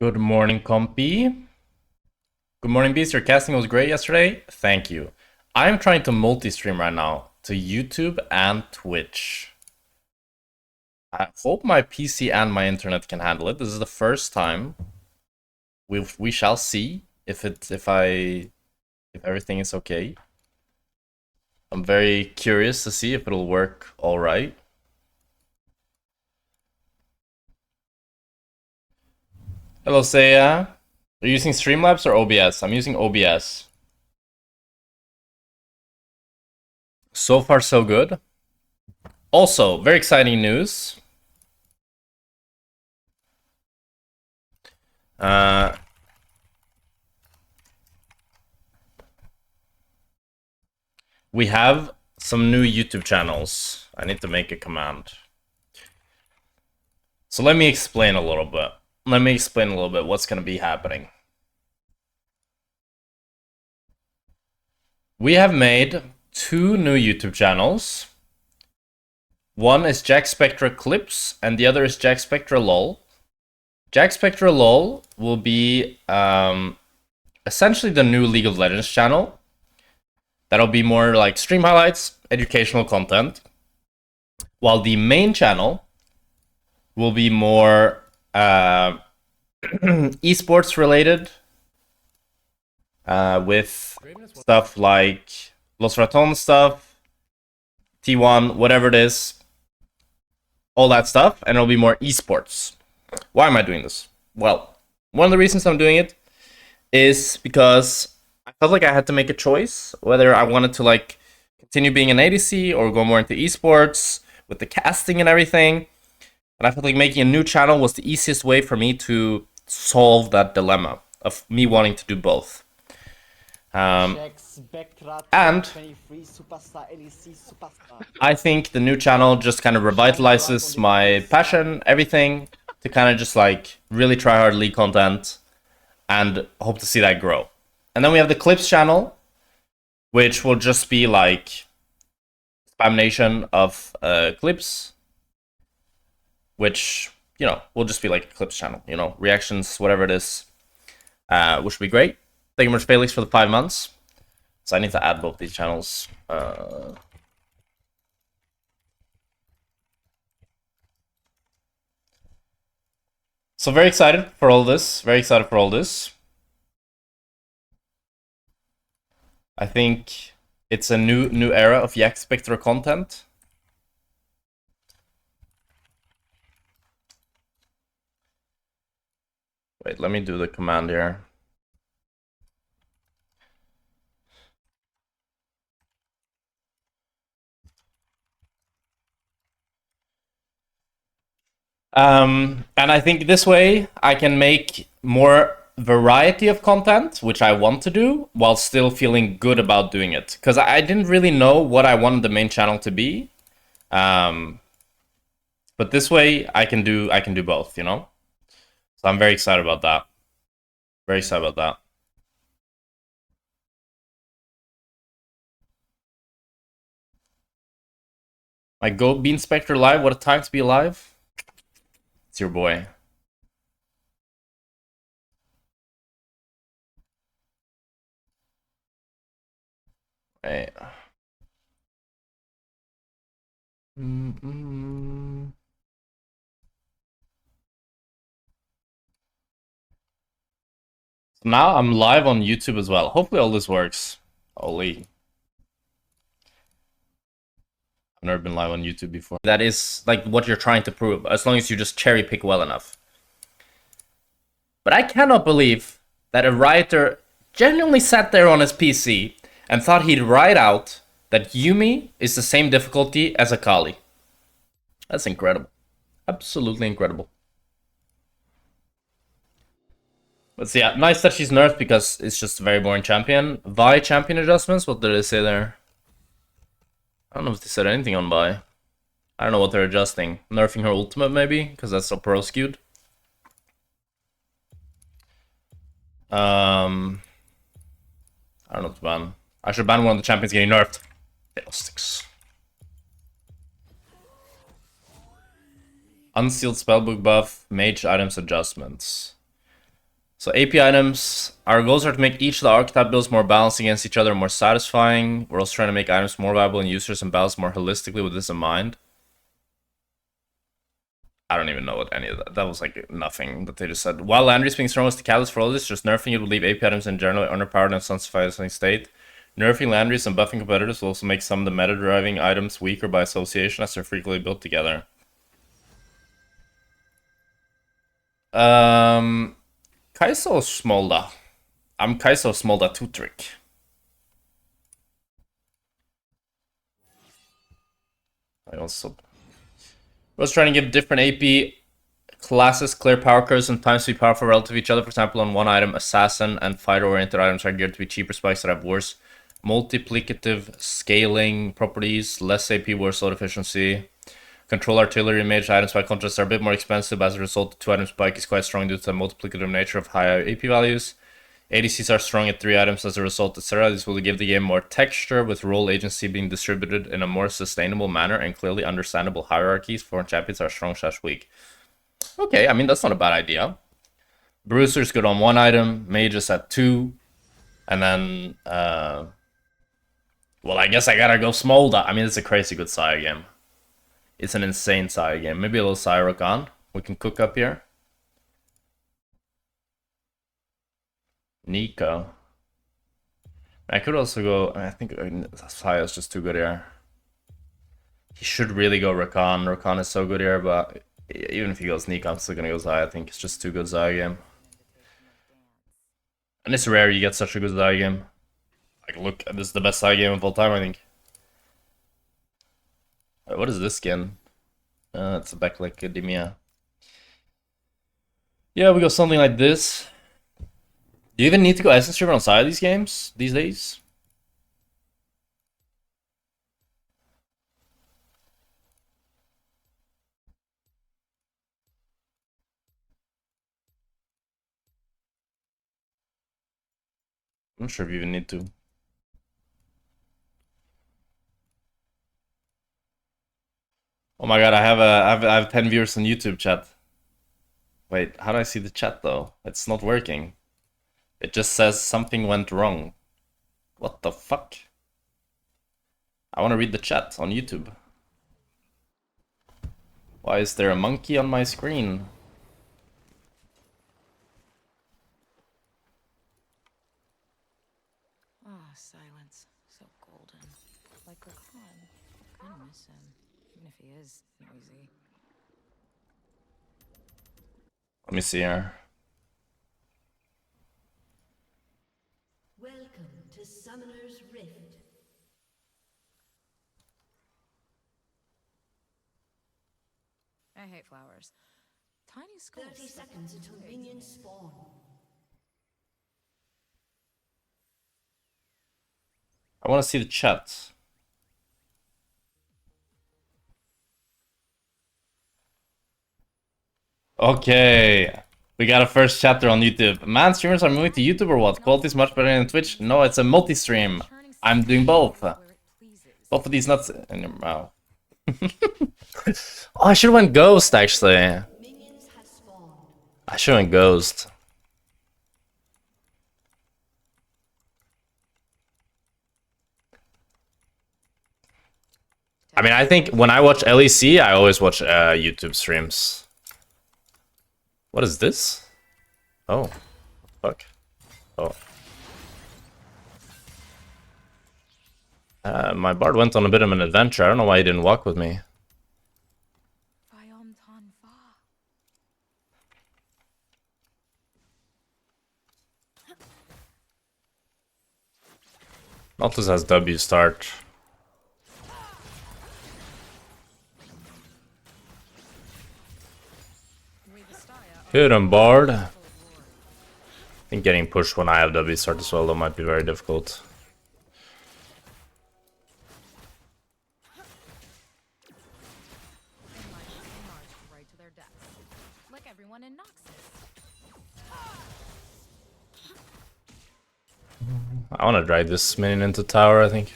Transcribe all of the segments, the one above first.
Good morning, compy. Good morning, Beast. Your casting was great yesterday. Thank you. I'm trying to multi-stream right now to YouTube and Twitch. I hope my PC and my internet can handle it. This is the first time. We shall see if everything is okay. I'm very curious to see if it'll work all right. Hello, Xayah. Are you using Streamlabs or OBS? I'm using OBS. So far, so good. Also, very exciting news. We have some new YouTube channels. I need to make a command. So let me explain a little bit. What's going to be happening. We have made two new YouTube channels. One is Jackspektra Clips, and the other is Jackspektra LOL. Jackspektra LOL will be essentially the new League of Legends channel. That'll be more like stream highlights, educational content. While the main channel will be more esports related, with stuff like Los Raton stuff, T1, whatever it is, all that stuff, and it'll be more esports. Why am I doing this? Well, one of the reasons I'm doing it is because I felt like I had to make a choice whether I wanted to like continue being an ADC or go more into esports with the casting and everything. And I felt like making a new channel was the easiest way for me to solve that dilemma of me wanting to do both. And I think the new channel just kind of revitalizes my passion, everything, to kind of just like really try hard League content and hope to see that grow. And then we have the Clips channel, which will just be like spam nation of clips, which, you know, will just be like a Clips channel, you know, reactions, whatever it is, which would be great. Thank you much, Felix, for the 5 months. So I need to add both these channels. So very excited for all this. I think it's a new era of Jackspektra content. Wait, let me do the command here. And I think this way I can make more variety of content, which I want to do, while still feeling good about doing it. Because I didn't really know what I wanted the main channel to be. But this way I can do both, you know? So I'm very excited about that. My Go Bean Spectre live, what a time to be alive. It's your boy. Right. So now I'm live on YouTube as well. Hopefully all this works. Holy. I've never been live on YouTube before. That is like what you're trying to prove, as long as you just cherry pick well enough. But I cannot believe that a writer genuinely sat there on his PC and thought he'd write out that Yumi is the same difficulty as Akali. That's incredible. Absolutely incredible. But yeah, nice that she's nerfed because it's just a very boring champion. Vi champion adjustments, what did they say there? I don't know if they said anything on Vi. I don't know what they're adjusting. Nerfing her ultimate maybe, because that's so pro skewed. I don't know what to ban. I should ban one of the champions getting nerfed. Fiddlesticks. Unsealed spellbook buff, mage items adjustments. So AP items, our goals are to make each of the archetype builds more balanced against each other, more satisfying. We're also trying to make items more viable in users and balanced more holistically with this in mind. I don't even know what any of that was like nothing that they just said. While Landry's being strong was the catalyst for all this, just nerfing it would leave AP items in general underpowered and sunsified state. Nerfing Landry's and buffing competitors will also make some of the meta driving items weaker by association as they're frequently built together. Kai'Sa or Smolder? I'm Kai'Sa or Smolder 2 trick. I also was trying to give different AP classes clear power curves and times to be powerful relative to each other. For example, on one item, assassin and fighter-oriented items are geared to be cheaper spikes that have worse multiplicative scaling properties, less AP, worse load efficiency. Control artillery and mage items, by contrast, are a bit more expensive. As a result, the 2-item spike is quite strong due to the multiplicative nature of high AP values. ADCs are strong at 3 items as a result, etc. This will give the game more texture, with role agency being distributed in a more sustainable manner and clearly understandable hierarchies. Foreign champions are strong/weak. Okay, I mean, that's not a bad idea. Bruiser's good on 1 item, mages at 2, and then, well, I guess I gotta go Smolder. I mean, it's a crazy good Xayah game. It's an insane Xayah game. Maybe a little Xayah on. We can cook up here. Nico. I could also go. I think Xayah is just too good here. He should really go Rakan. Rakan is so good here, but even if he goes Nico, I'm still gonna go Xayah. I think it's just too good Xayah game. And it's rare you get such a good Xayah game. Like, look, this is the best Xayah game of all time, I think. Wait, what is this skin? It's a backlick Dimia. Yeah, we go something like this. Do you even need to go Essence River on side of these games these days? I'm not sure if you even need to. Oh my god, I have 10 viewers on YouTube chat. Wait, how do I see the chat though? It's not working. It just says something went wrong. What the fuck? I want to read the chat on YouTube. Why is there a monkey on my screen? Ah, silence. So golden. Like Rakan. Kinda miss him. Even if he is noisy. Let me see here. Welcome to Summoner's Rift. I hate flowers. Tiny skulls. 30 seconds until minions spawn. I want to see the chat. Okay. We got a first chapter on YouTube. Man, streamers are moving to YouTube or what? Quality is much better than Twitch? No, it's a multi-stream. I'm doing both. Both of these nuts in your mouth. Oh, I should have went Ghost, actually. I should have went Ghost. I mean, I think when I watch LEC, I always watch YouTube streams. What is this? Oh. Fuck. Oh. My bard went on a bit of an adventure. I don't know why he didn't walk with me. Nautilus has W start. Hit him, bard. I think getting pushed when I have W start as well, that might be very difficult. I want to drag this minion into tower, I think.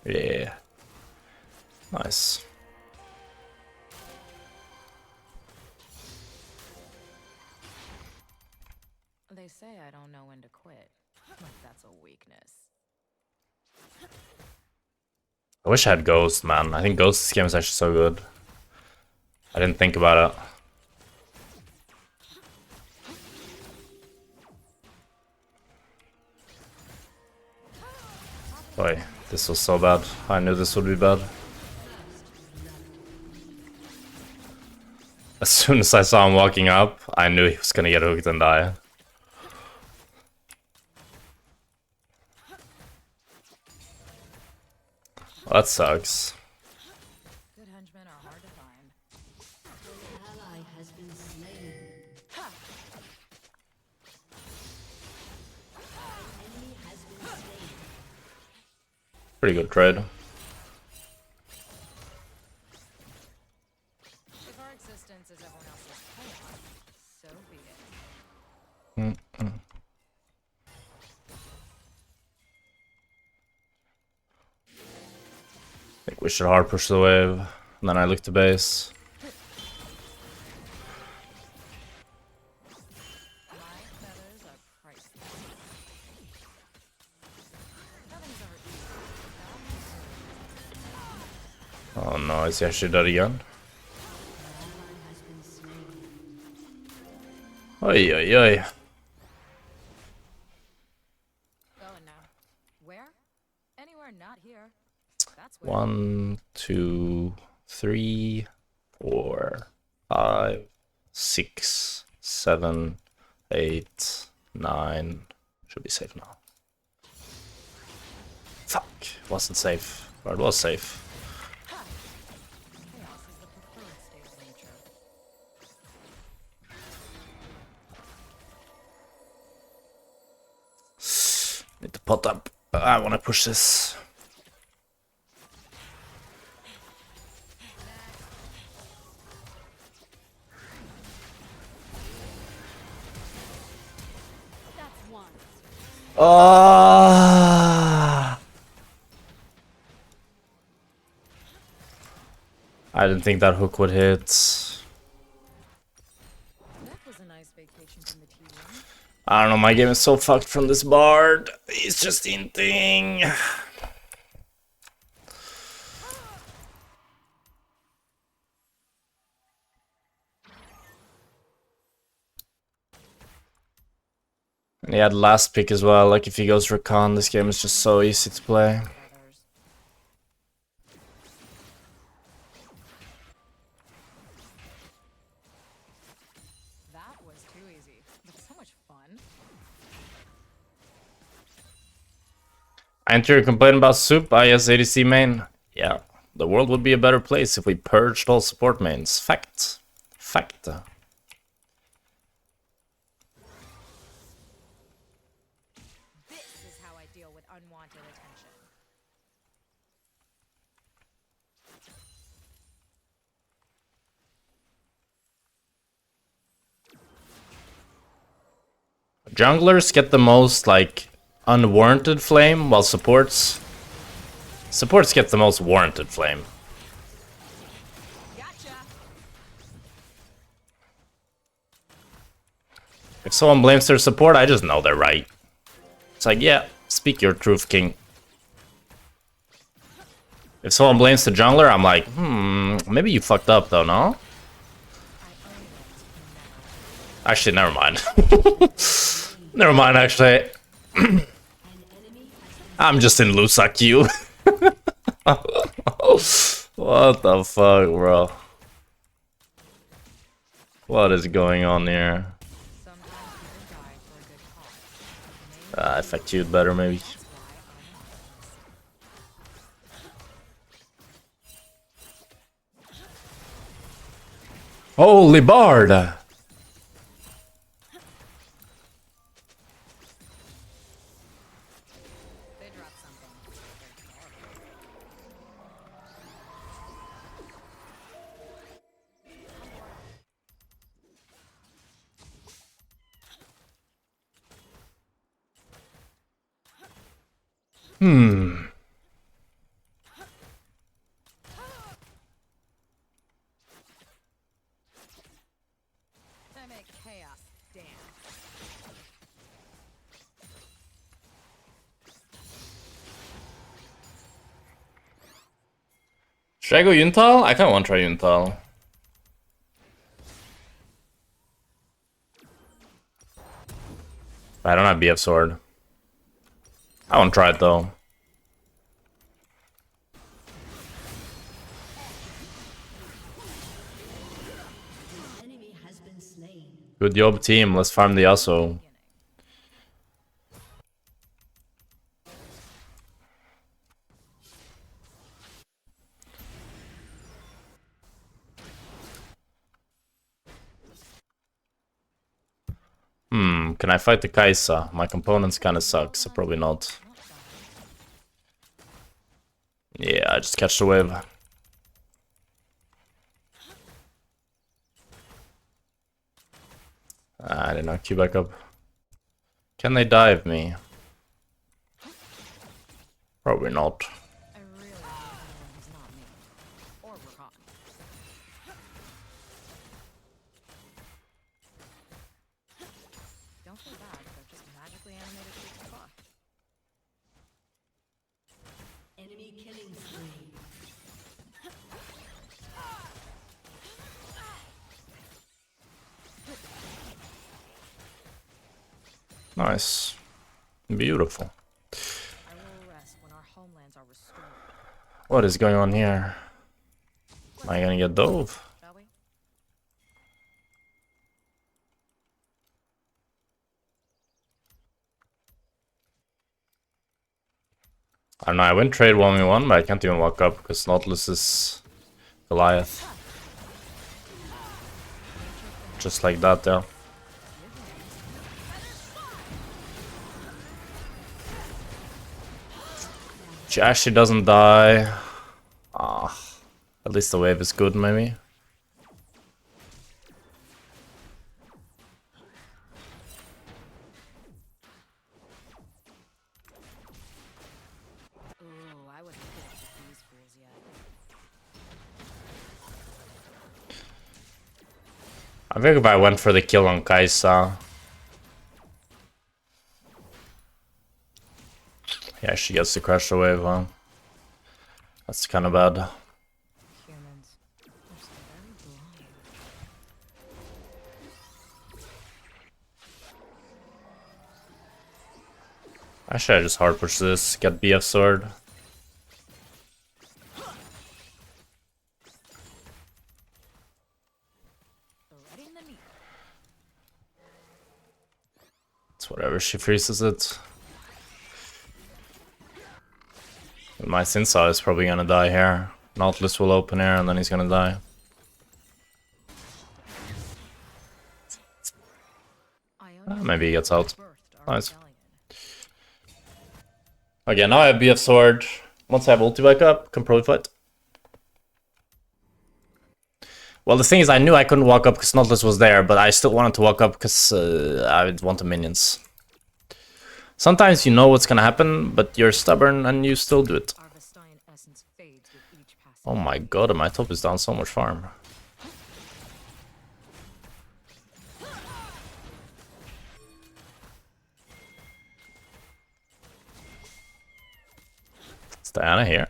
Yeah. Nice. they say I don't know when to quit. Like that's a weakness. I wish I had Ghost, man. I think Ghost this game is actually so good. I didn't think about it. Boy, this was so bad. I knew this would be bad. As soon as I saw him walking up, I knew he was gonna get hooked and die. Well, that sucks. Good henchmen are hard to find. An ally has been slain. Enemy has been slain. Pretty good trade. If our existence is everyone else's chaos, so be it. I think we should hard push the wave, and then I look to base. My feathers are priceless. Nothing's ever easy. Oh no, is he actually dead again? Oi, oi, oi. Going now. Where? Anywhere not here. That's where. 1, 2, 3, 4, 5, 6, 7, 8, 9. Should be safe now. Fuck, wasn't safe. Or it was safe. Chaos is the preferred state of nature. Need to pot up. I wanna push this. That's one. I didn't think that hook would hit. That was a nice vacation from the T1. I don't know, my game is so fucked from this bard. He's just inting. And he had last pick as well. Like if he goes Rakan, this game is just so easy to play. Feathers. That was too easy, but so much fun. Aren't you complaining about soup? IS ADC main? Yeah, the world would be a better place if we purged all support mains. Fact. Fact. This is how I deal with unwanted attention. Junglers get the most, like, unwarranted flame, while supports get the most warranted flame. Gotcha. If someone blames their support, I just know they're right. It's like, yeah, speak your truth, king. If someone blames the jungler, I'm like, maybe you fucked up though, no? Actually, never mind. Never mind, actually. I'm just in Lusa queue. What the fuck, bro? What is going on here? Sometimes people die for a good cause. If I queued better, maybe. That's why I'm honest. Holy bard! They dropped something. They make chaos dance. Should I go Yuntal? I kinda wanna try Yuntal. I don't have BF sword. I wanna try it though. Enemy has been slain. Good job, team. Let's farm the Yasuo. Can I fight the Xayah? My components kinda suck, so probably not. Yeah, I just catch the wave. I did not queue back up. Can they dive me? Probably not. I really hope it's not me. Or Rakan. Don't feel bad, they're just magically animated to the clock. Enemy killing spree. Nice. Beautiful. I will rest when our homelands are restored. What is going on here? Am I gonna get dove? Shall we? I don't know, I went trade 1v1, but I can't even walk up because Nautilus is Goliath. Just like that there. She actually doesn't die. Ah, at least the wave is good, maybe. Ooh, I wasn't good at these fools yet. I think if I went for the kill on Xayah. Yeah, she gets to crash the wave, huh? That's kind of bad. Humans. They're so very blind. Actually, I just hard push this, get BF sword. Threading the needle. It's whatever, she freezes it. My Sinsaw is probably gonna die here. Nautilus will open air and then he's gonna die. Maybe he gets out. Nice. Okay, now I have BF sword. Once I have ulti back up, can probably fight. Well, the thing is, I knew I couldn't walk up because Nautilus was there, but I still wanted to walk up because I would want the minions. Sometimes you know what's gonna happen, but you're stubborn and you still do it. Oh my god, my top is down so much farm. Is Diana here?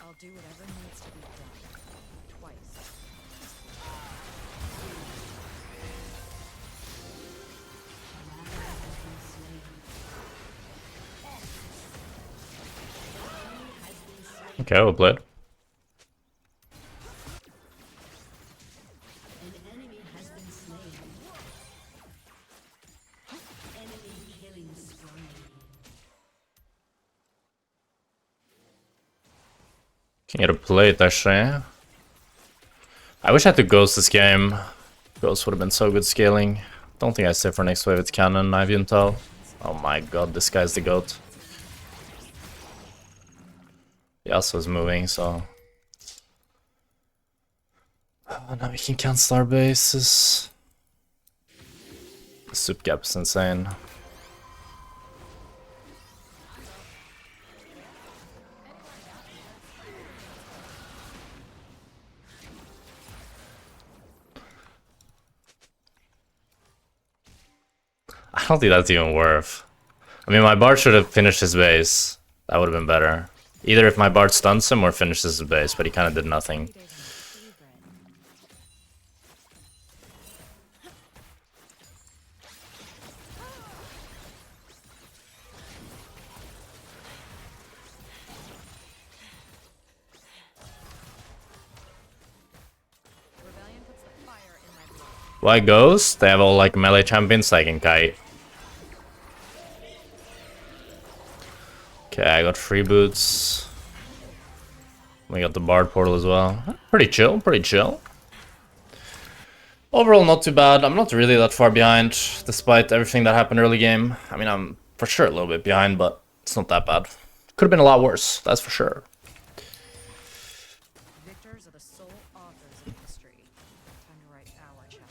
I'll do whatever needs to be done. Twice. Okay, we'll play it. An enemy has been slain. Enemy killing spree. Can get a plate actually. I wish I had to ghost this game. Ghost would have been so good scaling. Don't think I save for next wave, it's cannon, I can tell. Oh my god, this guy's the goat. Yasuo's moving, so... Oh, now we can cancel our bases. The soup gap is insane. I don't think that's even worth. I mean, my bard should have finished his base. That would have been better. Either if my Bard stuns him or finishes his base, but he kind of did nothing. Why Ghost? They have all like melee champions like in Kai. Okay, I got free boots. We got the Bard portal as well. Pretty chill, pretty chill. Overall, not too bad. I'm not really that far behind, despite everything that happened early game. I mean, I'm for sure a little bit behind, but it's not that bad. Could have been a lot worse, that's for sure. Victors are the sole authors of history. Time to write our chapter.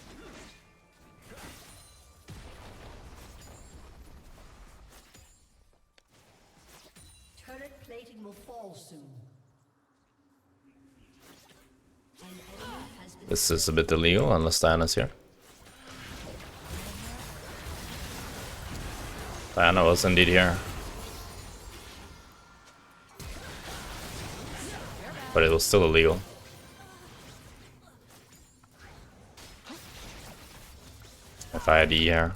Turret plating will fall soon. An enemy has been This is a bit illegal unless Diana's here. Diana was indeed here. But it was still illegal. If I had E here.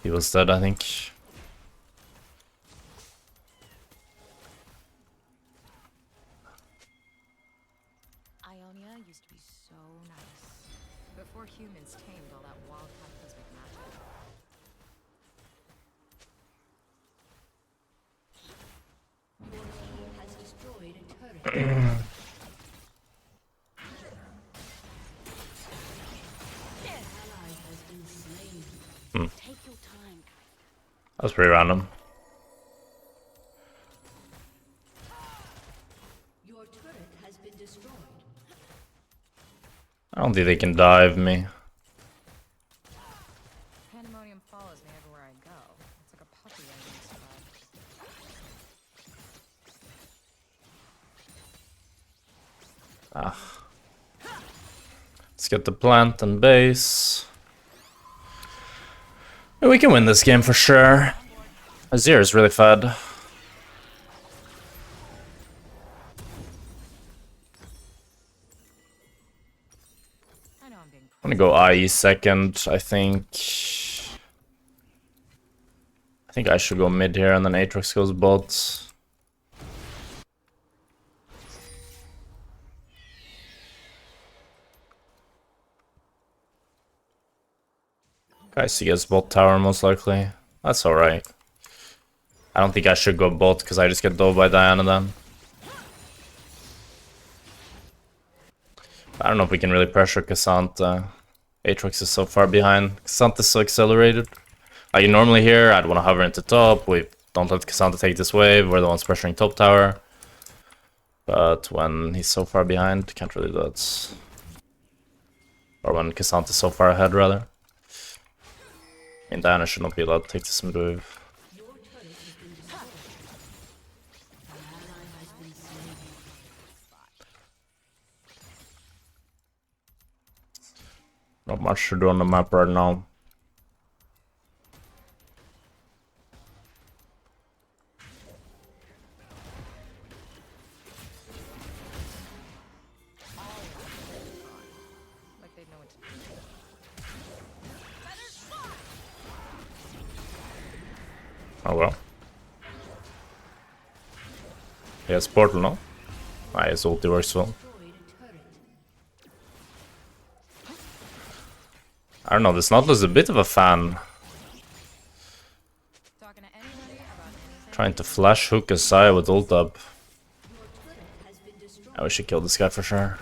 He was dead, I think. Ionia used to be so nice. Before humans tamed all that wild cataclysmic magic. Corki has destroyed a turret. Ally has been slain. Take your time. That was pretty random. Your turret has been destroyed. I don't think they can dive me. Pandemonium follows me everywhere I go. It's like a puppy I used to love. Let's get the plant and base. And we can win this game for sure. Azir is really fed. I know I'm being I'm gonna go IE second, I think. I think I should go mid here and then Aatrox goes bot. Kai'Sa gets bot tower most likely. That's alright. I don't think I should go bot because I just get dove by Diana then. I don't know if we can really pressure Cassandra. Aatrox is so far behind. Cassandra is so accelerated. Like normally here, I'd want to hover into top. We don't let Cassandra take this wave. We're the ones pressuring top tower. But when he's so far behind, can't really do that. Or when Cassandra is so far ahead, rather. I mean, Diana should not be allowed to take this mid wave. Your turret has been destroyed. An ally has been slain. Not much to do on the map right now. like they know what to do. Oh well. He has portal, no? Ah, his ulti works well. Destroyed a turret. I don't know, this Nautilus is a bit of a fan. Talking to anybody about anything? Trying to flash hook Xayah with ult up. Your turret has been destroyed. We should kill this guy for sure.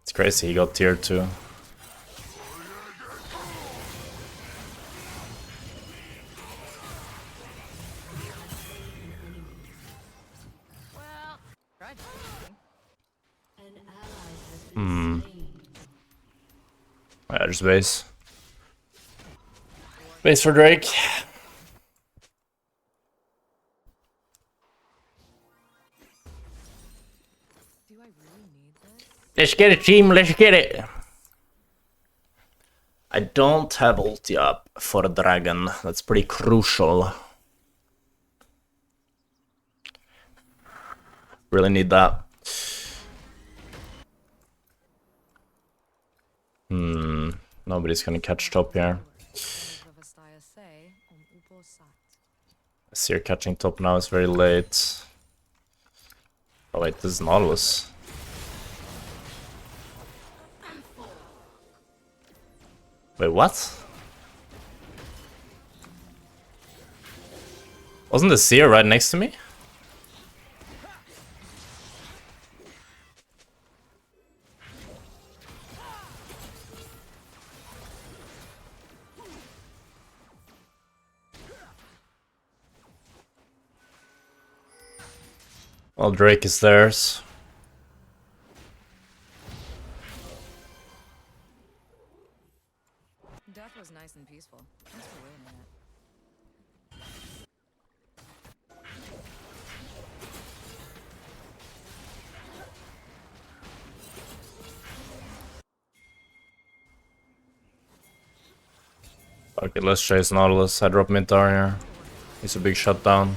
It's crazy, he got tier 2. Well, tried something. An ally has been slain. Yeah, just base. Base for Drake. Do I really need this? Let's get it, team, let's get it! I don't have ulti up for a dragon. That's pretty crucial. Really need that. Nobody's gonna catch top here. Sivir catching top now is very late. Oh wait, this is Nautilus. Wait, what? Wasn't the Xayah right next to me? Well, Drake is theirs. Death was nice and peaceful. Thanks for waiting a minute. Okay, let's chase Nautilus. I drop mid tower here. He's a big shutdown.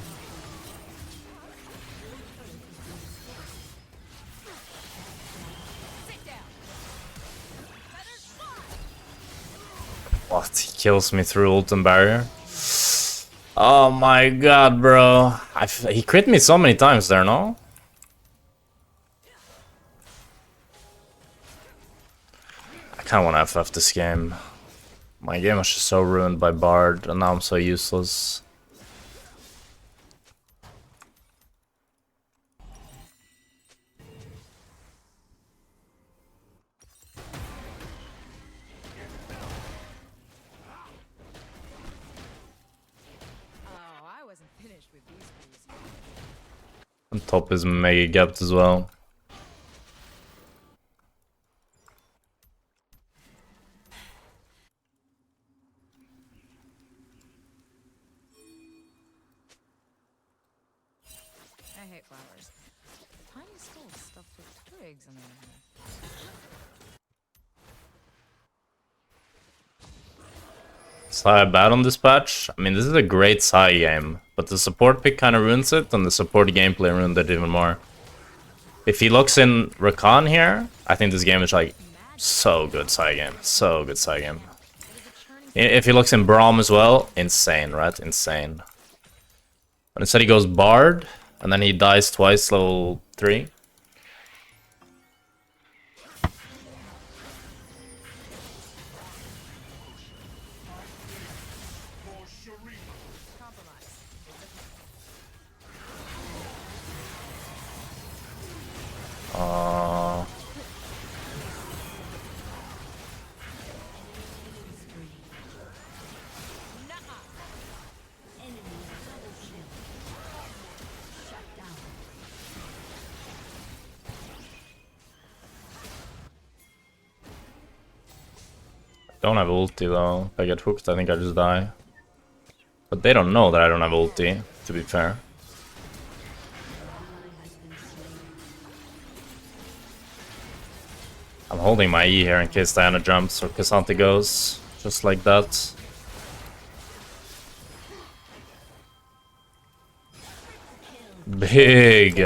What? He kills me through ult and barrier? Oh my god, bro. He crit me so many times there, no? I kinda wanna FF this game. My game was just so ruined by Bard, and now I'm so useless. And top is mega gapped as well. I hate flowers. Tiny skulls stuffed with twigs on the other hand. Xayah bad on this patch? I mean, this is a great Xayah game, but the support pick kind of ruins it, and the support gameplay ruined it even more. If he looks in Rakan here, I think this game is like so good Xayah game. So good Xayah game. If he looks in Braum as well, insane, right? Insane. But instead he goes Bard, and then he dies twice level 3. Don't have ulti though. If I get hooked, I think I just die. But they don't know that I don't have ulti, to be fair. I'm holding my E here in case Diana jumps or Cassandra goes. Just like that. Big!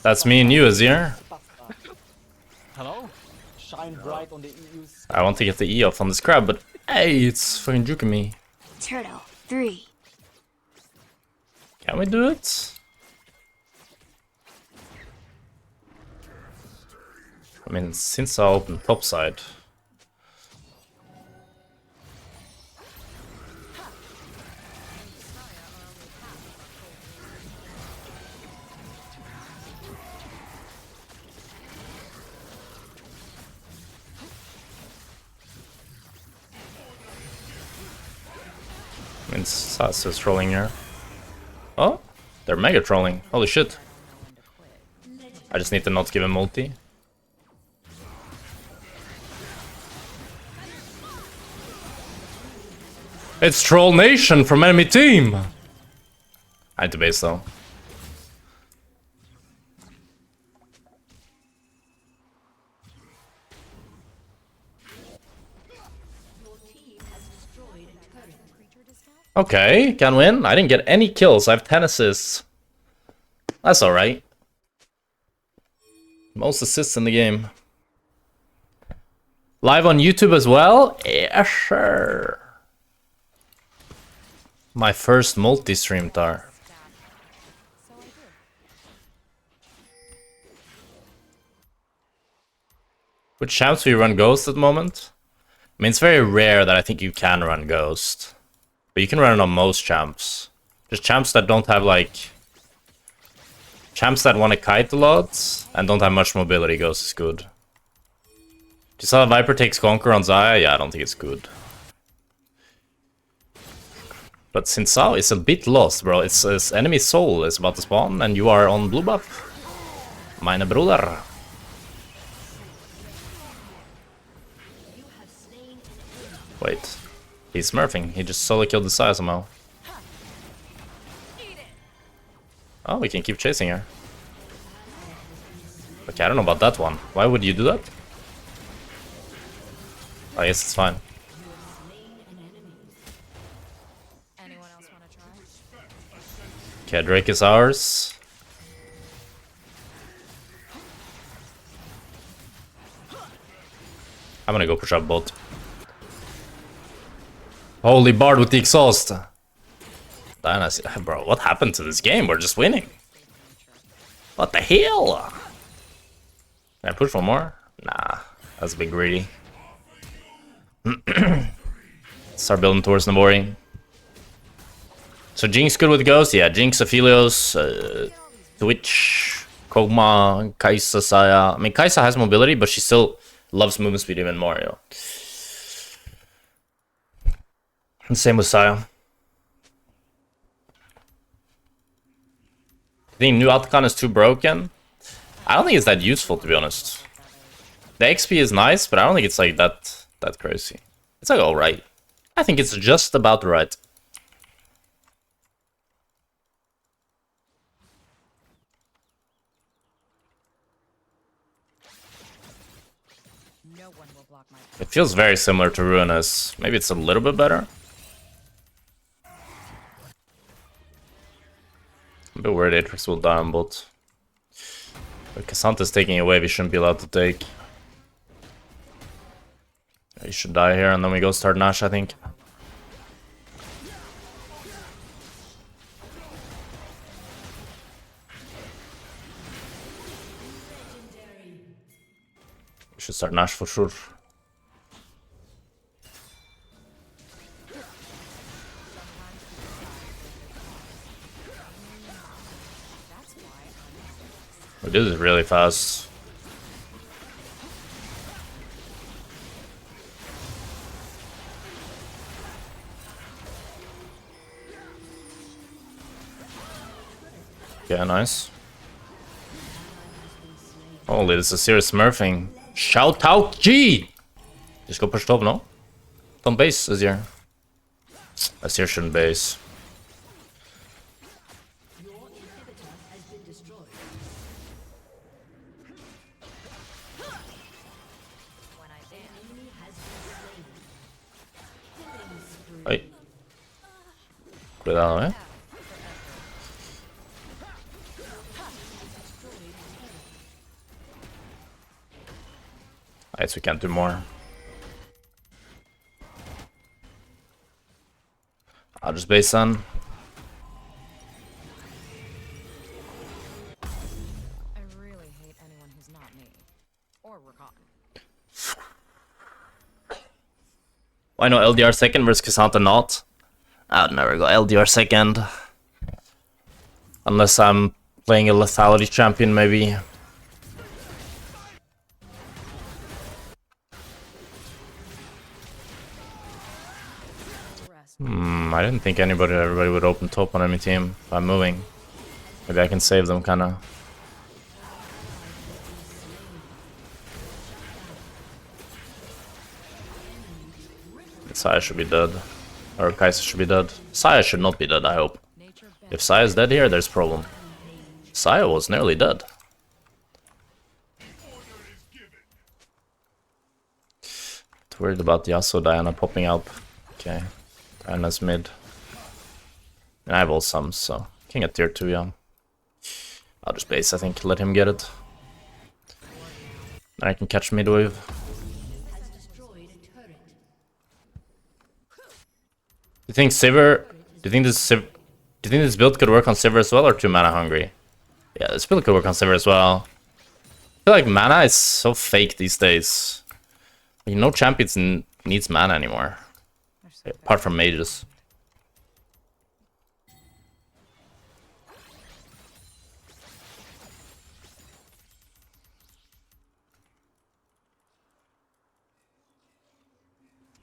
That's me and you, Azir. Hello? Shine bright on the EU's. I want to get the E off on this crab, but hey, it's fucking juking me. Turtle 3. Can we do it? I mean, since I opened topside. I mean, Sass is trolling here. Oh, they're mega trolling. Holy shit. I just need to not give him multi. It's Troll Nation from enemy team! I had to base though. Okay, can win. I didn't get any kills. I have 10 assists. That's alright. Most assists in the game. Live on YouTube as well? Yeah, sure. My first multi-stream tar. Which champs do you run Ghost at the moment? I mean, it's very rare that I think you can run Ghost. But you can run it on most champs. Just champs that don't have, like... Champs that want to kite a lot and don't have much mobility, Ghost is good. You saw Viper takes Conquer on Xayah? Yeah, I don't think it's good. But Sin Sao is a bit lost, bro. It's enemy soul is about to spawn and you are on blue buff. Meine Bruder. Wait. He's smurfing. He just solo killed the Xayah somehow. Oh, we can keep chasing her. Okay, I don't know about that one. Why would you do that? I guess it's fine. Anyone else want to try? Okay, Drake is ours. I'm gonna go push up bot. Holy Bard with the exhaust. Bro, what happened to this game? We're just winning. What the hell? Can I push one more? Nah, that's a bit greedy. Start building towards Nabori. So Jinx good with Ghost? Yeah, Jinx, Aphelios, Twitch, Kog'Maw, Xayah, Xayah. I mean, Xayah has mobility, but she still loves movement speed even more, yo. And same with Xayah. I think new Alticon is too broken. I don't think it's that useful, to be honest. The XP is nice, but I don't think it's like that crazy. It's like alright. I think it's just about right. No one will block my It feels very similar to Ruinous. Maybe it's a little bit better. I'm a bit worried Atrix will die on bot. But Cassante's taking a wave he shouldn't be allowed to take. He should die here and then we go start Nash, I think. We should start Nash for sure. We did it really fast. Yeah, nice. Holy, this is serious smurfing. Shout out G! Just go push top, no? Don't base, Azir. Azir shouldn't base. Wait. Cuidado, eh? Alright, so we can't do more. I'll just base on. I really hate anyone who's not me. Or Rakan. Why no LDR second versus Cassandra not? I'd never go LDR second. Unless I'm playing a lethality champion, maybe. I didn't think everybody would open top on enemy team if I'm moving. Maybe I can save them, kinda. Xayah should be dead. Or Kai'Sa should be dead. Xayah should not be dead, I hope. If Xayah is dead here, there's a problem. Xayah was nearly dead. Worried about Yasuo Diana popping up. Okay. Diana's mid. And I have all some, so can get tier 2, yeah. I'll just base, I think, let him get it. I can catch midwave. Has destroyed a turret. Do you think Sivir? Do you think this build could work on Sivir as well, or too mana hungry? Yeah, this build could work on Sivir as well. I feel like mana is so fake these days. Like, no champions needs mana anymore, apart from mages.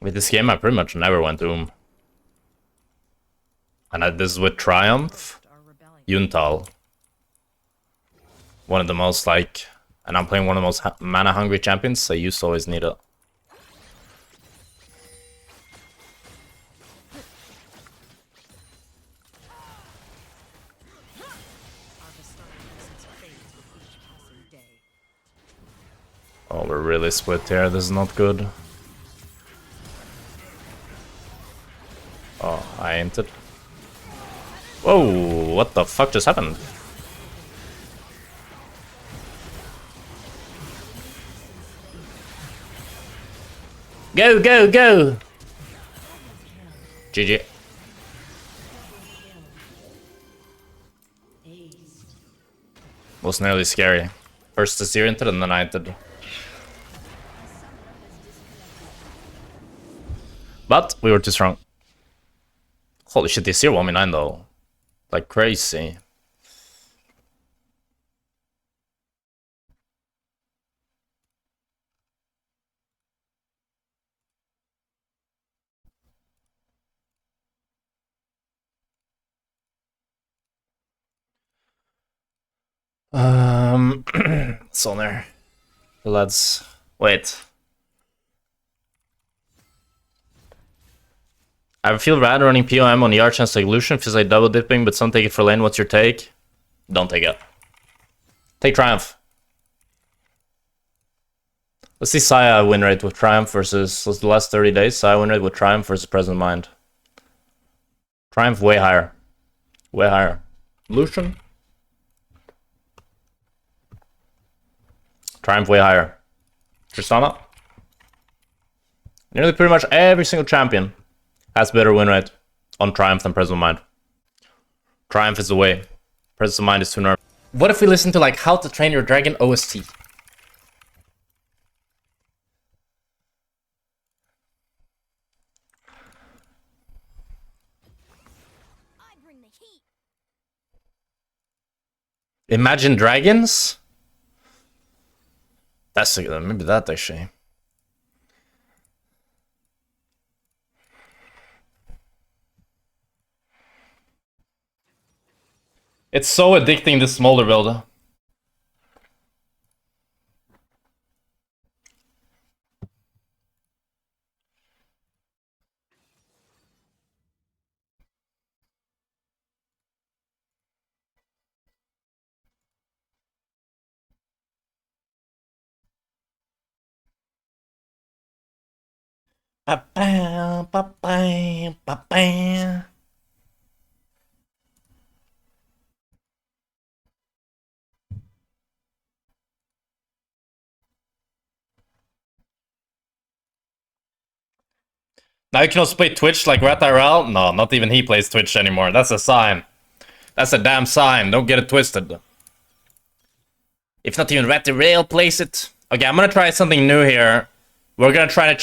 With this game, I pretty much never went Doom. And this is with Triumph, Yuntal. One of the most, like... And I'm playing one of the most mana-hungry champions, so you always need it. Oh, we're really split here. This is not good. Oh, I entered. Whoa, what the fuck just happened? Go, go, go! GG. Was nearly scary. First the Sivir entered and then I entered. But we were too strong. Holy shit, this Sivir 1v9 though. Like crazy. It's on there. Let's wait. I feel bad running POM on ER chance evolution. Feels like double dipping, but some take it for lane. What's your take? Don't take it. Take Triumph. Let's see Xayah win rate with Triumph versus the last 30 days. Xayah win rate with Triumph versus Present Mind. Triumph way higher. Way higher. Lucian. Triumph way higher. Tristana. Nearly pretty much every single champion has better win rate on Triumph than Present Mind. Triumph is the way. Present Mind is too nervous. What if we listen to like How to Train Your Dragon OST? I bring the heat. Imagine Dragons? That's maybe that actually. It's so addicting, this Smolder build. Ba-bam, ba-bam, ba-bam. Now you can also play Twitch like Rat IRL? No, not even he plays Twitch anymore. That's a sign. That's a damn sign. Don't get it twisted. If not even Rat IRL plays it. Okay, I'm gonna try something new here. We're gonna try to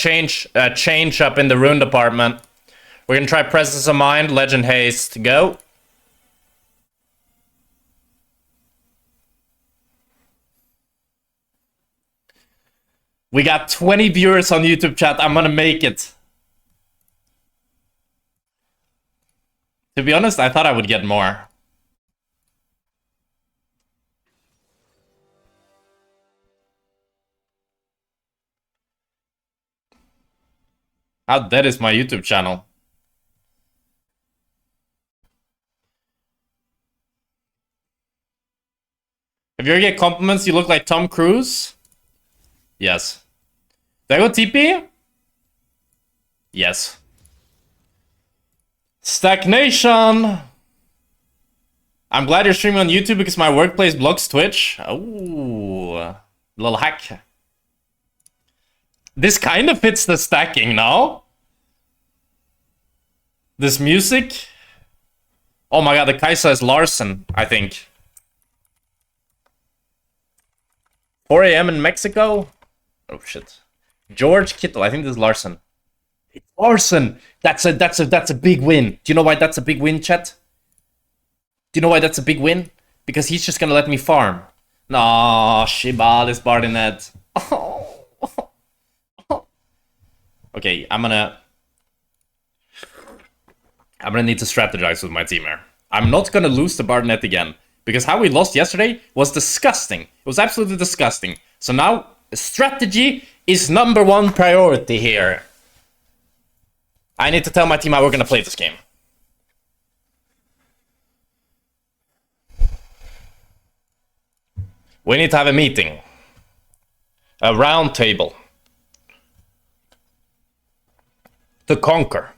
change up in the rune department. We're gonna try Presence of Mind, Legend Haste, go. We got 20 viewers on YouTube chat. I'm gonna make it. To be honest, I thought I would get more. How dead is my YouTube channel? If you ever get compliments, you look like Tom Cruise? Yes. Did I go TP? Yes. Stagnation! I'm glad you're streaming on YouTube because my workplace blocks Twitch. Oh, little hack. This kind of fits the stacking now. This music. Oh my god, the Xayah is Larson, I think. 4 a.m. in Mexico? Oh shit. George Kittle, I think this is Larson. It's Larson! That's a big win. Do you know why that's a big win, chat? Do you know why that's a big win? Because he's just gonna let me farm. No, Shibal is Bardinet. Okay, I'm gonna need to strategize with my team here. I'm not gonna lose to Bardinet again. Because how we lost yesterday was disgusting. It was absolutely disgusting. So now, strategy is #1 priority here. I need to tell my team how we're gonna play this game. We need to have a meeting. A round table. To conquer.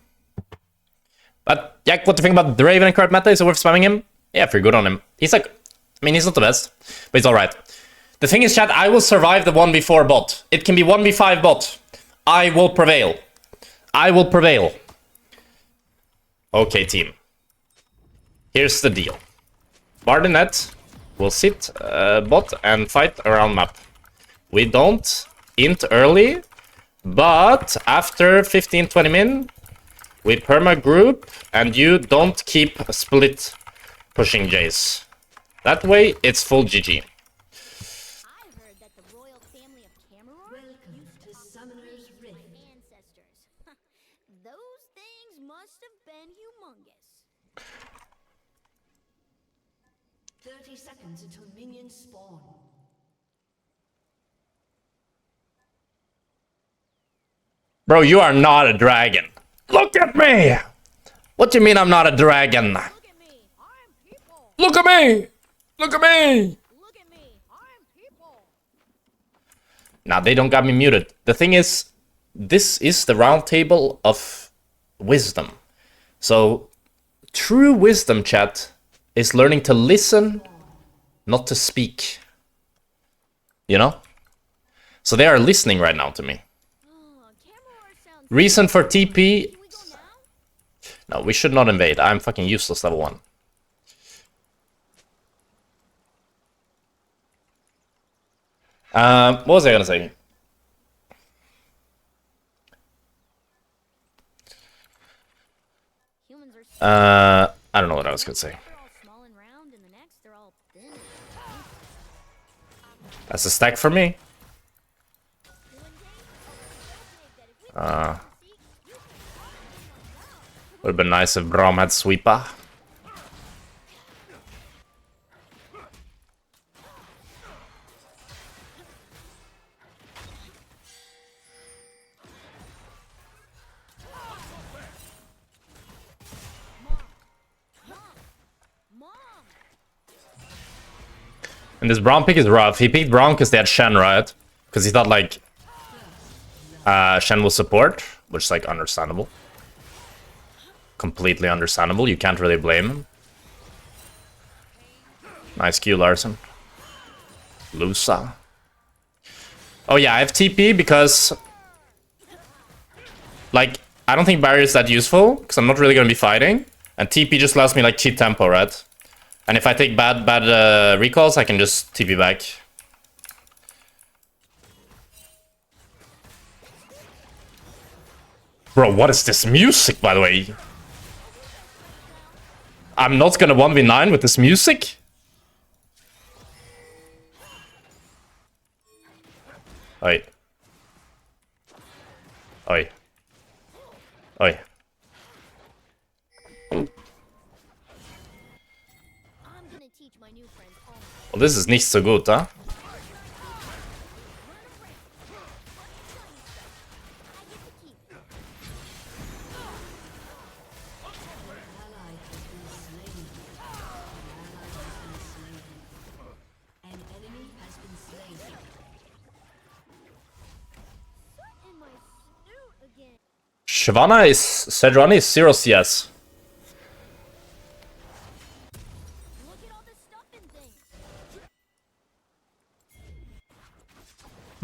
But, Jack, what do you think about the Raven card meta? Is it worth spamming him? Yeah, if you're good on him. He's like... I mean, he's not the best. But he's alright. The thing is, chat, I will survive the 1v4 bot. It can be 1v5 bot. I will prevail. I will prevail. Okay, team. Here's the deal. Bardinet will sit bot and fight around map. We don't int early, but after 15-20 min, we perma group, and you don't keep split pushing Jace. That way, it's full GG. I heard that the royal family of Cameron used to Summoner's Rift. My ancestors. Those things must have been humongous. 30 seconds until minions spawn. Bro, you are not a dragon. Look at me! What do you mean I'm not a dragon? Look at me. I'm people. Look at me! Look at me! Look at me. I'm people. Nah, they don't got me muted. The thing is, this is the round table of wisdom. So, true wisdom, chat, is learning to listen, not to speak. You know? So they are listening right now to me. Cameron sounds. Reason for TP... Can we go now? No, we should not invade. I'm fucking useless level 1. What was I gonna say? Humans are I don't know what I was gonna say. they're all small and round, and the next they're all thin. That's a stack for me. Would have been nice if Braum had sweeper. And this Braum pick is rough. He picked Braum because they had Shen, right? Because he thought like Shen will support, which is like understandable. Completely understandable. You can't really blame him. Nice Q, Larson. Lusa. Oh yeah, I have TP because like I don't think barrier is that useful because I'm not really gonna be fighting, and TP just allows me like cheat tempo, right? And if I take bad recalls, I can just TP back. Bro, what is this music, by the way? I'm not gonna 1v9 with this music? Oi. Oi. Oi. I'm gonna teach my new friends all. Well, this is nicht so gut, huh? An enemy has been slain. In my snoot again. Shyvana is... Sejuani is 0 CS. Look at all the stuff and things.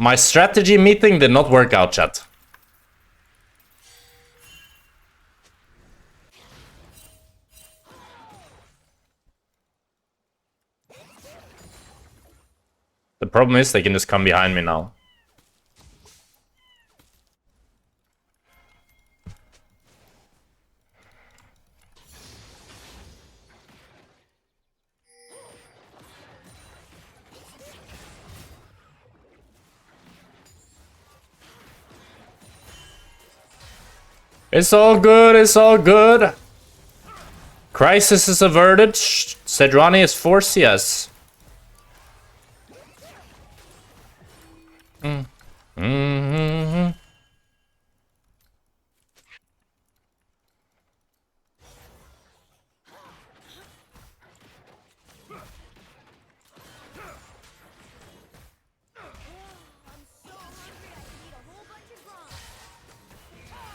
My strategy meeting did not work out, chat. The problem is they can just come behind me now. It's all good, it's all good. Crisis is averted. Sedrani is 4 CS.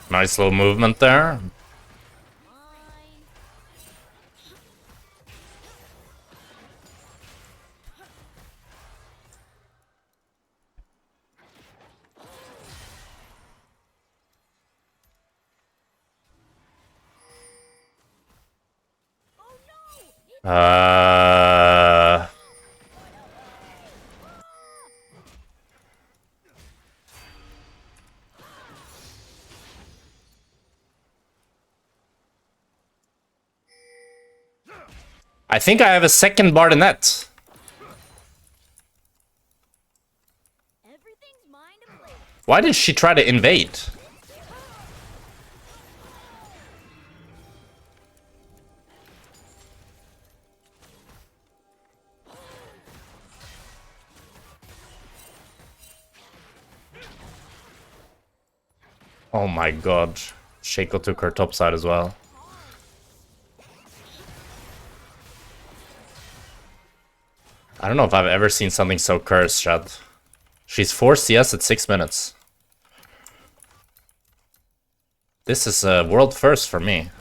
Nice little movement there. I think I have a second Bardinet. Why did she try to invade? Oh my god. Shaco took her top side as well. I don't know if I've ever seen something so cursed, chat. She's 4 CS at 6 minutes. This is a world first for me.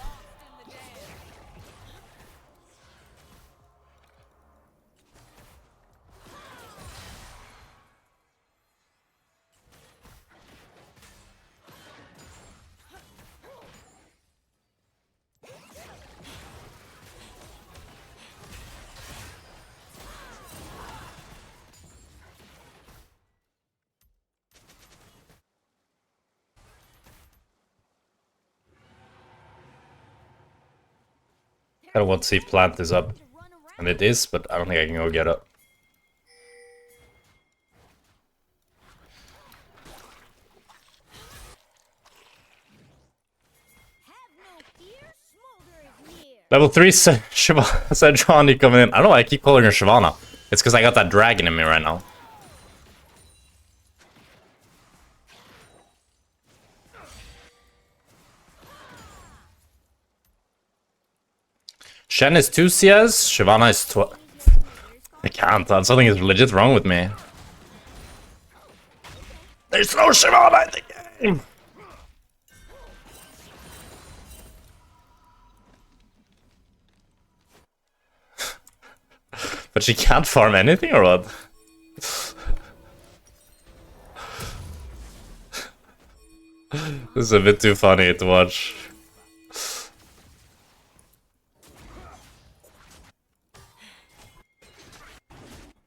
I want to see if plant is up. And it is, but I don't think I can go get it. Level 3 Sivir coming in. I don't know why I keep calling her Shyvana. It's because I got that dragon in me right now. Shen is 2 CS, Shyvana is 12. I can't, something is legit wrong with me. There's no Shyvana in the game! But she can't farm anything or what? This is a bit too funny to watch.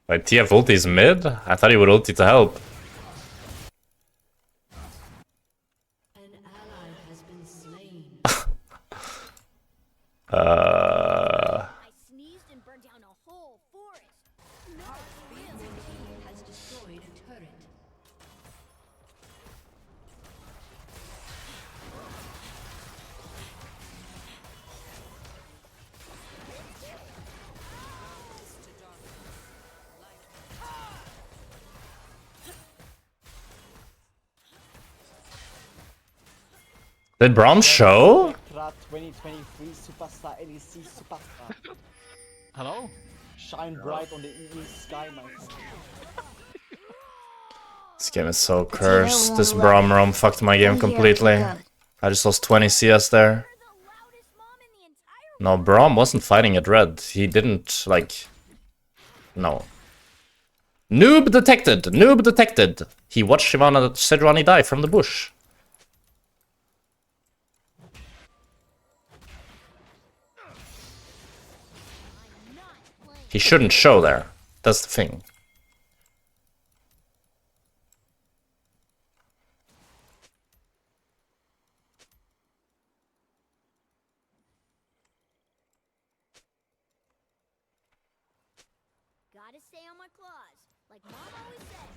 Wait, TF ulti is mid? I thought he would ulti to help. An ally has been slain. I sneezed and burned down a whole forest. No, Your team has destroyed a turret. Did Braum show? 2023 Superstar LEC Superstar. Hello? Shine bright on the evening sky, my friend. This game is so cursed. This Braum roam fucked my game completely. I just lost 20 CS there. No, Braum wasn't fighting at red. He didn't, like... No. Noob detected. Noob detected. He watched Shyvana Sejuani die from the bush. He shouldn't show there. That's the thing. Gotta stay on my claws, like Mom always says.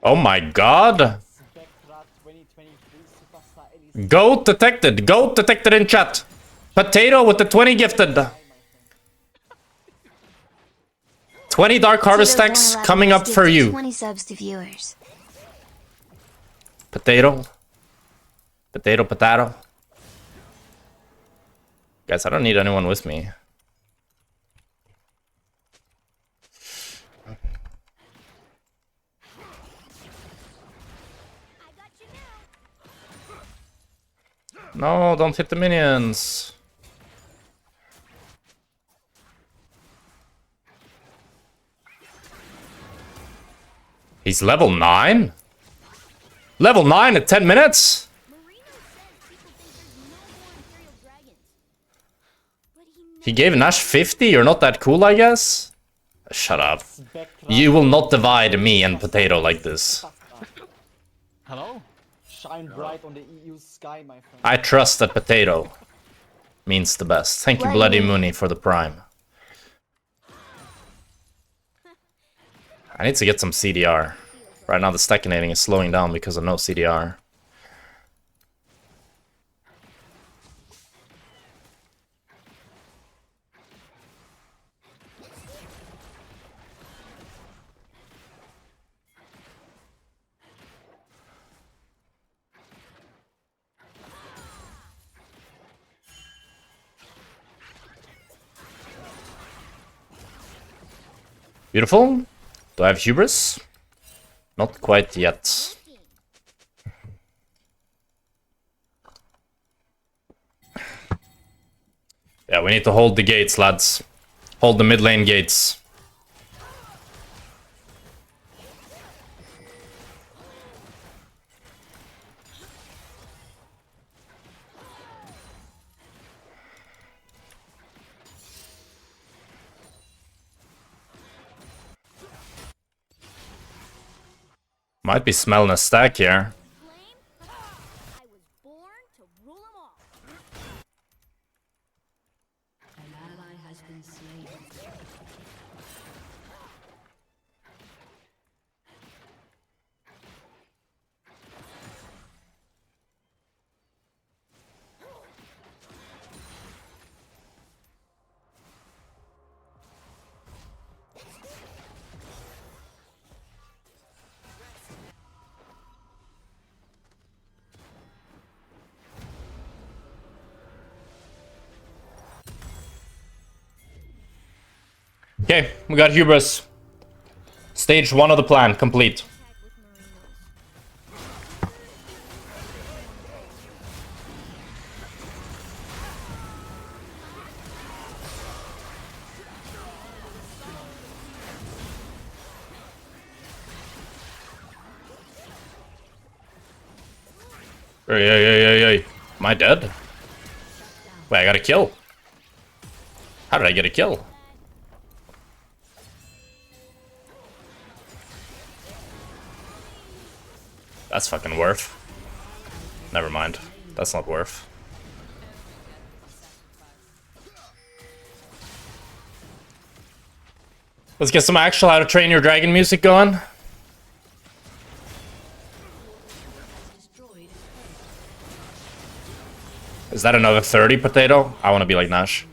Oh my god. Spectra 2023 Superstar Elise. Goat detected. Goat detected in chat. Potato with the 20 gifted. 20 Dark Harvest stacks coming up for you. 20 subs to viewers. Potato. Potato, potato. Guys, I don't need anyone with me. I got you now. No, don't hit the minions. He's level 9? Level 9 at 10 minutes? Marino says people think there's no more Imperial dragons. But He gave Nash 50? You're not that cool, I guess? Shut up. Spectra You will not divide me and Potato like this. Hello? Shine bright on the EU sky, my friend. I trust that Potato means the best. Thank you, Bloody Mooney, for the prime. I need to get some CDR. Right now the stackinating is slowing down because of no CDR. Beautiful. Do I have hubris? Not quite yet. Yeah, we need to hold the gates, lads. Hold the mid lane gates. Might be smelling a stack here. flame? I was born to rule them all. An ally has been slain. Okay, we got hubris. Stage 1 of the plan complete. Hey. Am I dead? Wait, I got a kill. How did I get a kill? That's fucking worth. Never mind. That's not worth. Let's get some actual How to Train Your Dragon music going. Destroyed. Is that another 30 potato? I want to be like Nash.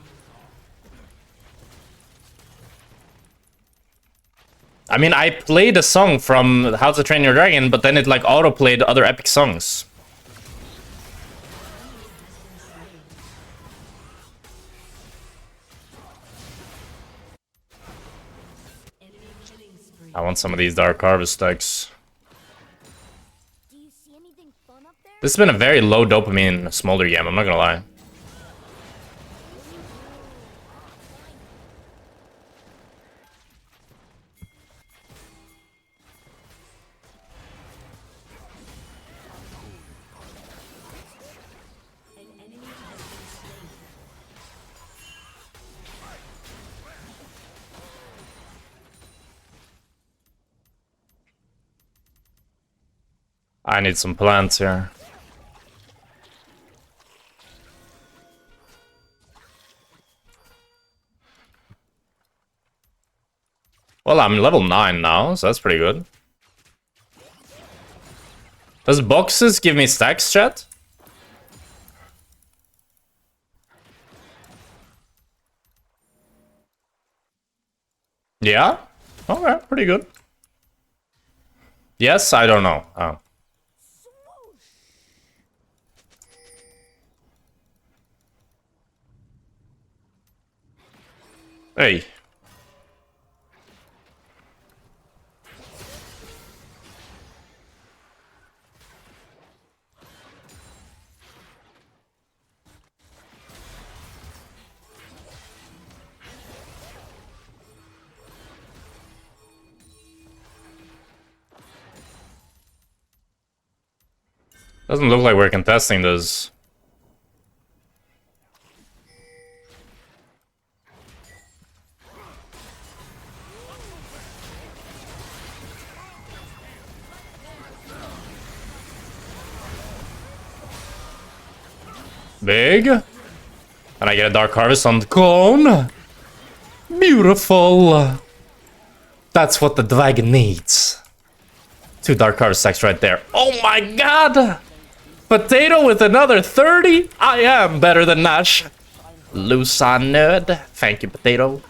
I mean, I played a song from How to Train Your Dragon, but then it like auto-played other epic songs. I want some of these Dark Harvest decks. Do you see anything fun up there? This has been a very low dopamine Smolder game, I'm not gonna lie. I need some plants here. Well, I'm level 9 now, so that's pretty good. Does boxes give me stacks, chat? Yeah? Okay, pretty good. Yes, I don't know. Oh. Hey. Doesn't look like we're contesting this. Big. And I get a Dark Harvest on the cone. Beautiful. That's what the dragon needs. 2 Dark Harvest stacks right there. Oh my god! Potato with another 30? I am better than Nash. Loose on nerd. Thank you, Potato.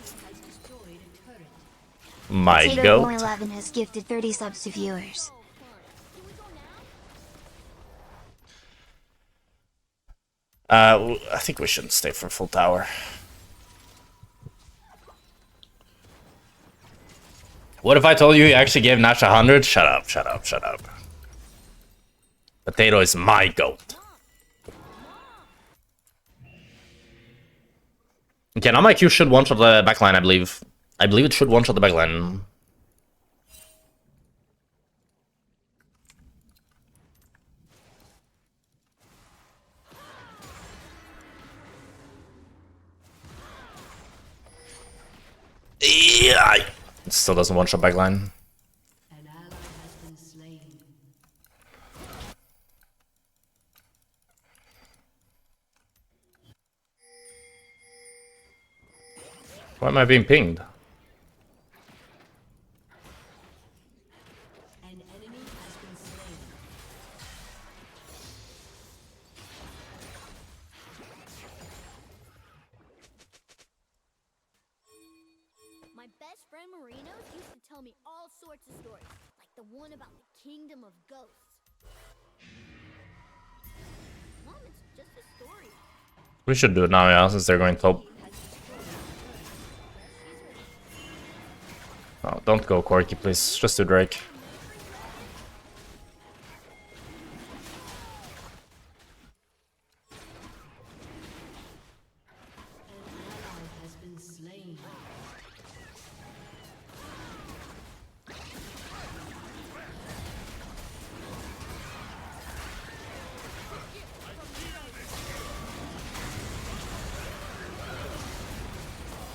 My Potato Boy goat. 11 has gifted 30 subs to viewers. I think we shouldn't stay for full tower. What if I told you he actually gave Nash 100? Shut up, shut up, shut up. Potato is my goat. Okay, now my Q should one-shot the backline, I believe. I believe it should one-shot the backline. Yeah, it still doesn't one-shot backline. An ally has been slain. Why am I being pinged? An enemy has been slain. My best friend Marino used to tell me all sorts of stories, like the one about the kingdom of ghosts. Mom, it's just a story. We should do it now, yeah, since they're going top. Oh, don't go Corki, please. Just do Drake. An ally has been slain.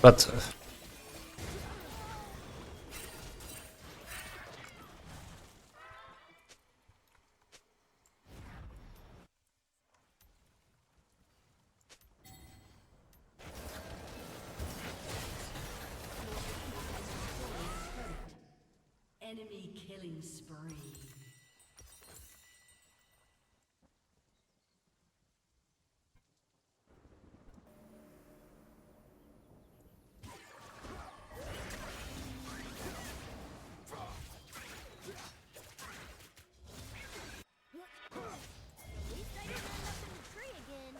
But... Enemy killing spree. At least I didn't end up in the tree again.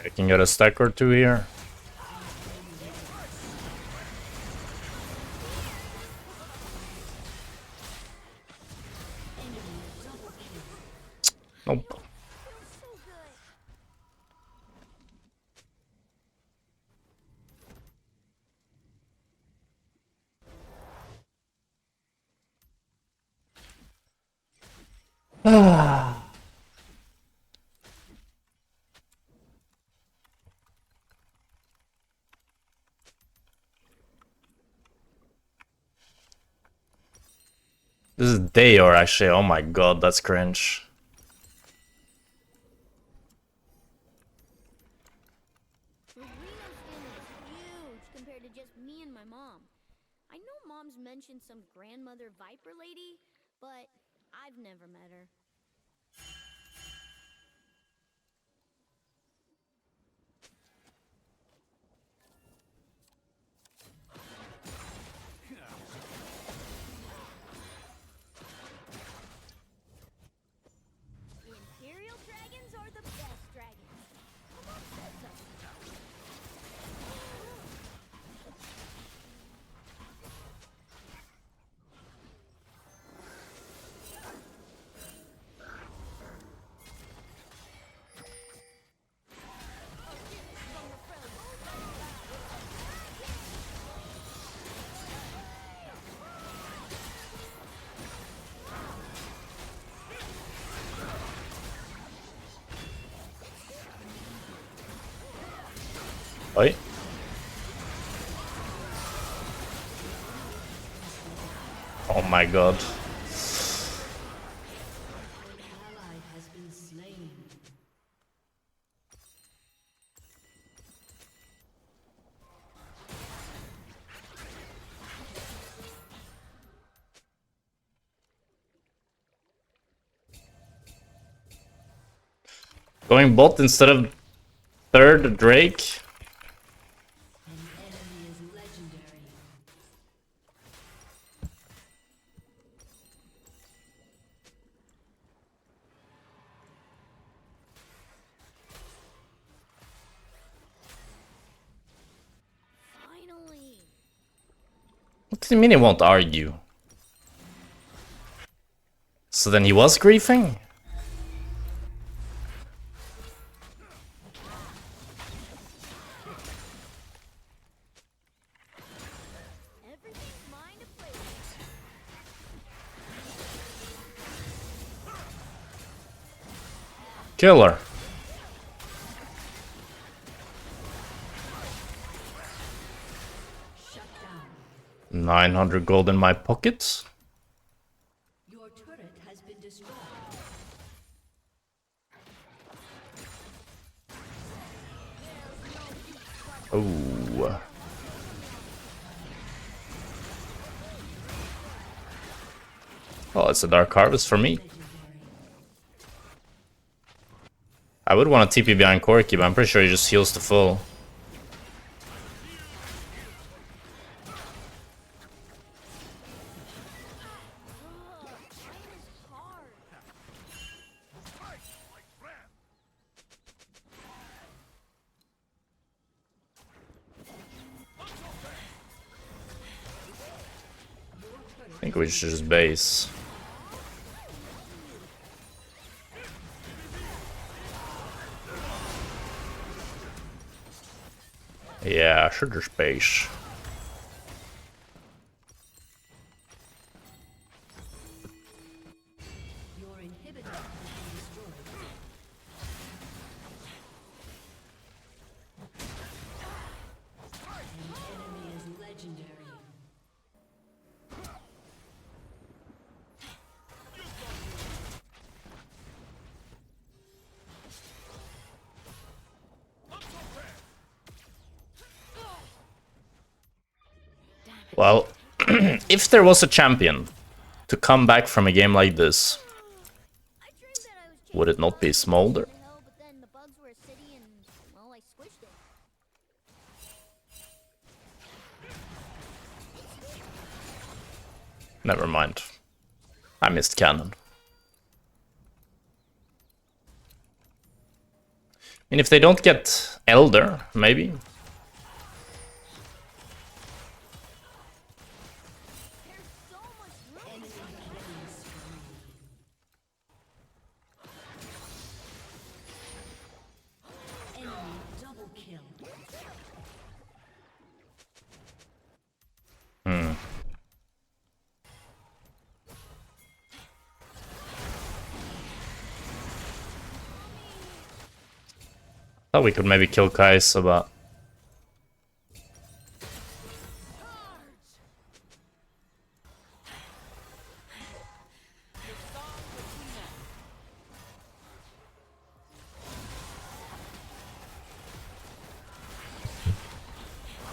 I can get a stack or two here. Nope. Feels so good. This is Dayor actually. Oh my god, that's cringe. Marina's family is huge compared to just me and my mom. I know Mom's mentioned some grandmother Viper lady, but I've never met her. Imperial dragons are the best dragons. My mom said so. Oi. Oh my god. Ally has been slain. Going bot instead of third Drake. An enemy is legendary. Finally. What does it mean he won't argue? So then he was griefing? Everything's mine to play with. Killer. Shut down. 900 gold in my pocket. Your turret has been destroyed. Oh. Oh, it's a Dark Harvest for me. I would want to TP behind Corki, but I'm pretty sure he just heals to full. Mine is hard. I think we should just base. Yeah, should just base. Your inhibitor has been destroyed. An enemy is legendary. Well, if there was a champion to come back from a game like this, I dreamed that I was would it not be Smolder? chasing the hill, but then the bugs were a city and, well, I squished it. Never mind. I missed cannon. I mean, if they don't get Elder, maybe? There's so much room. Enemy double kill. Thought we could maybe kill Kai'Sa, but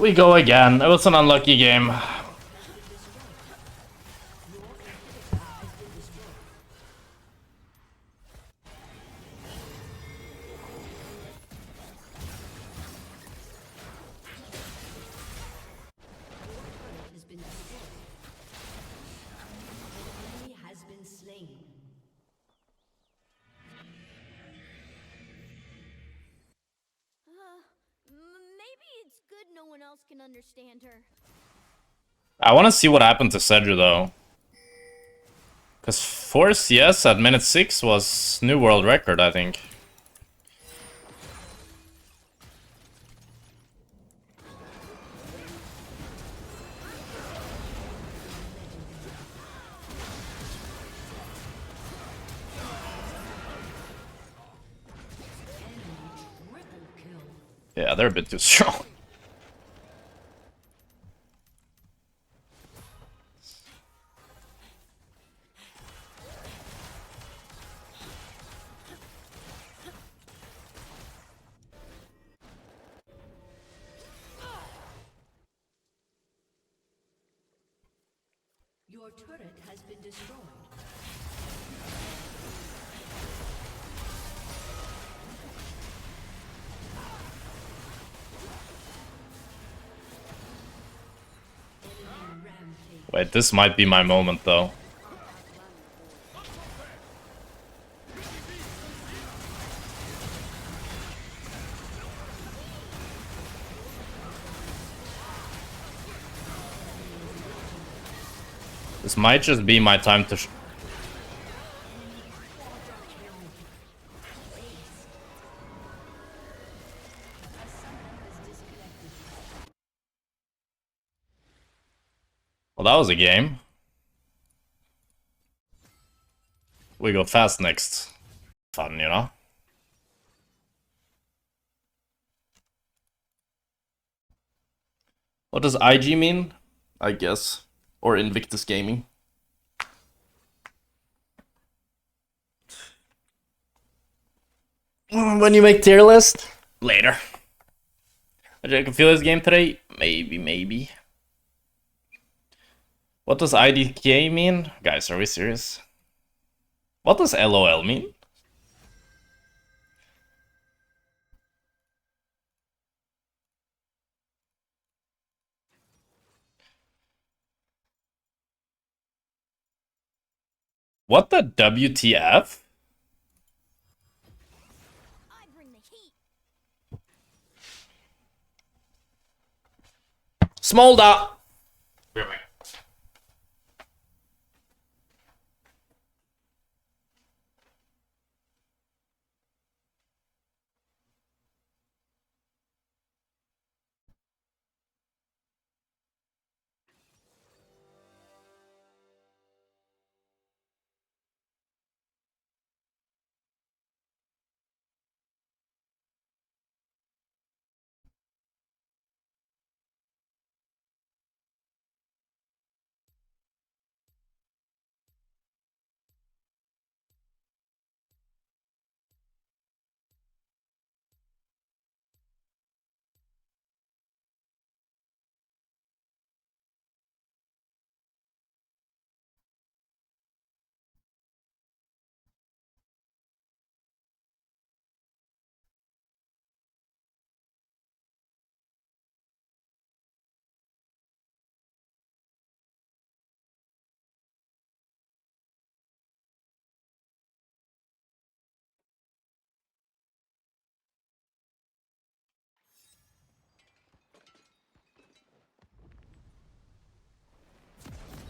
we go again. It was an unlucky game. Has been destroyed. Enemy has been slain. Maybe it's good no one else can understand her. I want to see what happened to Cedra though. Because 4 CS at minute 6 was new world record, I think. Yeah, they're a bit too strong. Your turret has been destroyed. Enemy rampage. Wait, this might be my moment though. This might just be my time to well, that was a game. We go fast next. Fun, you know? What does IG mean? I guess. Or Invictus Gaming. When you make tier list? Later. I can feel this game today? Maybe. What does IDK mean? Guys, are we serious? What does LOL mean? What the WTF? I bring the heat. Smolder!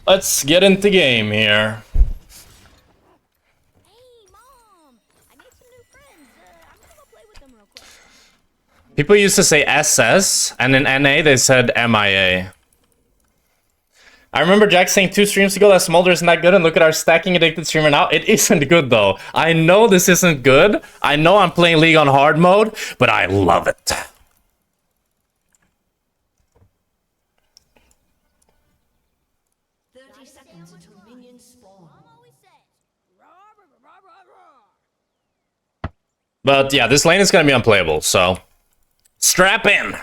Let's get into game here. Hey, Mom! I made some new friends. I'm gonna go play with them real quick. People used to say SS, and in NA they said MIA. I remember Jack saying 2 streams ago that Smolder isn't that good, and look at our stacking addicted streamer now. It isn't good though. I know this isn't good. I know I'm playing League on hard mode, but I love it. 30 seconds until minions spawn. Mom always says, rah, rah, rah, rah, rah. But yeah, this lane is gonna be unplayable, so strap in.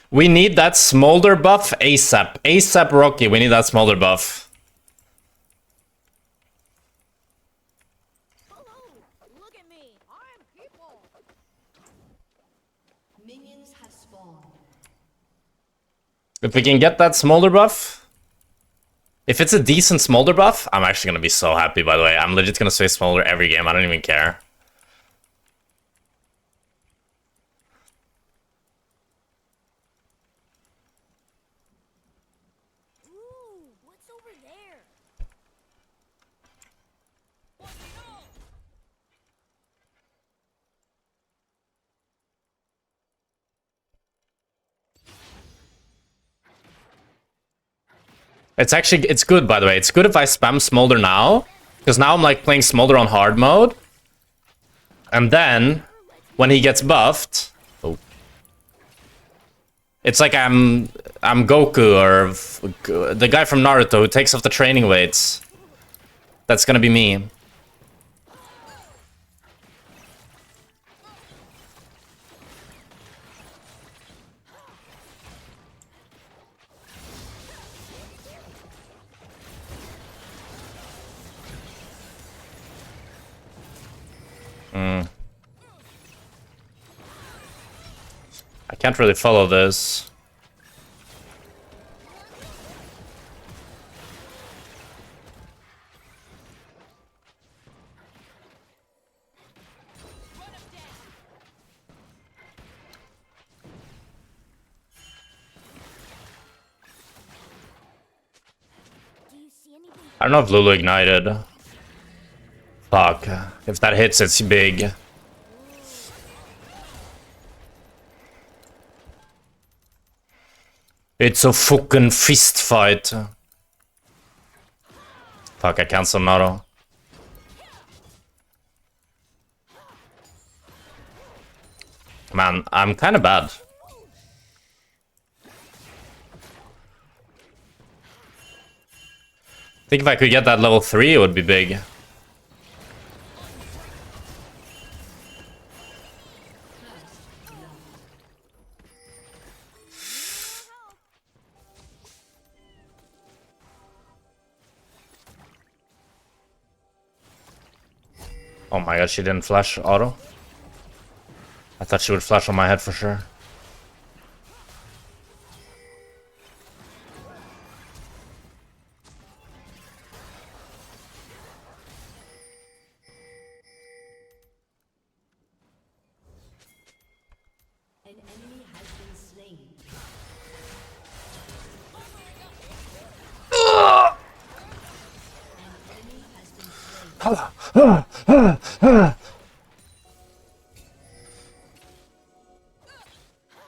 We need that Smolder buff ASAP. ASAP Rocky, we need that Smolder buff. Hello! Look at me! I'm people! Minions have spawned. If we can get that Smolder buff, if it's a decent Smolder buff, I'm actually gonna be so happy, by the way. I'm legit gonna say Smolder every game, I don't even care. Ooh, what's over there? It's good, by the way. It's good if I spam Smolder now, because now I'm like playing Smolder on hard mode. And then, when he gets buffed, oh, it's like I'm Goku or the guy from Naruto who takes off the training weights. That's gonna be me. I can't really follow this. Do you see anything? I don't know if Lulu ignited. Fuck. If that hits, it's big. It's a fucking fist fight. Fuck, I cancel Naruto. Man, I'm kind of bad. I think if I could get that level 3, it would be big. Oh my god, she didn't flash auto. I thought she would flash on my head for sure. An enemy has been slain. An enemy has been slain.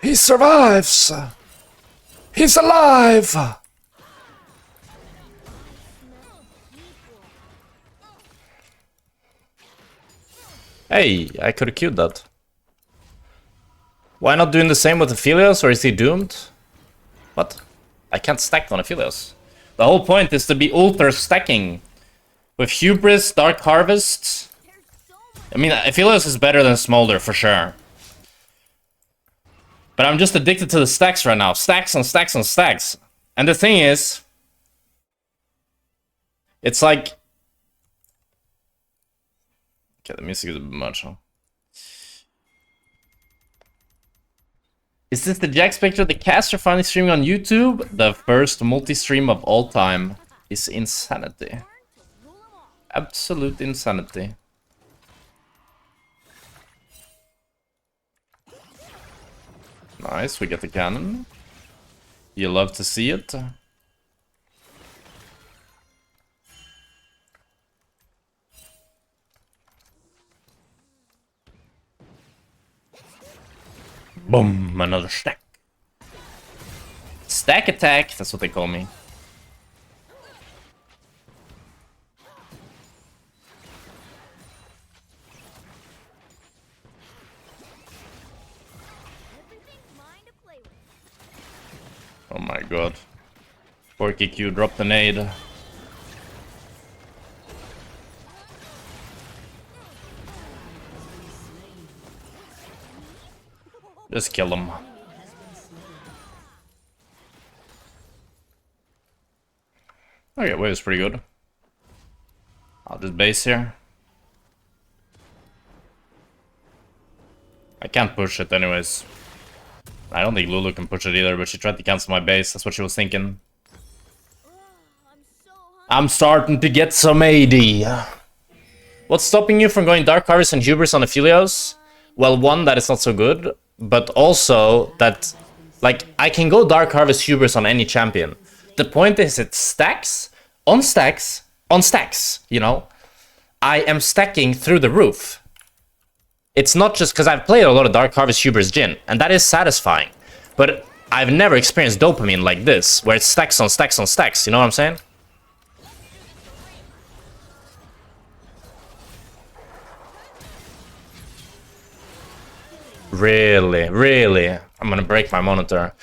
He survives! He's alive! Hey, I could have queued that. Why not doing the same with Aphelios, or is he doomed? What? I can't stack on Aphelios. The whole point is to be ultra stacking. With Hubris, Dark Harvest. I mean, Aphelios is better than Smolder for sure. But I'm just addicted to the stacks right now. Stacks on stacks on stacks. And the thing is, it's like... Okay, the music is a bit much, huh? Is this the Jackspektra, the caster finally streaming on YouTube? The first multi-stream of all time is insanity. Absolute insanity. Nice, we get the cannon. You love to see it. Boom, another stack. Stack attack, that's what they call me. Oh my god. Corki Q dropped the nade. Just kill him. Okay, wave is pretty good. I'll just base here. I can't push it anyways. I don't think Lulu can push it either, but she tried to cancel my base. That's what she was thinking. I'm starting to get some AD. What's stopping you from going Dark Harvest and Hubris on Aphelios? Well, one, that it's not so good, but also that, like, I can go Dark Harvest Hubris on any champion. The point is it stacks, on stacks, on stacks, you know? I am stacking through the roof. It's not just because I've played a lot of Dark Harvest Hubris Jhin, and that is satisfying. But I've never experienced dopamine like this, where it stacks on stacks on stacks, you know what I'm saying? Really, really? I'm gonna break my monitor.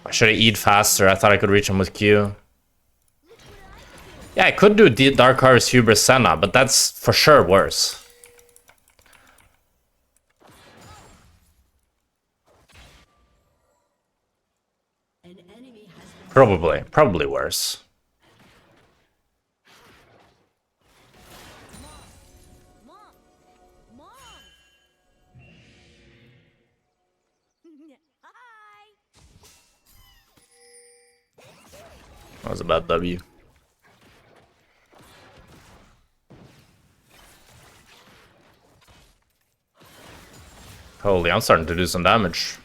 I should have E'd faster. I thought I could reach him with Q. Yeah, I could do Dark Harvest Hubris Senna, but that's for sure worse. Probably worse. That was a bad W. Holy, I'm starting to do some damage.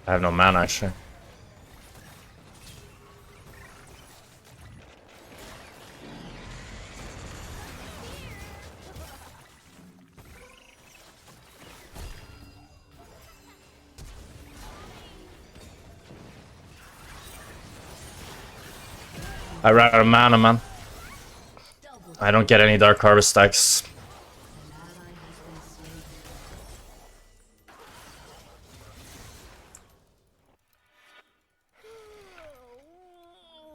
I have no mana, actually. I ran out of mana, man. I don't get any Dark Harvest stacks.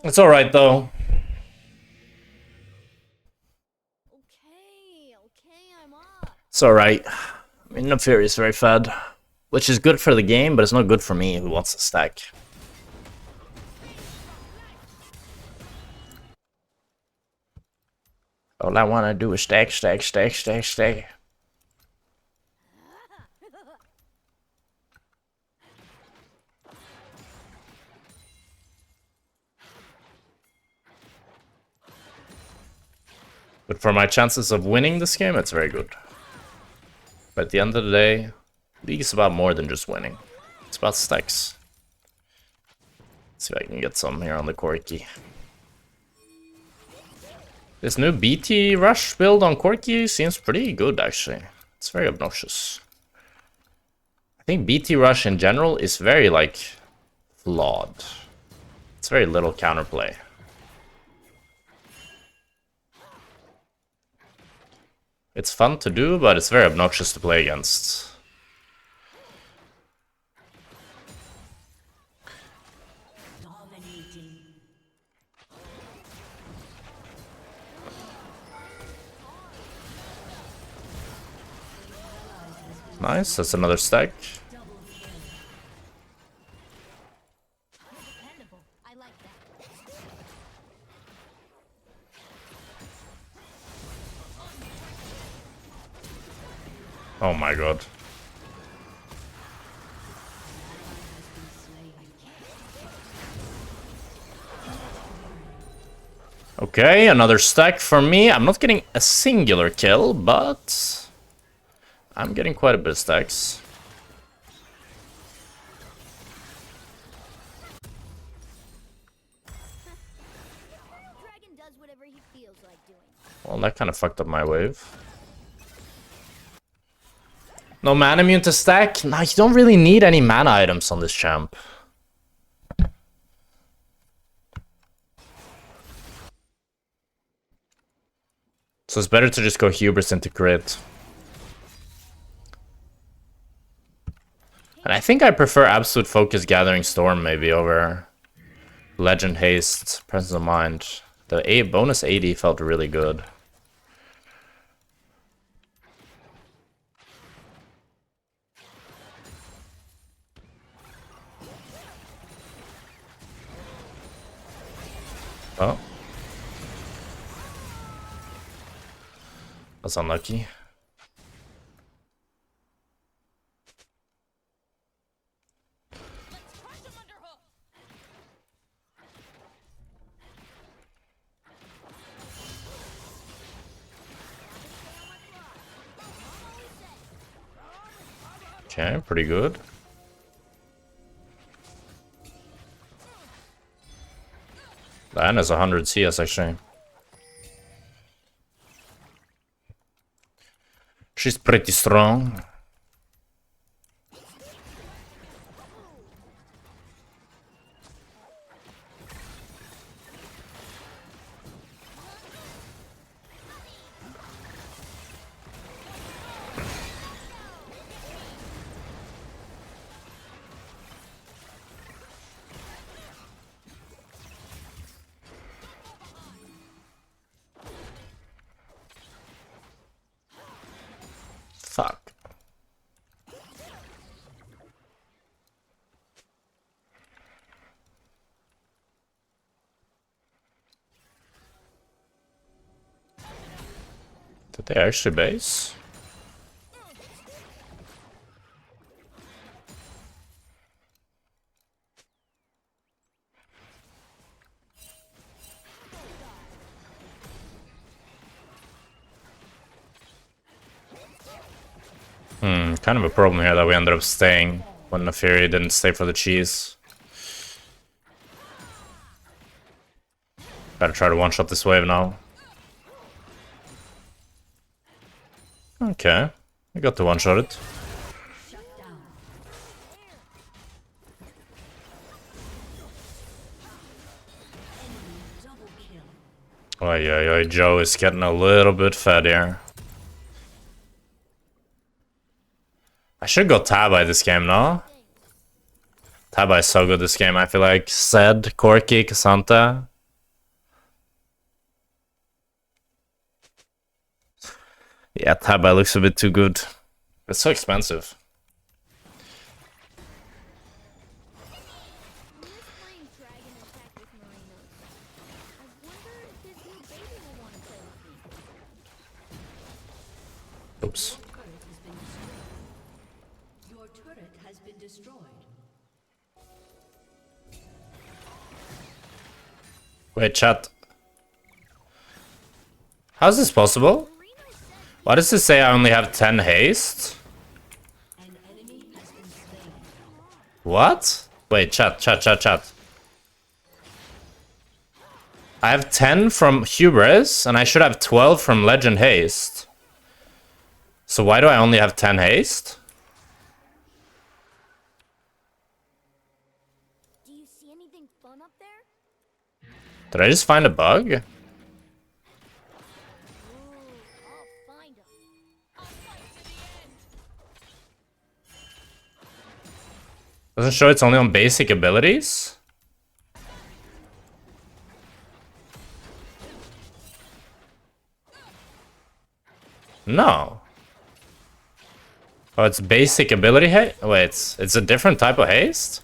It's alright, though. Okay, I'm up. It's alright. I mean, Neferi is very fed. Which is good for the game, but it's not good for me who wants to stack. All I want to do is stack, stack, stack, stack, stack. But for my chances of winning this game, it's very good. But at the end of the day, League is about more than just winning. It's about stacks. Let's see if I can get some here on the Corki. This new BT Rush build on Corki seems pretty good, actually. It's very obnoxious. I think BT Rush in general is very, like, flawed. It's very little counterplay. It's fun to do, but it's very obnoxious to play against. Nice, that's another stack. Dependable. I like that. Oh my god. Okay, another stack for me. I'm not getting a singular kill, but I'm getting quite a bit of stacks. Dragon does whatever he feels like doing. Well, that kind of fucked up my wave. No mana immune to stack? Nah, you don't really need any mana items on this champ. So it's better to just go hubris into crit. And I think I prefer absolute focus gathering storm maybe over legend haste presence of mind. The bonus 80 felt really good. Oh. That's unlucky. Okay, pretty good. That is 100 CS actually. She's pretty strong. Fuck. Did they actually base? Kind of a problem here that we ended up staying when the Fury didn't stay for the cheese. Gotta try to one-shot this wave now. Okay, we got to one-shot it. Oh yeah, Joe is getting a little bit fed here. I should go Tabai this game, no? Tabai is so good this game, I feel like. Zed, Corki, Cassandra. Yeah, Tabai looks a bit too good. It's so expensive. He is playing Dragon Attack with Marinos. I wonder if his new baby will want to play with me. Oops. Your turret has been destroyed. Wait, chat. How's this possible? Why does it say I only have 10 haste? An enemy has been slain. What? Wait, chat. I have 10 from Hubris, and I should have 12 from Legend Haste. So why do I only have 10 haste? Do you see anything fun up there? Did I just find a bug? Ooh, I'll find 'em. I'll fight to the end. Doesn't show it's only on basic abilities? No. Oh, it's basic ability haste? Wait, it's a different type of haste?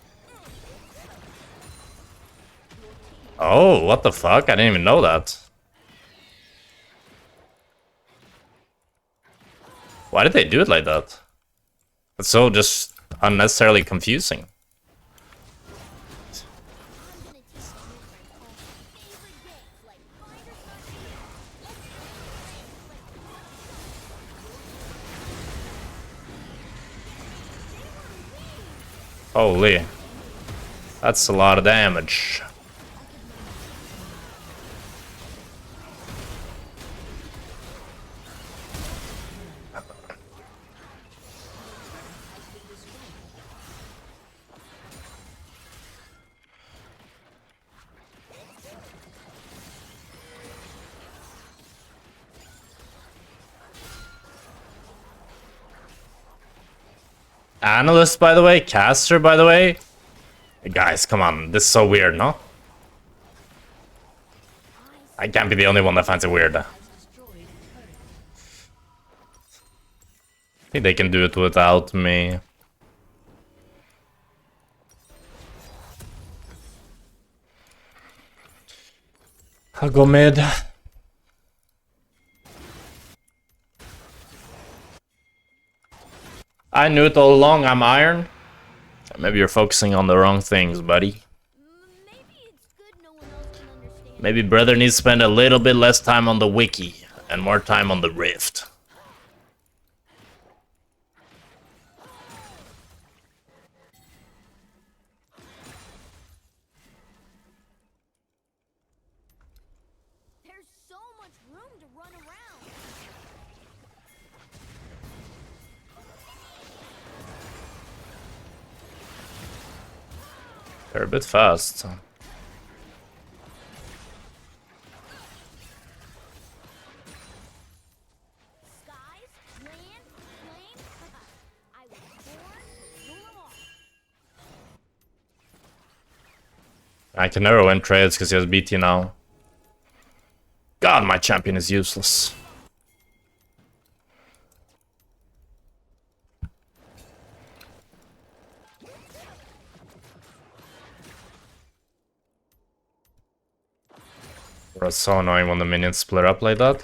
Oh, what the fuck? I didn't even know that. Why did they do it like that? It's so just unnecessarily confusing. I'm gonna teach you all favorite games like Finder Holy. That's a lot of damage. Analyst, by the way, caster, by the way. Guys, come on, this is so weird, no? I can't be the only one that finds it weird. I think they can do it without me. I'll go mid. I knew it all along, I'm iron. Maybe you're focusing on the wrong things, buddy. maybe it's good no one else can understand. Maybe brother needs to spend a little bit less time on the wiki and more time on the rift. There's so much room to run around. They're a bit fast. Skies, land, flame. I was born to rule 'em all. I can never win trades because he has BT now. God, my champion is useless. It's so annoying when the minions split up like that.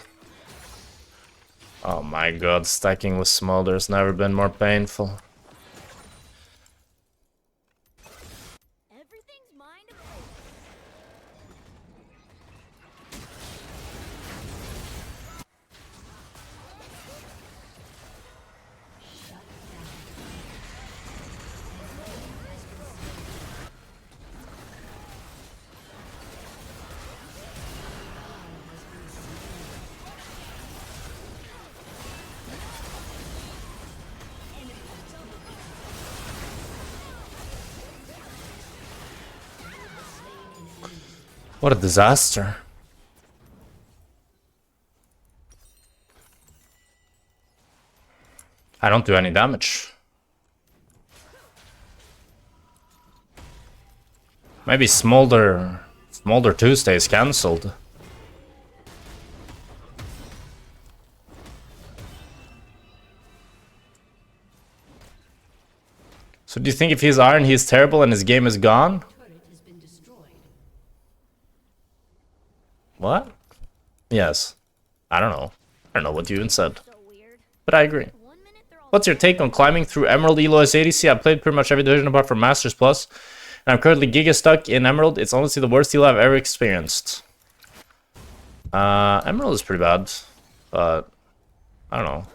Oh my god, stacking with Smolder has never been more painful. Everything's mind over. What a disaster. I don't do any damage. Maybe Smolder 2 is cancelled. So do you think if he's iron, he's terrible and his game is gone? Turret has been destroyed. What? Yes. I don't know. I don't know what you even said. So weird. But I agree. 1 minute they're all What's your take on climbing through Emerald Elo as ADC? I've played pretty much every division apart from Masters Plus, and I'm currently Giga stuck in Emerald. It's honestly the worst Elo I've ever experienced. Emerald is pretty bad, but I don't know.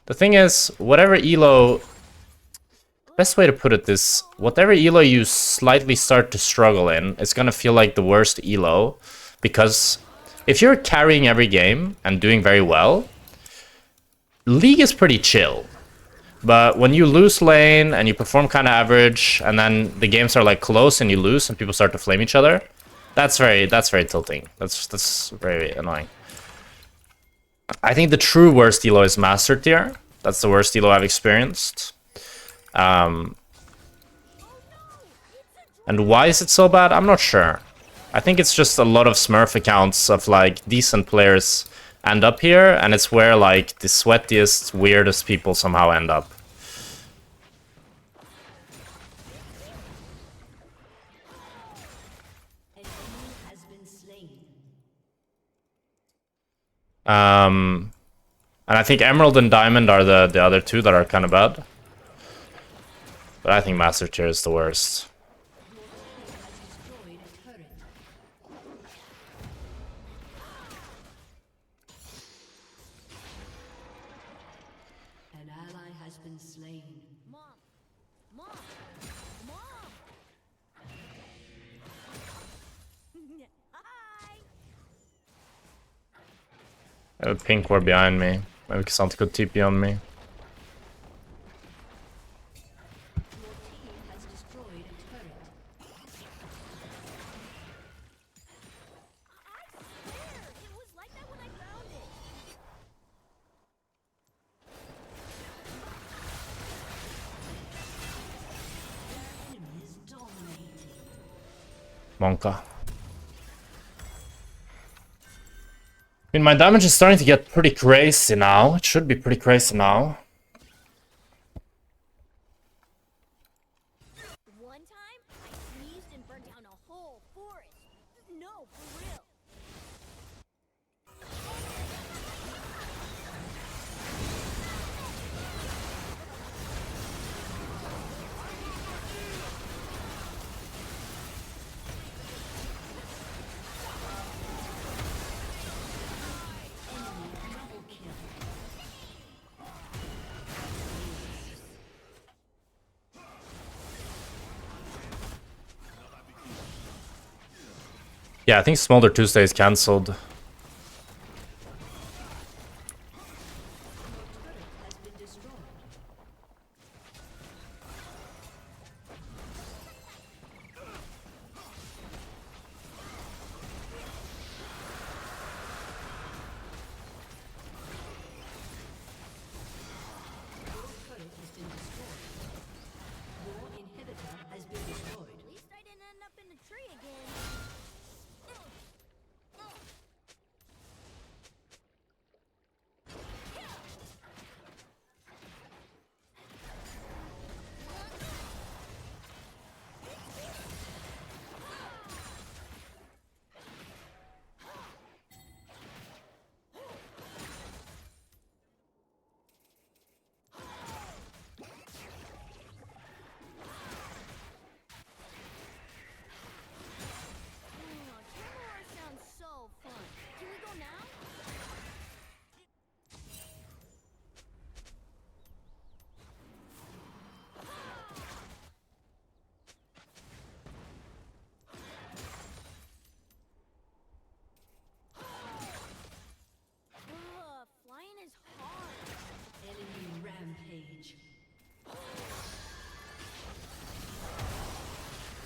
The thing is, whatever Elo... Best way to put it is, whatever Elo you slightly start to struggle in, it's gonna feel like the worst Elo. Because if you're carrying every game and doing very well, League is pretty chill. But when you lose lane and you perform kind of average, and then the games are like close and you lose and people start to flame each other, that's very tilting. That's very annoying. I think the true worst elo is Master Tier. That's the worst elo I've experienced. And why is it so bad? I'm not sure. I think it's just a lot of Smurf accounts of like decent players end up here, and it's where like the sweatiest, weirdest people somehow end up. And I think Emerald and Diamond are the other two that are kind of bad. But I think Master Tier is the worst. An ally has been slain. Mom! Mom! Mom! Hi! I have a pink ward behind me. Maybe Cassandra could TP on me. Your team has destroyed a turret. I swear! It was like that when I found it! Enemy is dominating. Monka. I mean, my damage is starting to get pretty crazy now. It should be pretty crazy now. One time, I sneezed and burned down a whole forest. No, for real. Yeah, I think Smolder Tuesday is cancelled. Has been destroyed. Your turret has been destroyed. Your inhibitor has been destroyed. At least I didn't end up in the tree again. Terror sounds so fun. Can we go now? Flying is hard. Enemy rampage.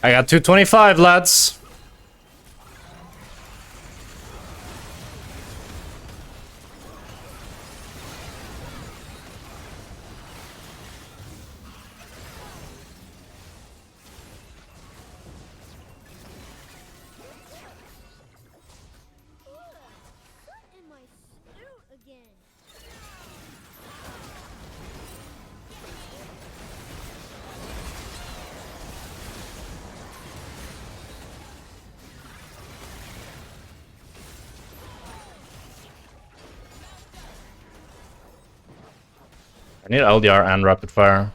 I got 225, lads. What in my suit again? I need LDR and rapid fire.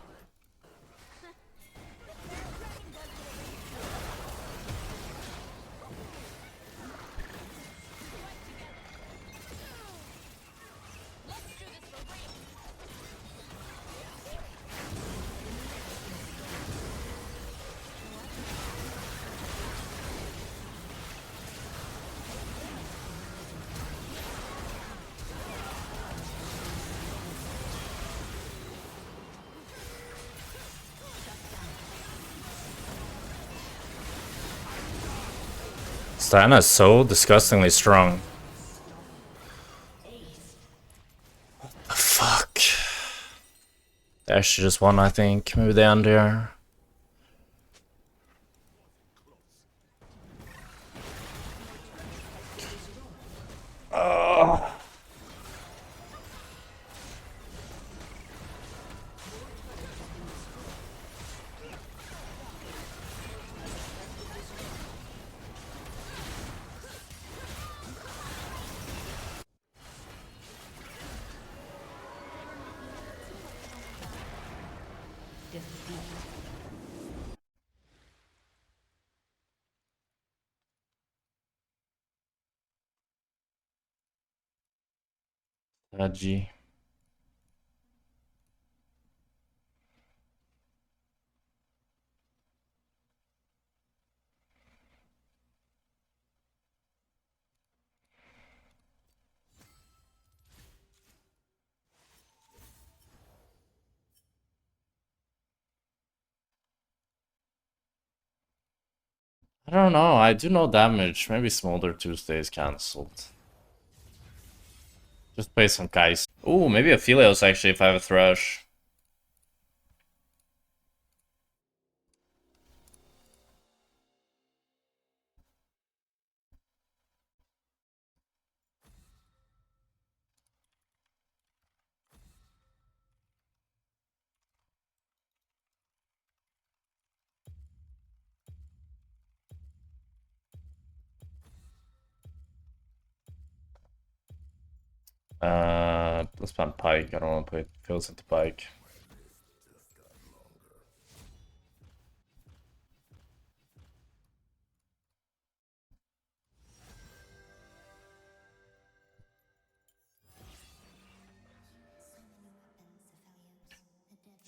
Diana is so disgustingly strong. The fuck? They actually just won, I think. Maybe they under. G. I don't know. I do no damage. Maybe Smolder Tuesday is cancelled. Just play some guys. Ooh, maybe Aphelios actually if I have a Thresh. Let's ban Pike. I don't want to put Phils into Pike.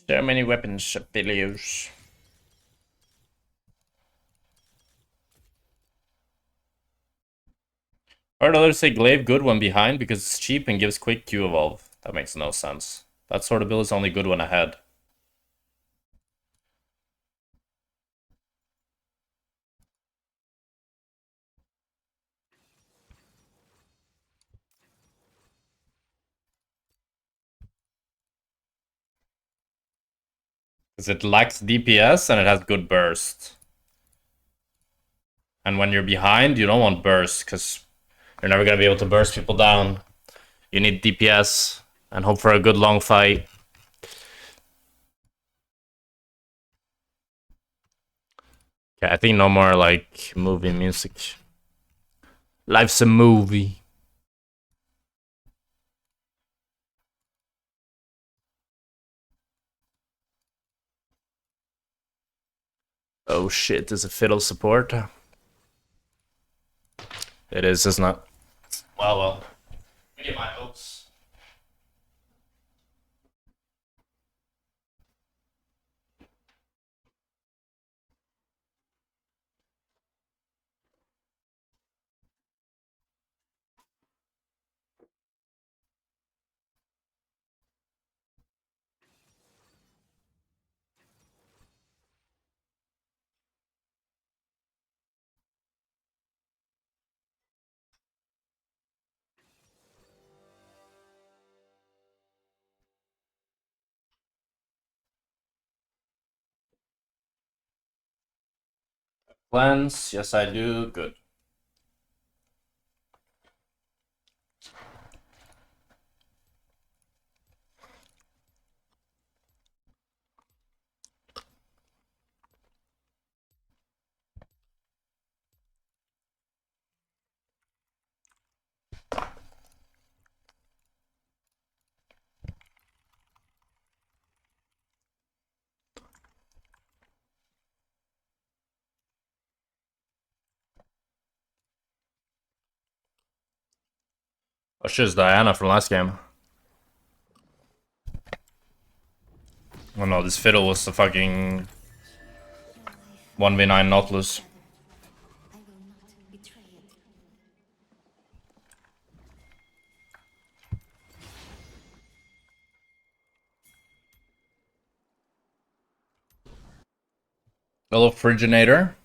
So many weapons, Aphelios. Heard others say Glaive good when behind because it's cheap and gives quick Q evolve. That makes no sense. That sort of build is only good when ahead. Because it lacks DPS and it has good burst. And when you're behind, you don't want burst because you're never going to be able to burst people down. You need DPS and hope for a good long fight. Okay, I think no more like movie music. Life's a movie. Oh shit, there's a fiddle support. It is, isn't it? Well. Let me get my hopes. Plans? Yes, I do. Good. Oh shit, it's Diana from last game. Oh no, this fiddle was the fucking 1v9 Nautilus. I will not betray it. Hello, Friginator.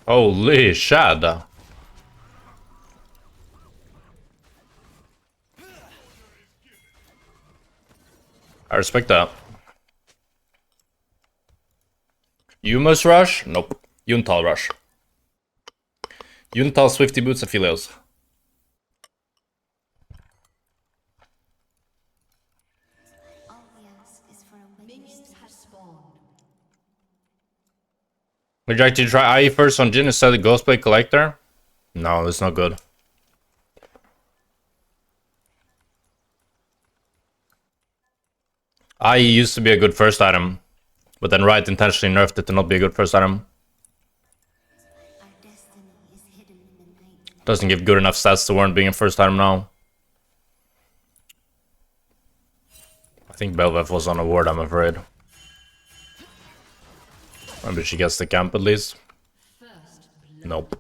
Holy shit. I respect that. You must rush? Nope. Yuntal rush. Yuntal Swifty Boots Aphelios. Minions have spawned. Would you like to try IE first on Jin instead of Ghostblade Collector? No, that's not good. IE used to be a good first item, but then Riot intentionally nerfed it to not be a good first item. Doesn't give good enough stats to warrant being a first item now. I think Belveth was on a ward, I'm afraid. Maybe she gets the camp at least. Nope.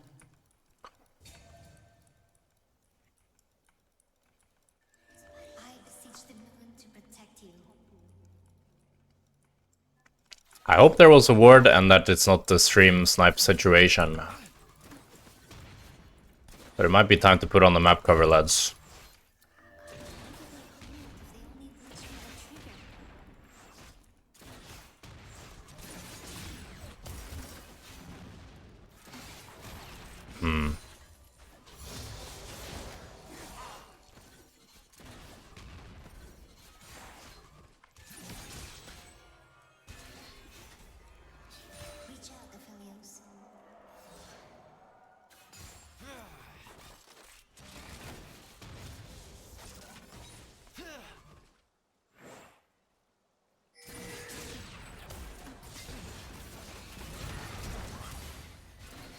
I hope there was a ward and that it's not the stream snipe situation. But it might be time to put on the map cover, lads. Reach out, Aphelios.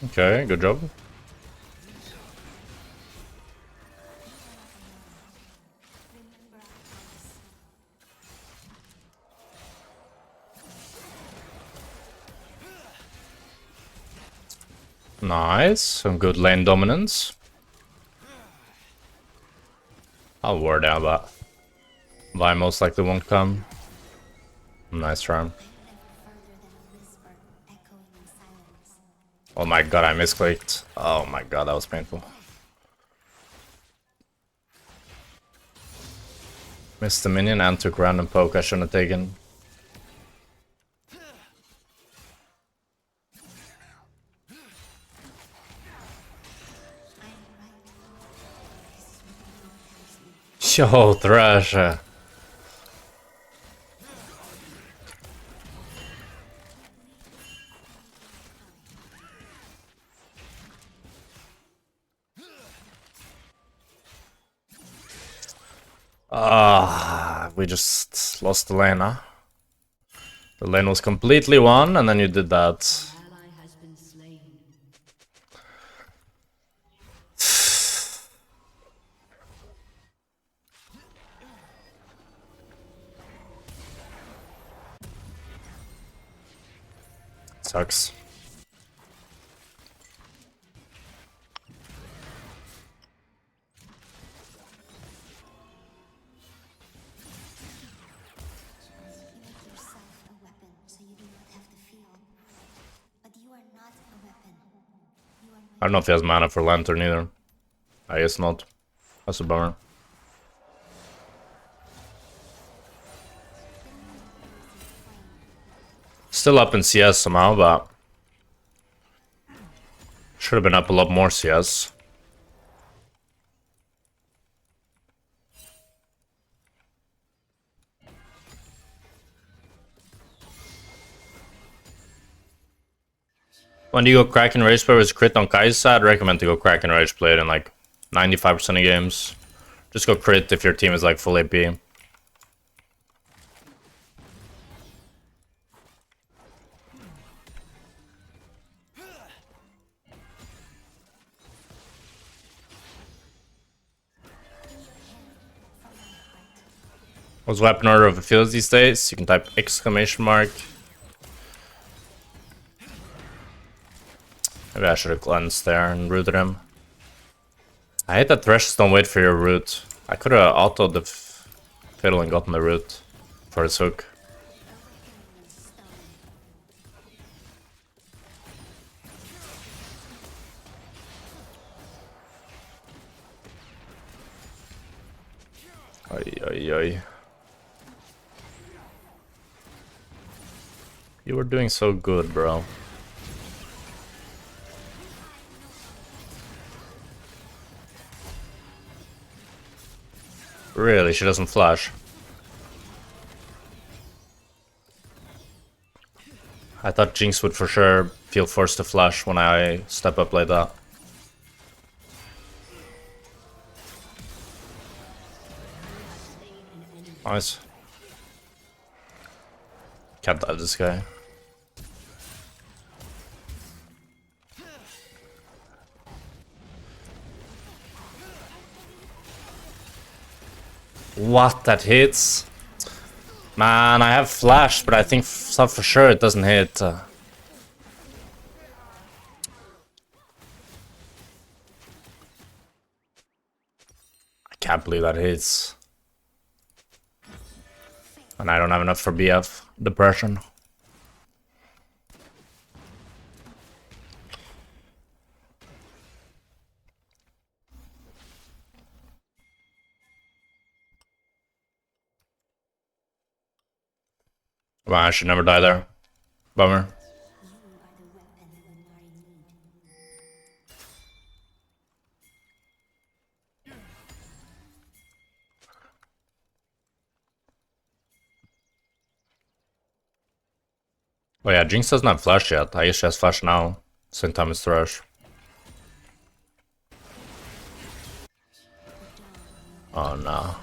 Okay, good job. Nice, some good lane dominance. I'll ward out that. Vi most likely won't come. Nice try. Oh my god, I misclicked. Oh my god, that was painful. Missed the minion and took random poke I shouldn't have taken. Yo, Thrash. We just lost the lane, huh? The lane was completely won, and then you did that. Ally has been slain. Sucks. I don't know if he has mana for Lantern either. I guess not. That's a bummer. Still up in CS somehow, but should have been up a lot more CS. When do you go Kraken Rage Play with crit on Kaisa? I'd recommend to go Kraken Rage Play it in like 95% of games. Just go crit if your team is like full AP. What's weapon order of Aphelios these days? You can type exclamation mark. Maybe I should have cleansed there and rooted him. I hate that Threshes don't wait for your root. I could have autoed the fiddle and gotten the root for his hook. You were doing so good, bro. Really, she doesn't flash. I thought Jinx would for sure feel forced to flash when I step up like that. Nice. Can't dive this guy. What? That hits? Man, I have flash, but I think for sure it doesn't hit. I can't believe that hits. And I don't have enough for BF. Depression. Well, I should never die there. Bummer. Oh yeah, Jinx doesn't have flash yet. I guess she has flash now. Same time as Thresh. Oh no.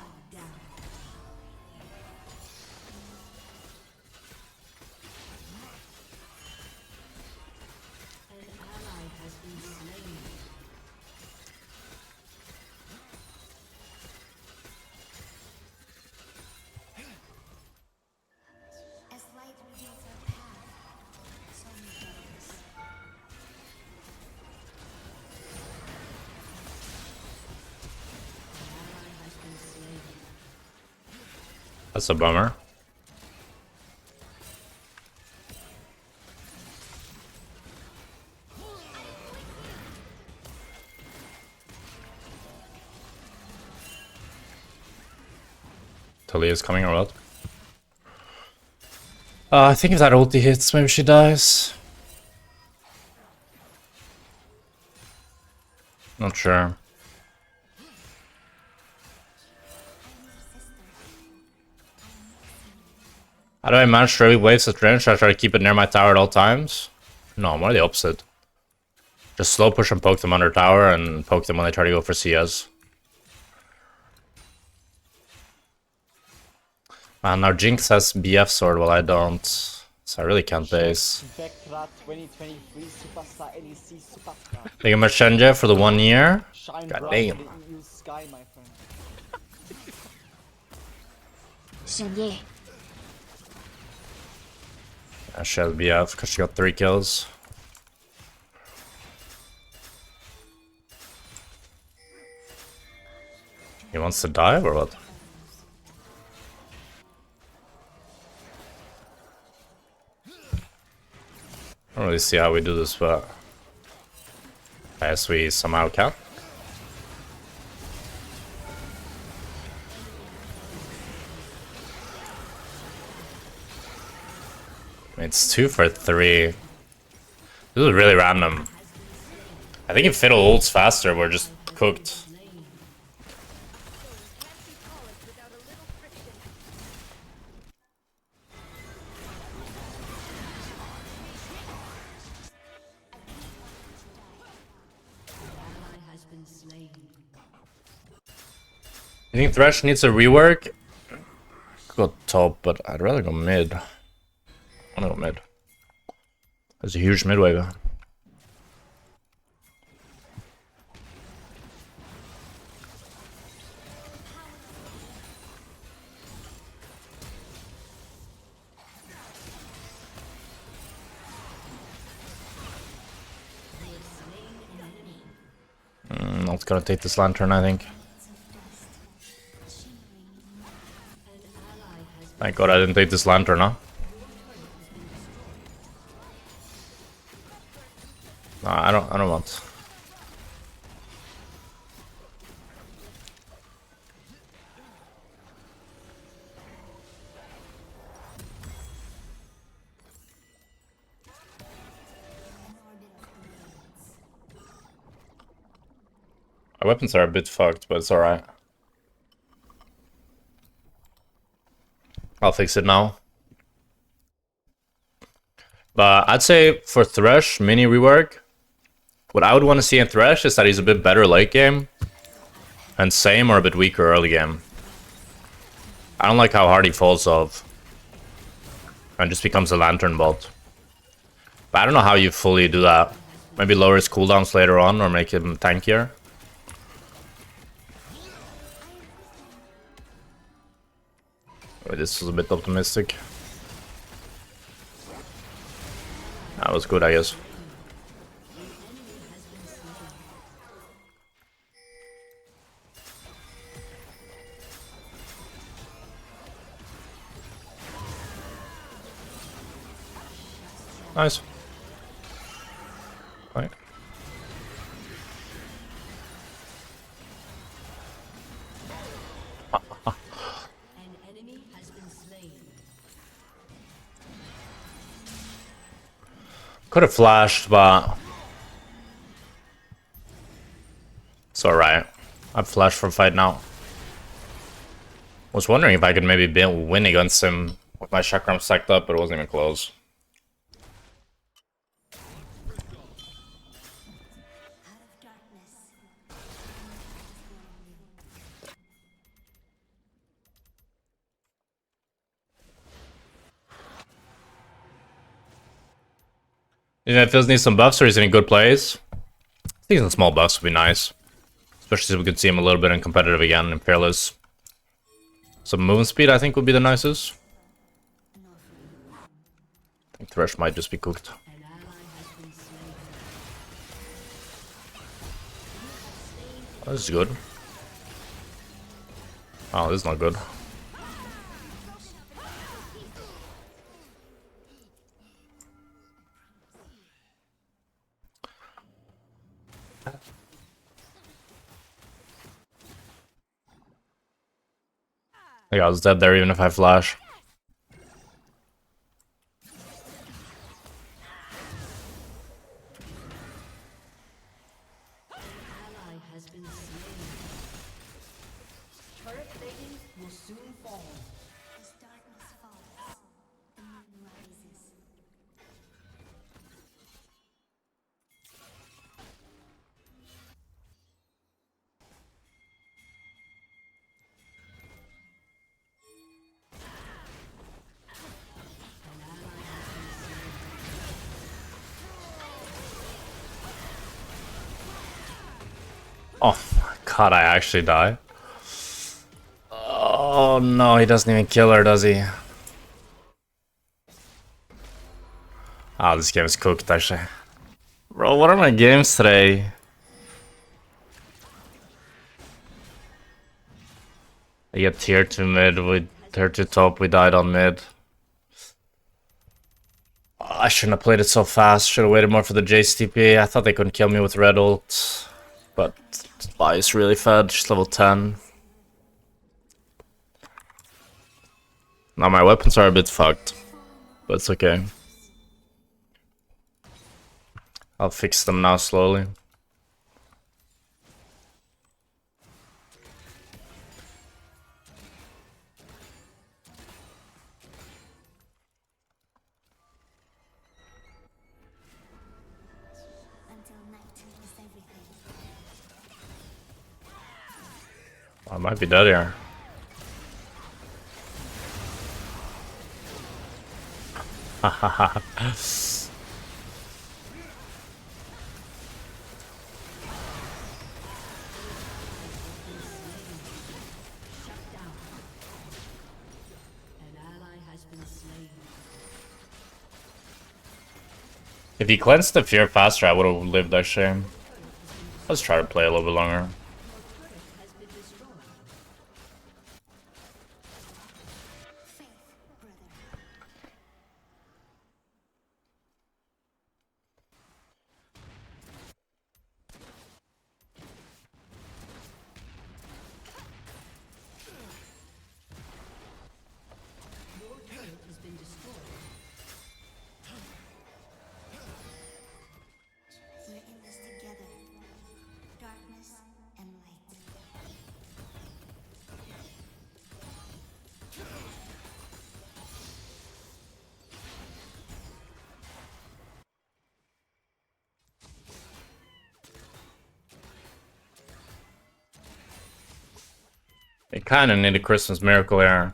As light reveals our path, so we darkness. That's a bummer. Talia's coming or what? I think if that ulti hits, maybe she dies. Not sure. How do I manage to waves at range? Should I try to keep it near my tower at all times? No, more the opposite. Just slow push and poke them under tower and poke them when they try to go for CS. Man, now Jinx has BF sword while I don't. So I really can't base. Jackspektra 2023 Superstar NEC Superstar. Thank you much, Xayah, for the 1 year. Shine God bright damn. in the EU sky, my friend. Xayah. She has BF because she got 3 kills. He wants to dive or what? I don't really see how we do this, but I guess we somehow can. It's 2 for 3. This is really random. I think if Fiddle ults faster, we're just cooked. I think Thresh needs a rework. Go top, but I'd rather go mid. I wanna go mid. There's a huge mid wave. Not gonna take this lantern, I think. Thank God I didn't take this lantern, huh? No, I don't want. My weapons are a bit fucked, but it's alright. I'll fix it now. But I'd say for Thresh, mini rework, what I would want to see in Thresh is that he's a bit better late game, and same or a bit weaker early game. I don't like how hard he falls off, and just becomes a lantern bot. But I don't know how you fully do that. Maybe lower his cooldowns later on, or make him tankier. Wait, this was a bit optimistic. That was good, I guess. Nice. Right. An enemy has been slain. Could have flashed, but it's alright. I've flashed for a fight now. Was wondering if I could maybe win against him with my chakram stacked up, but it wasn't even close. You know, if Fizz needs some buffs or he's in good plays, I think some small buffs would be nice. Especially if we could see him a little bit in competitive again and fearless. Some movement speed I think would be the nicest. I think Thresh might just be cooked. Oh, this is good. Oh, this is not good. I think I was dead there even if I flash. Ally has been slain. Turret plating will soon fall. As darkness falls, the moon rises. Oh my god, I actually die. Oh no, he doesn't even kill her, does he? Ah, this game is cooked actually. Bro, what are my games today? I get tier 2 mid, we tier 2 top, we died on mid. I shouldn't have played it so fast, should have waited more for the Jace TP. I thought they couldn't kill me with red ult. But Vice really fed, she's level 10. Now my weapons are a bit fucked, but it's okay. I'll fix them now slowly. Until night is everything. I might be dead here. Hahaha. An ally has been slain. If he cleansed the fear faster, I would have lived actually. Let's try to play a little bit longer. Has been destroyed. Faith, brother. Your turret has been destroyed. We're in this together. Darkness kinda need a Christmas miracle here.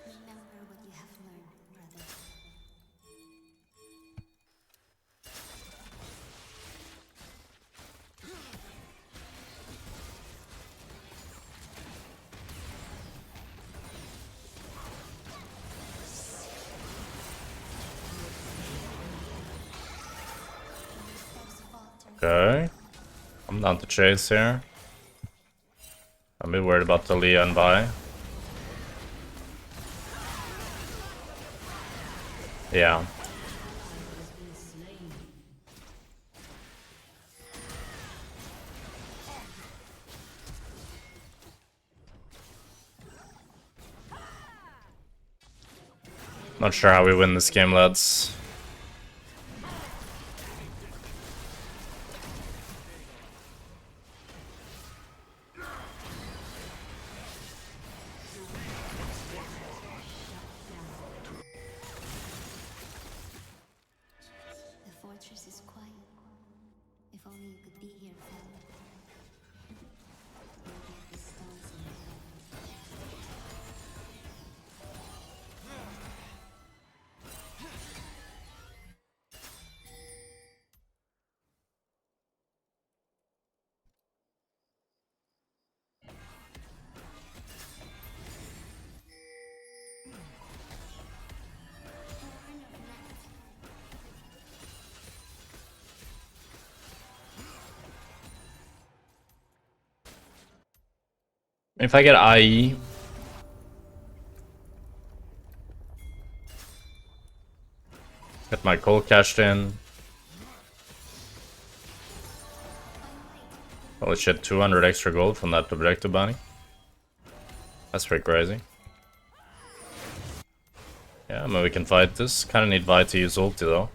Remember what you have learned, brother. Okay. I'm down to chase here. I'm a bit worried about the Leah and Vi. Yeah. Not sure how we win this game, lads. The fortress is quiet. If only you could be here, family. Look at the stones in the heaven. If I get IE, get my gold cashed in. Holy shit, 200 extra gold from that objective bunny. That's pretty crazy. Yeah, I mean, we can fight this. Kinda need Vi to use ulti though.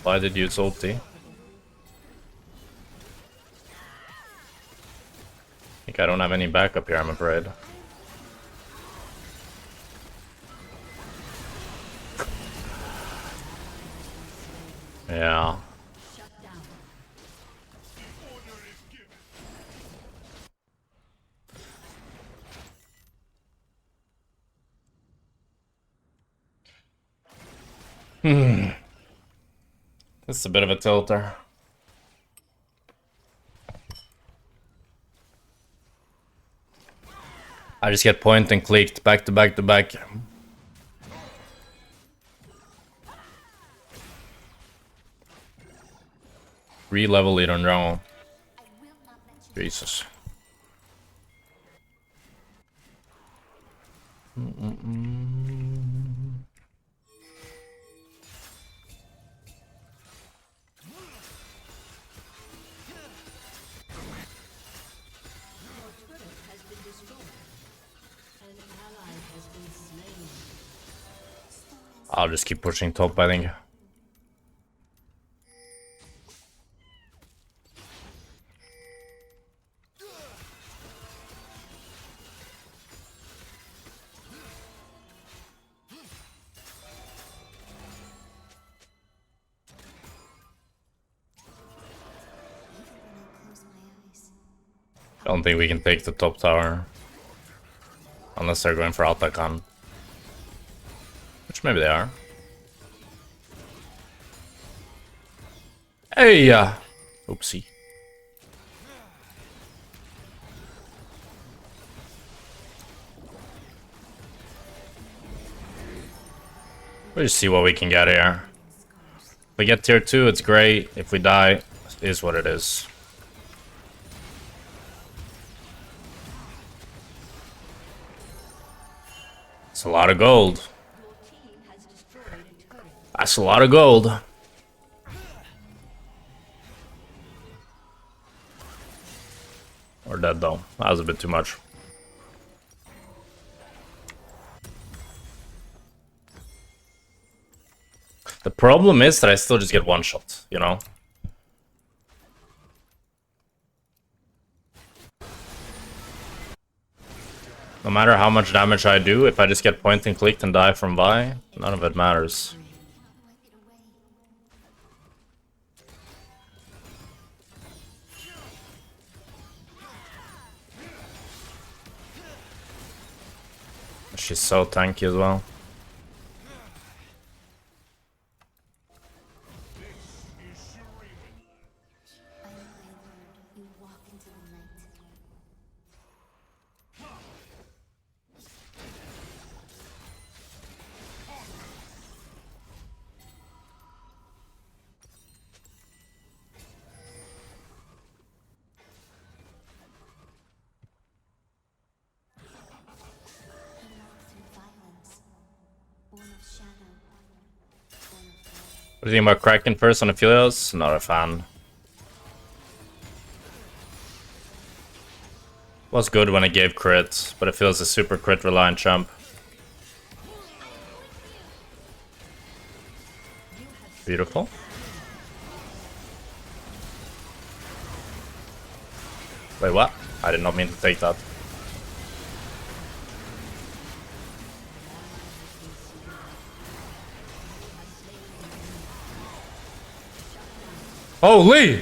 Vi did use ulti. I think I don't have any backup here, I'm afraid. Yeah. This is a bit of a tilter. I just get point and clicked back to back to back. 3 level lead on jungle. Jesus. I'll just keep pushing top, I think. Don't think we can take the top tower. Unless they're going for Altakan. Which maybe they are. Hey! Oopsie. We'll just see what we can get here. If we get tier 2, it's great. If we die, it is what it is. It's a lot of gold. That's a lot of gold. Or dead though. That was a bit too much. The problem is that I still just get one shot, you know? No matter how much damage I do, if I just get point and clicked and die from Vi, none of it matters. She's so tanky as well. By my word, you walk into the night. He walked through violence, born of shadow, born of death. What do you think about Kraken first on Aphelios? Not a fan. Was good when it gave crit, but it feels a super crit reliant champ. Beautiful. Wait, what? I did not mean to take that. Holy!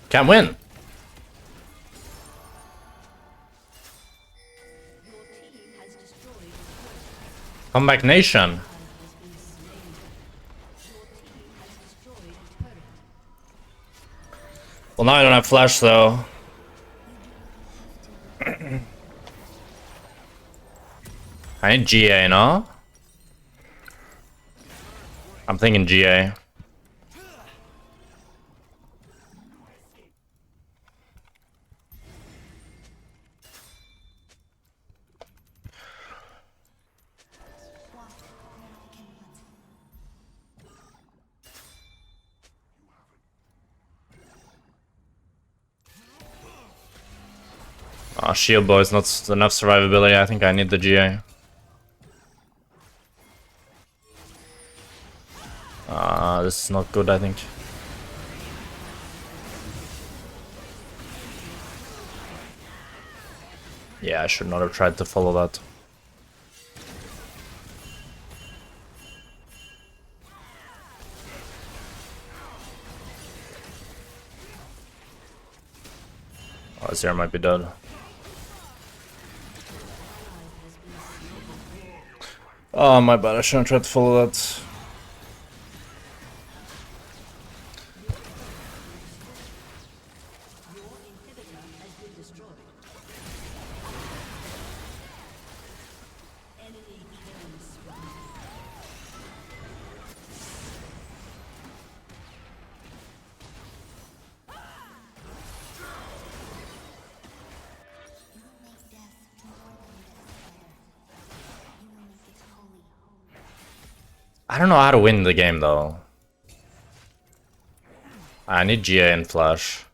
Can't win. Comeback Nation. Well, now I don't have flash though. I need GA, no? I'm thinking GA. Shield boy is not enough survivability. I think I need the GA. This is not good, I think. Yeah, I should not have tried to follow that. Oh, Xayah might be dead. Oh, my bad. I shouldn't try to follow that. I don't know how to win the game though. I need GA and flash.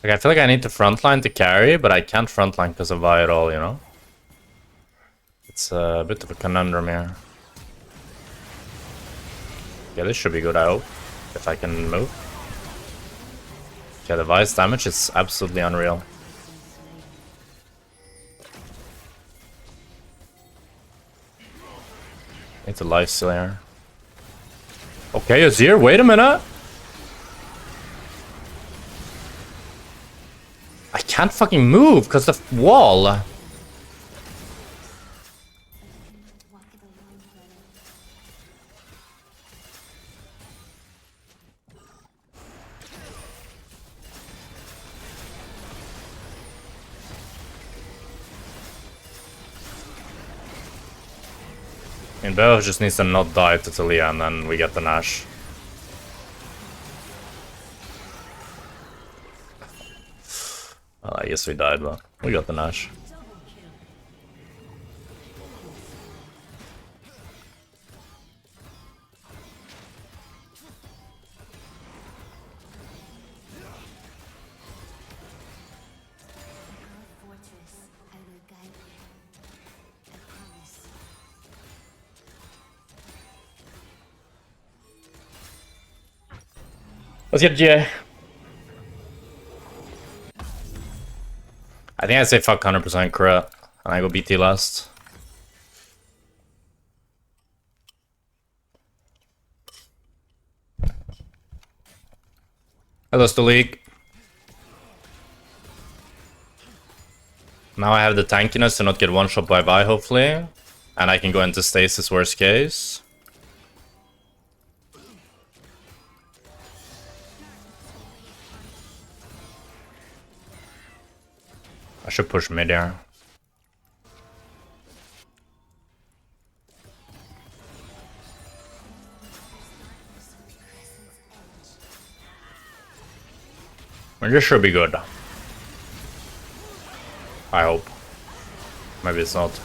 Like, I feel like I need to frontline to carry, but I can't frontline because of Vi at all, you know? It's a bit of a conundrum here. Yeah, this should be good, I hope. If I can move. Yeah, the Vi's damage is absolutely unreal. Need to life steal here. Okay, Azir, wait a minute! I can't fucking move because the wall. And Bell just needs to not die to Talia and then we get the Nash. Well, I guess we died, but we got the Nash. Let's get GA. I think I say fuck 100% crit, and I go BT last. I lost the league. Now I have the tankiness to not get one shot by Vi, hopefully. And I can go into stasis worst case. I should push mid here. And this should be good. I hope. Maybe it's not.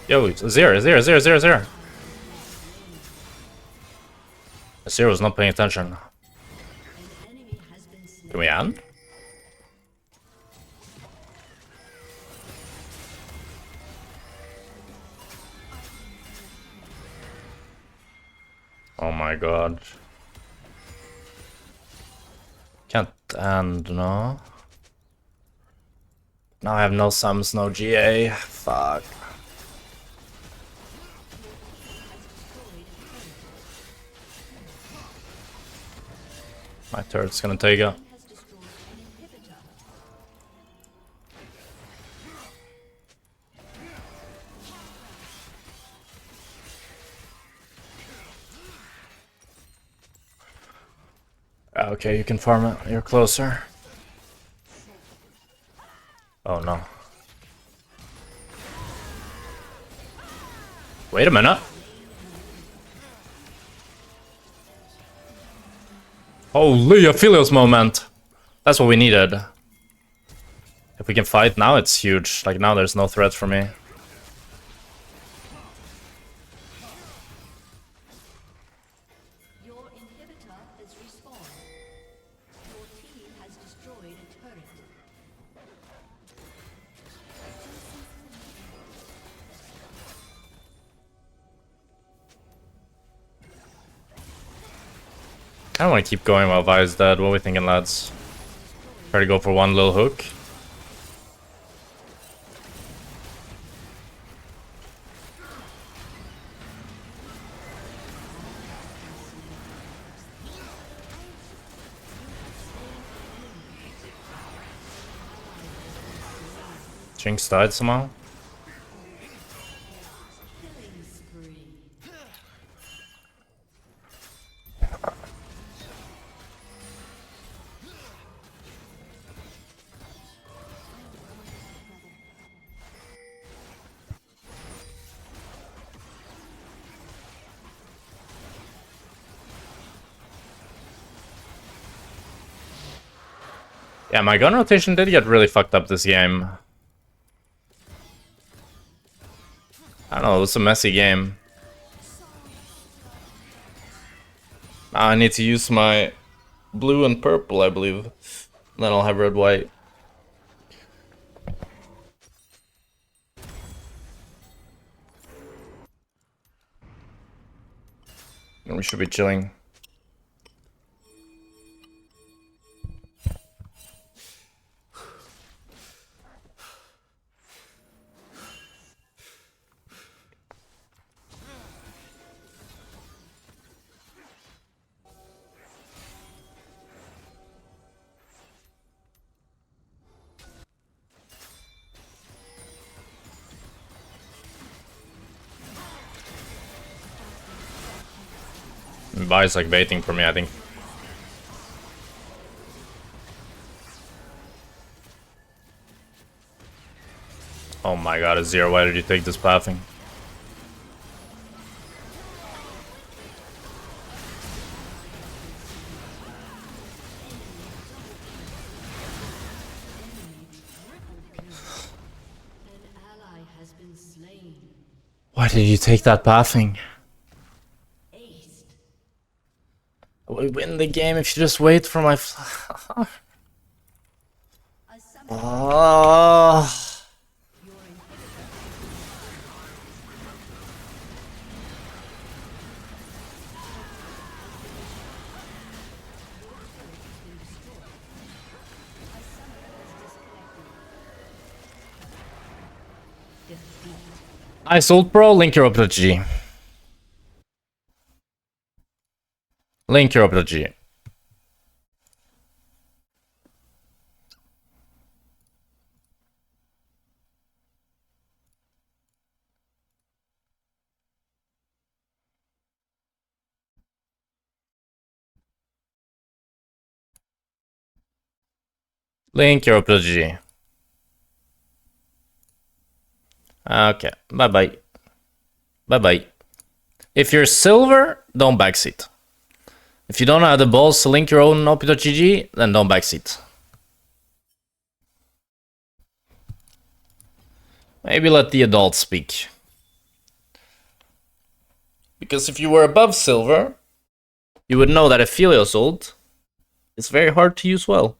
Yo, it's 0, 0, 0, 0, 0. Zero's not paying attention. Can we end? Oh my god. Can't end, no. Now I have no sums, no GA. Fuck. My turret's gonna take it. Okay, you can farm it. You're closer. Oh no. Wait a minute. Holy Aphelios moment. That's what we needed. If we can fight now, it's huge. Like now there's no threat for me. Your inhibitor has respawned. Your team has destroyed a turret. I don't want to keep going while Vi is dead. What are we thinking, lads? Try to go for one little hook. Jinx died somehow. Yeah, my gun rotation did get really fucked up this game. I don't know, it was a messy game. Now I need to use my blue and purple, I believe. Then I'll have red, white. And we should be chilling. Vi's like baiting for me, I think. Oh my god, it's 0. Why did you take this pathing? Why did you take that pathing? We win the game if you just wait for my... Oh. Nice ult, bro. Link your up to G. Link your up to G. Link your up to G. Okay. Bye-bye. Bye-bye. If you're silver, don't backseat. If you don't have the balls to link your own op.gg, then don't backseat. Maybe let the adults speak. Because if you were above silver, you would know that Aphelios ult is very hard to use well.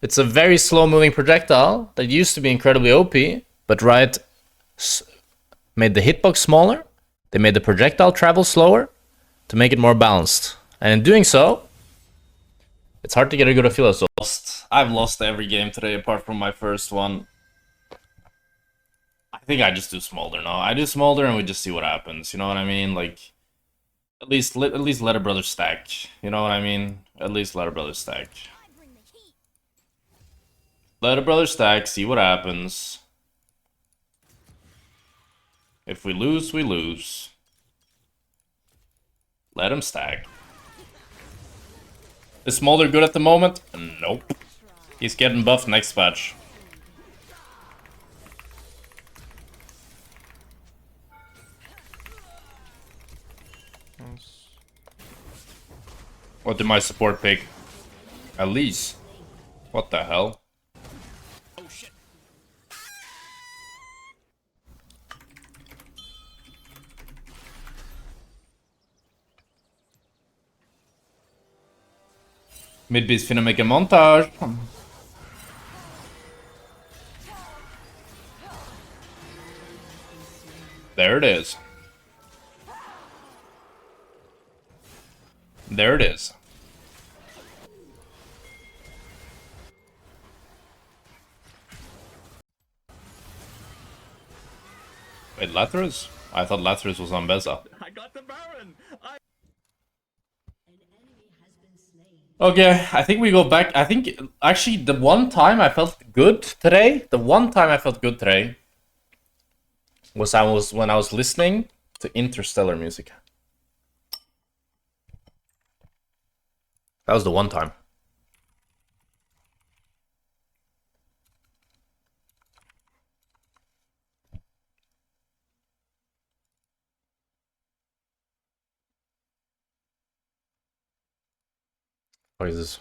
It's a very slow-moving projectile that used to be incredibly OP, but Riot made the hitbox smaller, they made the projectile travel slower to make it more balanced. And in doing so, it's hard to get a good Aphelios. I've lost every game today apart from my first one. I think I just do Smolder now. I do Smolder and we just see what happens. You know what I mean? Like, at least let a brother stack. You know what I mean? At least let a brother stack. Let a brother stack, see what happens. If we lose, we lose. Let him stack. Is Smolder good at the moment? Nope. He's getting buffed next patch. What did my support pick? Elise. What the hell? Oh shit. Midbe's finna make a montage. There it is. There it is. Wait, Lathyrus? I thought Lathyrus was on Beza. I got the Baron! Okay, I think we go back. I think actually the one time I felt good today, was when I was listening to Interstellar music. That was the one time. What is this?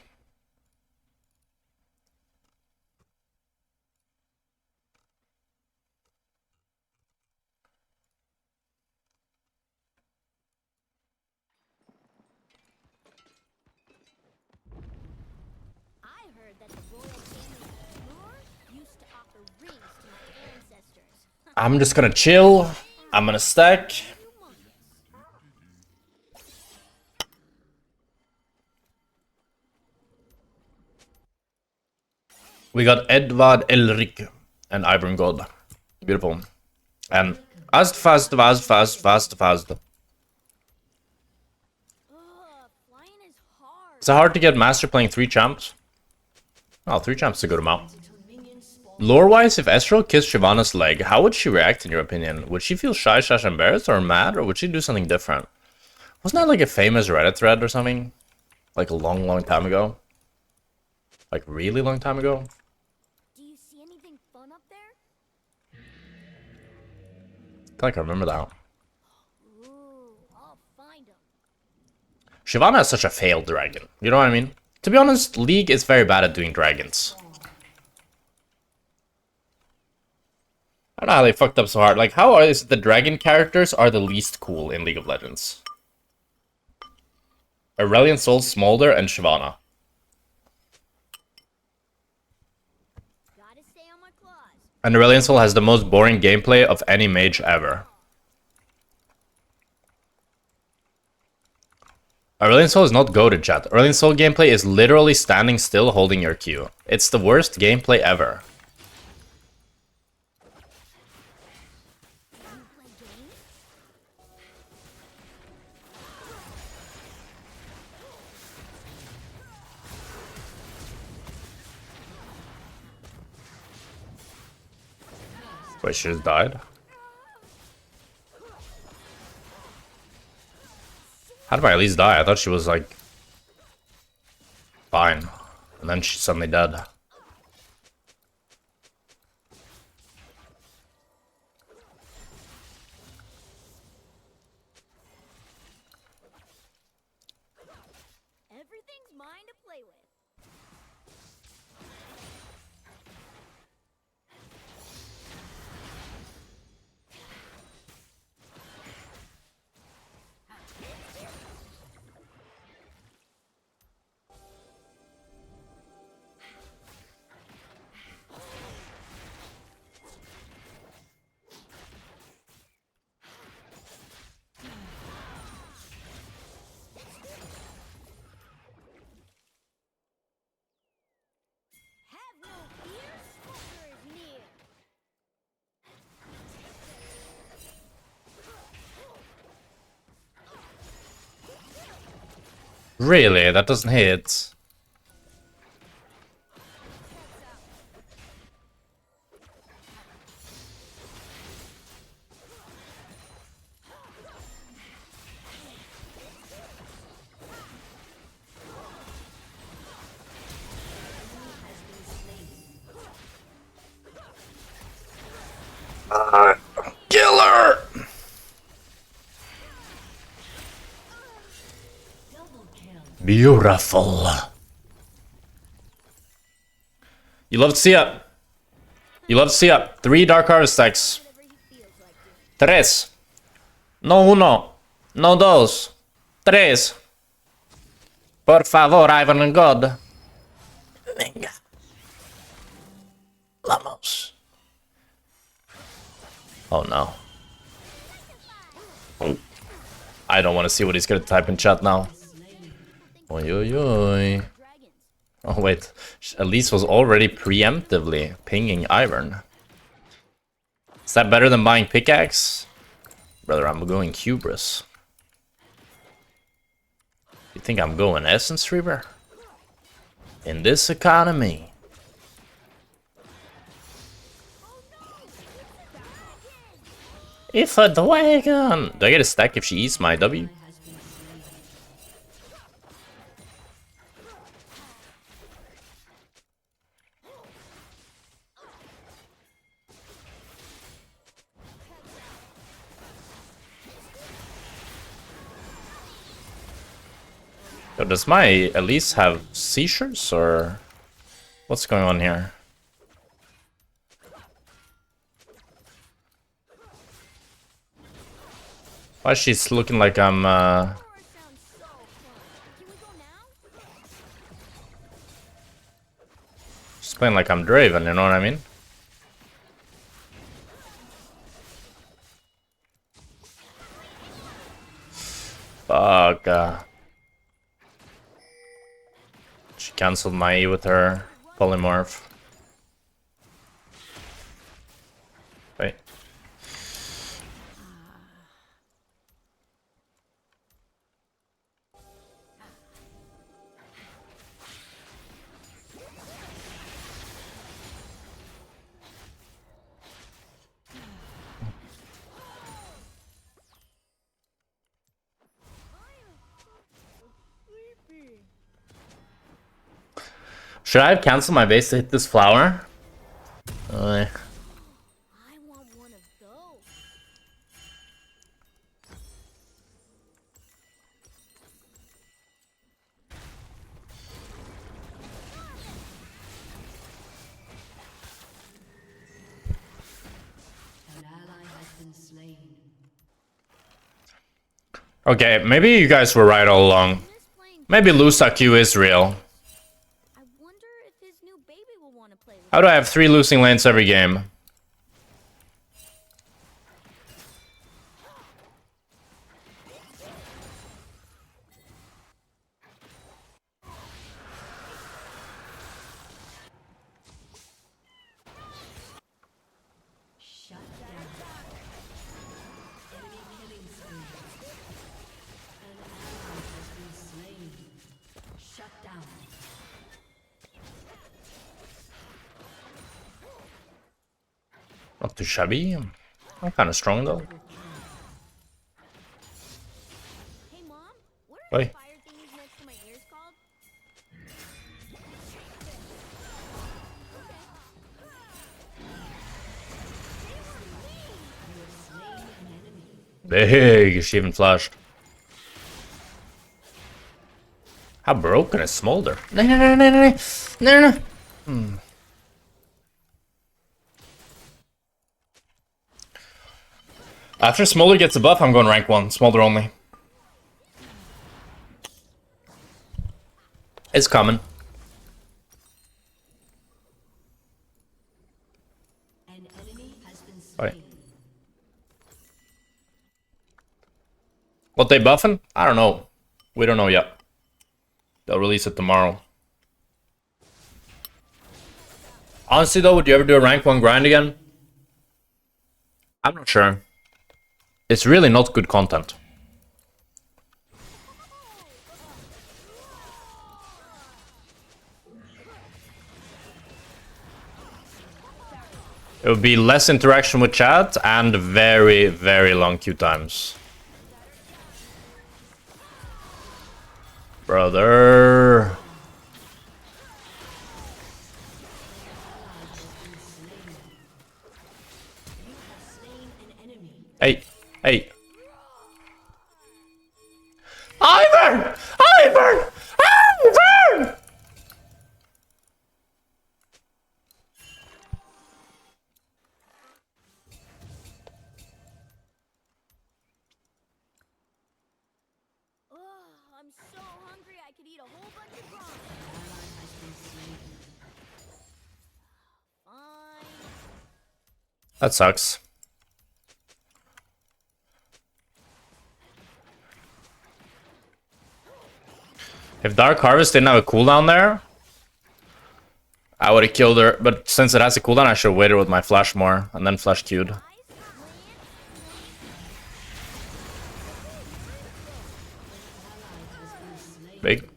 I heard that the royal family of Camoror used to offer rings to my ancestors. I'm just gonna chill. I'm gonna stack. We got Edvard Elric and Ibram God. Beautiful. And fast. Flying is hard. Is it hard to get master playing 3 champs? Oh, 3 champs is a good amount. Lore-wise, if Ezreal kissed Shyvana's leg, how would she react in your opinion? Would she feel shy, embarrassed, or mad, or would she do something different? Wasn't that like a famous Reddit thread or something? Like a long time ago? Like really long time ago? Do you see anything fun up there? I feel like I remember that. Ooh, I'll find them. Shyvana is such a failed dragon. You know what I mean? To be honest, League is very bad at doing dragons. I don't know how they fucked up so hard. Like, how is it the dragon characters are the least cool in League of Legends? Aurelion Sol, Smolder, and Shyvana. Gotta stay on my claws. And Aurelion Sol has the most boring gameplay of any mage ever. Aurelion Sol is not goated, chat. Aurelion Sol gameplay is literally standing still holding your Q. It's the worst gameplay ever. Wait, she just died? How did I at least die? I thought she was like... fine. And then she's suddenly dead. Everything's mine to play with. Have no fear, Smolder is near. Really? That doesn't hit. Killer! Beautiful. You love to see it. You love to see it. 3 Dark Harvest stacks. Tres. No uno. No dos. Tres. Por favor, Ivan and God. Venga. Vamos. Oh no. Oh. I don't want to see what he's gonna type in chat now. Oi, oi, oi. Oh wait, Elise was already preemptively pinging Ivern. Is that better than buying pickaxe? Brother, I'm going hubris. You think I'm going Essence Reaver? In this economy. If a dragon! Do I get a stack if she eats my W? Yo, does my Elise have seizures or what's going on here? Why she's looking like I'm Sounds so fun. Can we go now? she's playing like I'm Draven, you know what I mean? Fuck. She cancelled my E with her polymorph. Wait. Should I have canceled my base to hit this flower? I want one of those. An ally has been slain. Okay, maybe you guys were right all along. This plane Maybe Lusa Q is real. I wonder if his new baby will want to play with How do I have 3 losing lanes every game? Shut down. Enemy killing spree. An ally has been slain. Shut down. Not too shabby. I'm kind of strong though. Hey mom, what are Oi. the fire thingies next to my ears called? Big. She even flashed. How broken is Smolder? No, no, no, no, no, no, no, no. After Smolder gets a buff, I'm going rank 1. Smolder only. It's coming. An enemy has been Oi. slain. What they buffing? I don't know. We don't know yet. They'll release it tomorrow. Honestly though, would you ever do a rank 1 grind again? I'm not sure. It's really not good content. It would be less interaction with chat and very, very long queue times. Brother. Slain an enemy. Hey, hey. Ivern! Ivern! Ivern! Ugh, I'm so hungry I could eat a whole bunch of prawns. Fine. That sucks. If Dark Harvest didn't have a cooldown there, I would have killed her. But since it has a cooldown, I should have waited with my flash more and then flash queued. Guys, land. Big.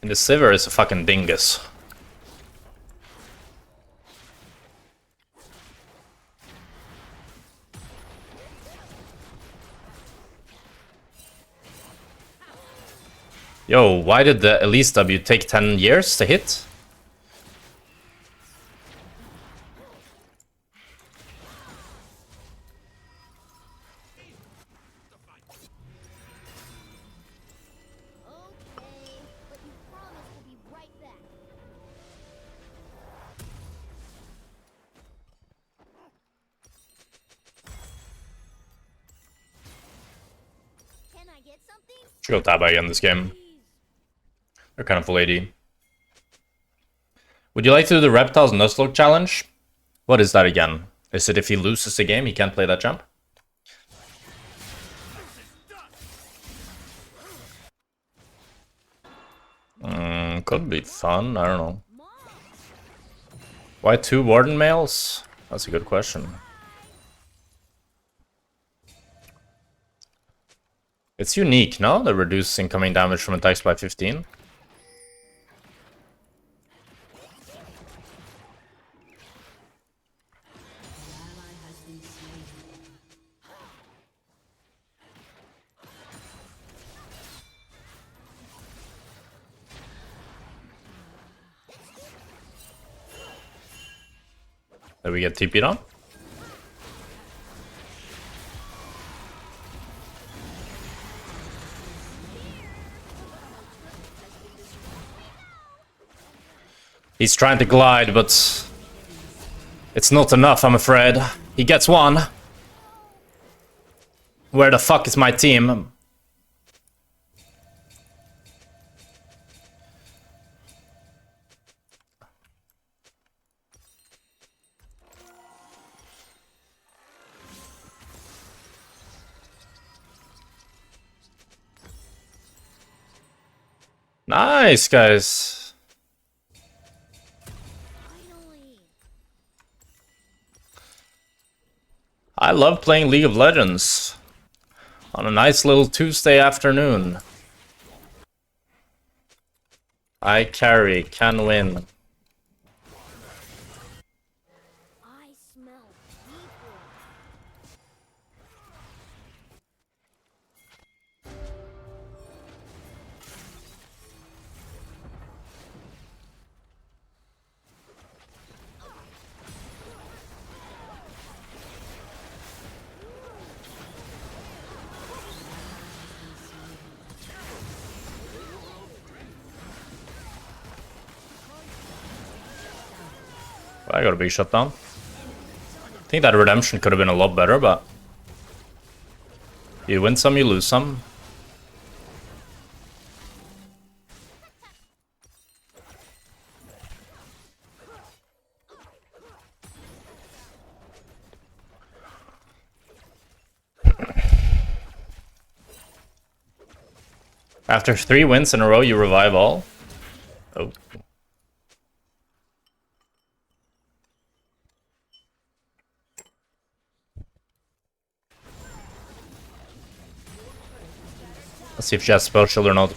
And the Sivir is a fucking dingus. Yo, why did the Elise W take 10 years to hit? Okay, but you promise we'll be right back. Can I get something? Should go Taba again this game. Please. They're kind of full AD. Would you like to do the Reptiles Nuzlocke challenge? What is that again? Is it if he loses the game, he can't play that jump? Could be fun, I don't know. Mom, Why 2 Warden males? That's a good question. It's unique, no? The reduce incoming damage from attacks by 15. Did we get TP'd on? He's trying to glide, but it's not enough, I'm afraid. He gets one. Where the fuck is my team? Nice, guys. Finally. I love playing League of Legends on a nice little Tuesday afternoon. I carry, can win. I smell people. I got a big shutdown. I think that redemption could have been a lot better, but you win some, you lose some. After 3 wins in a row, you revive all. Oh. Let's see if she has spell shield or not.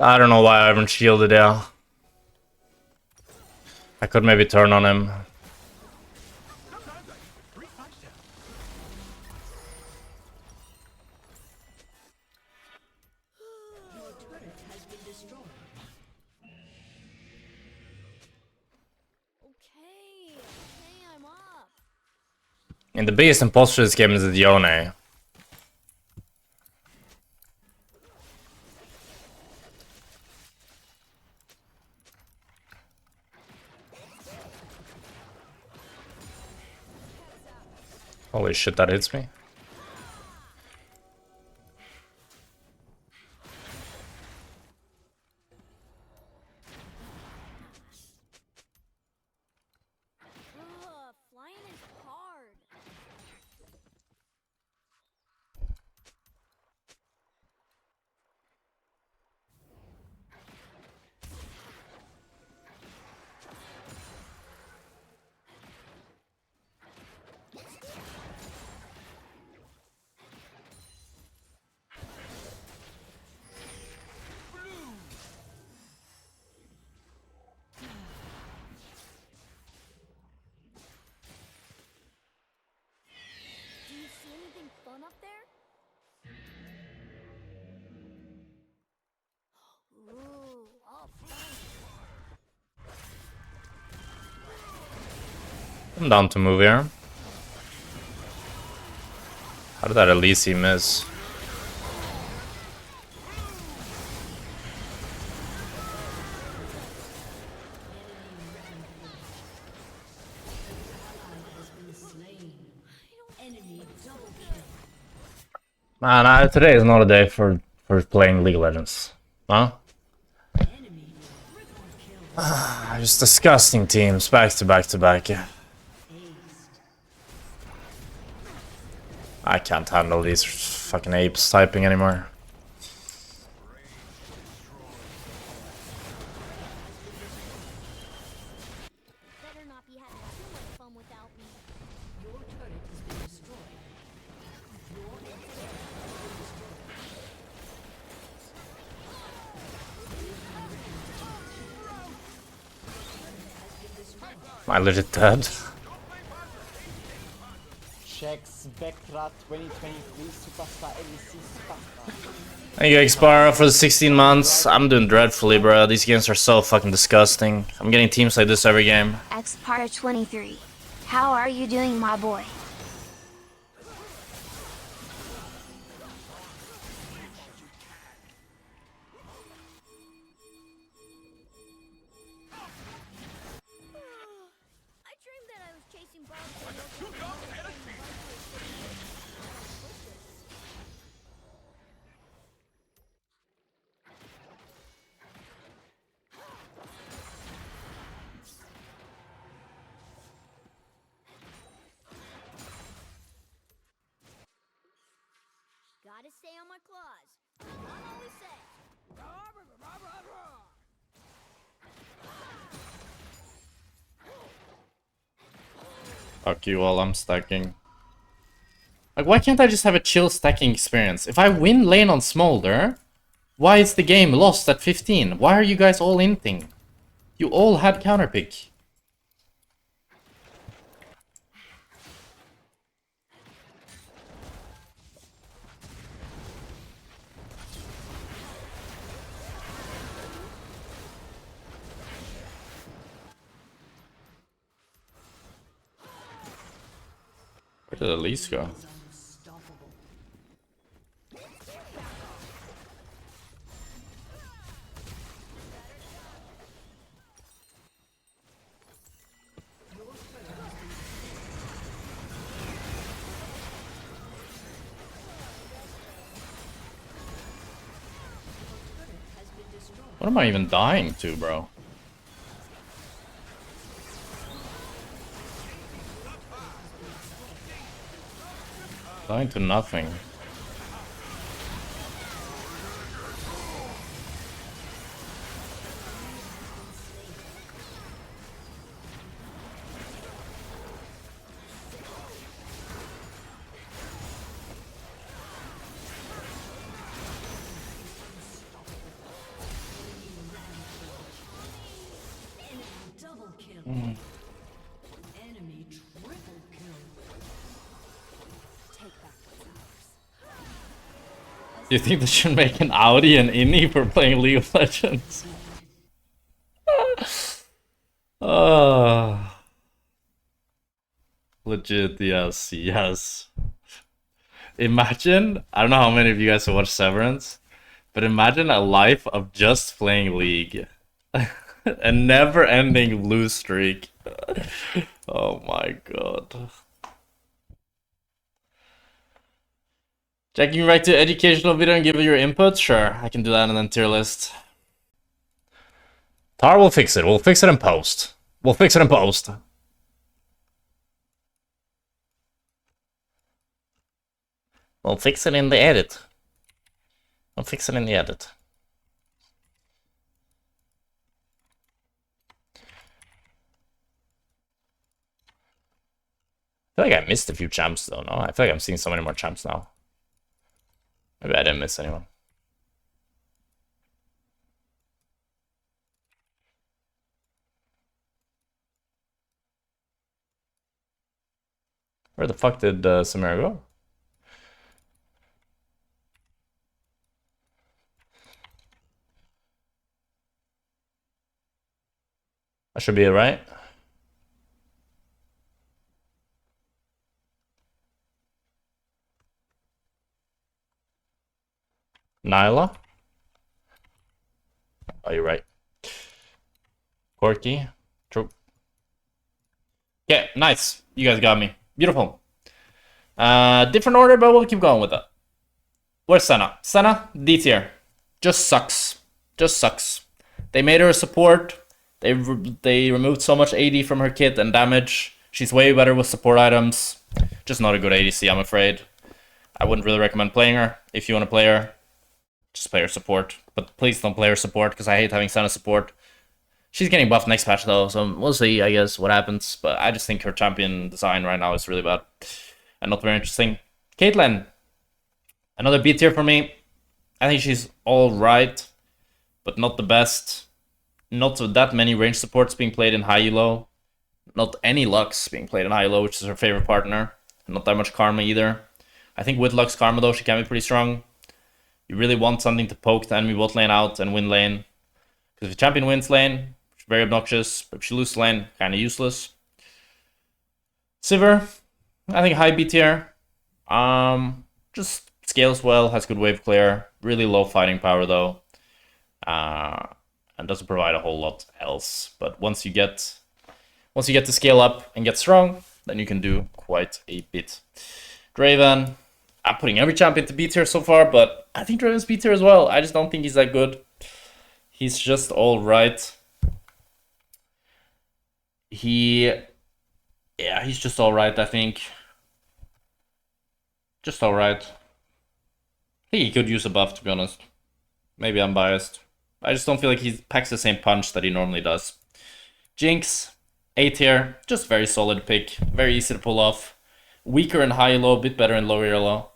I don't know why I haven't shielded, yeah. I could maybe turn on him. Okay, I'm up. And the biggest imposter this game is the Yone. Holy shit, that hits me. Flying is hard. Do you see anything fun up there? Ooh, all fun. I'm down to move here. How did that Elise miss? Man, today is not a day for playing League of Legends. Huh? Just disgusting teams, back to back to back. I can't handle these fucking apes typing anymore. Better not be having too much fun without me. Am I legit dead? Jackspektra 2023 Superstar LEC Superstar. Thank you, Xbar, for the 16 months. I'm doing dreadfully, bro. These games are so fucking disgusting. I'm getting teams like this every game. Xpar 23. How are you doing, my boy? I dreamed that I was chasing bombs and gotta stay on my claws. Mom always says, "Rah, rah, rah, rah, rah." Fuck you all, I'm stacking. Like, why can't I just have a chill stacking experience? If I win lane on Smolder, why is the game lost at 15? Why are you guys all inting? You all had counterpick. Where did Elise go? What am I even dying to, bro? Dying to nothing. Double kill. Enemy triple kill. Take back what's ours. Do you think they should make an Audi and Innie for playing League of Legends? Legit, yes, yes. Imagine, I don't know how many of you guys have watched Severance, but imagine a life of just playing League. A never-ending lose streak. Oh my god. Jack, you write to educational video and give it your input? Sure, I can do that and then tier list. Tar will fix it. We'll fix it in post. We'll fix it in post. We'll fix it in the edit. We'll fix it in the edit. I feel like I missed a few champs though, no? I feel like I'm seeing so many more champs now. Maybe I didn't miss anyone. Where the fuck did Samira go? That should be it, right? Nyla? Oh, you're right. Corki? True. Yeah, nice. You guys got me. Beautiful. Different order, but we'll keep going with it. Where's Senna? Senna, D tier. Just sucks. Just sucks. They made her a support. They removed so much AD from her kit and damage. She's way better with support items. Just not a good ADC, I'm afraid. I wouldn't really recommend playing her. If you want to play her, just play her support. But please don't play her support, because I hate having Senna support. She's getting buffed next patch though, so we'll see, I guess, what happens. But I just think her champion design right now is really bad. And not very interesting. Caitlyn. Another B tier for me. I think she's alright, but not the best. Not that many range supports being played in high elo. Not any Lux being played in high elo, which is her favorite partner. Not that much Karma either. I think with Lux Karma though, she can be pretty strong. You really want something to poke the enemy bot lane out and win lane. Because if the champion wins lane, it's very obnoxious. But if she loses lane, kind of useless. Sivir, I think high B tier. Just scales well, has good wave clear. Really low fighting power though. And doesn't provide a whole lot else. But once you get to scale up and get strong, then you can do quite a bit. Draven, I'm putting every champion to B tier so far, but I think Draven's B tier as well. I just don't think he's that good. He's just alright. He's just alright, I think. Just alright. I think he could use a buff, to be honest. Maybe I'm biased. I just don't feel like he packs the same punch that he normally does. Jinx, A tier, just very solid pick. Very easy to pull off. Weaker in high elo, a bit better in low elo.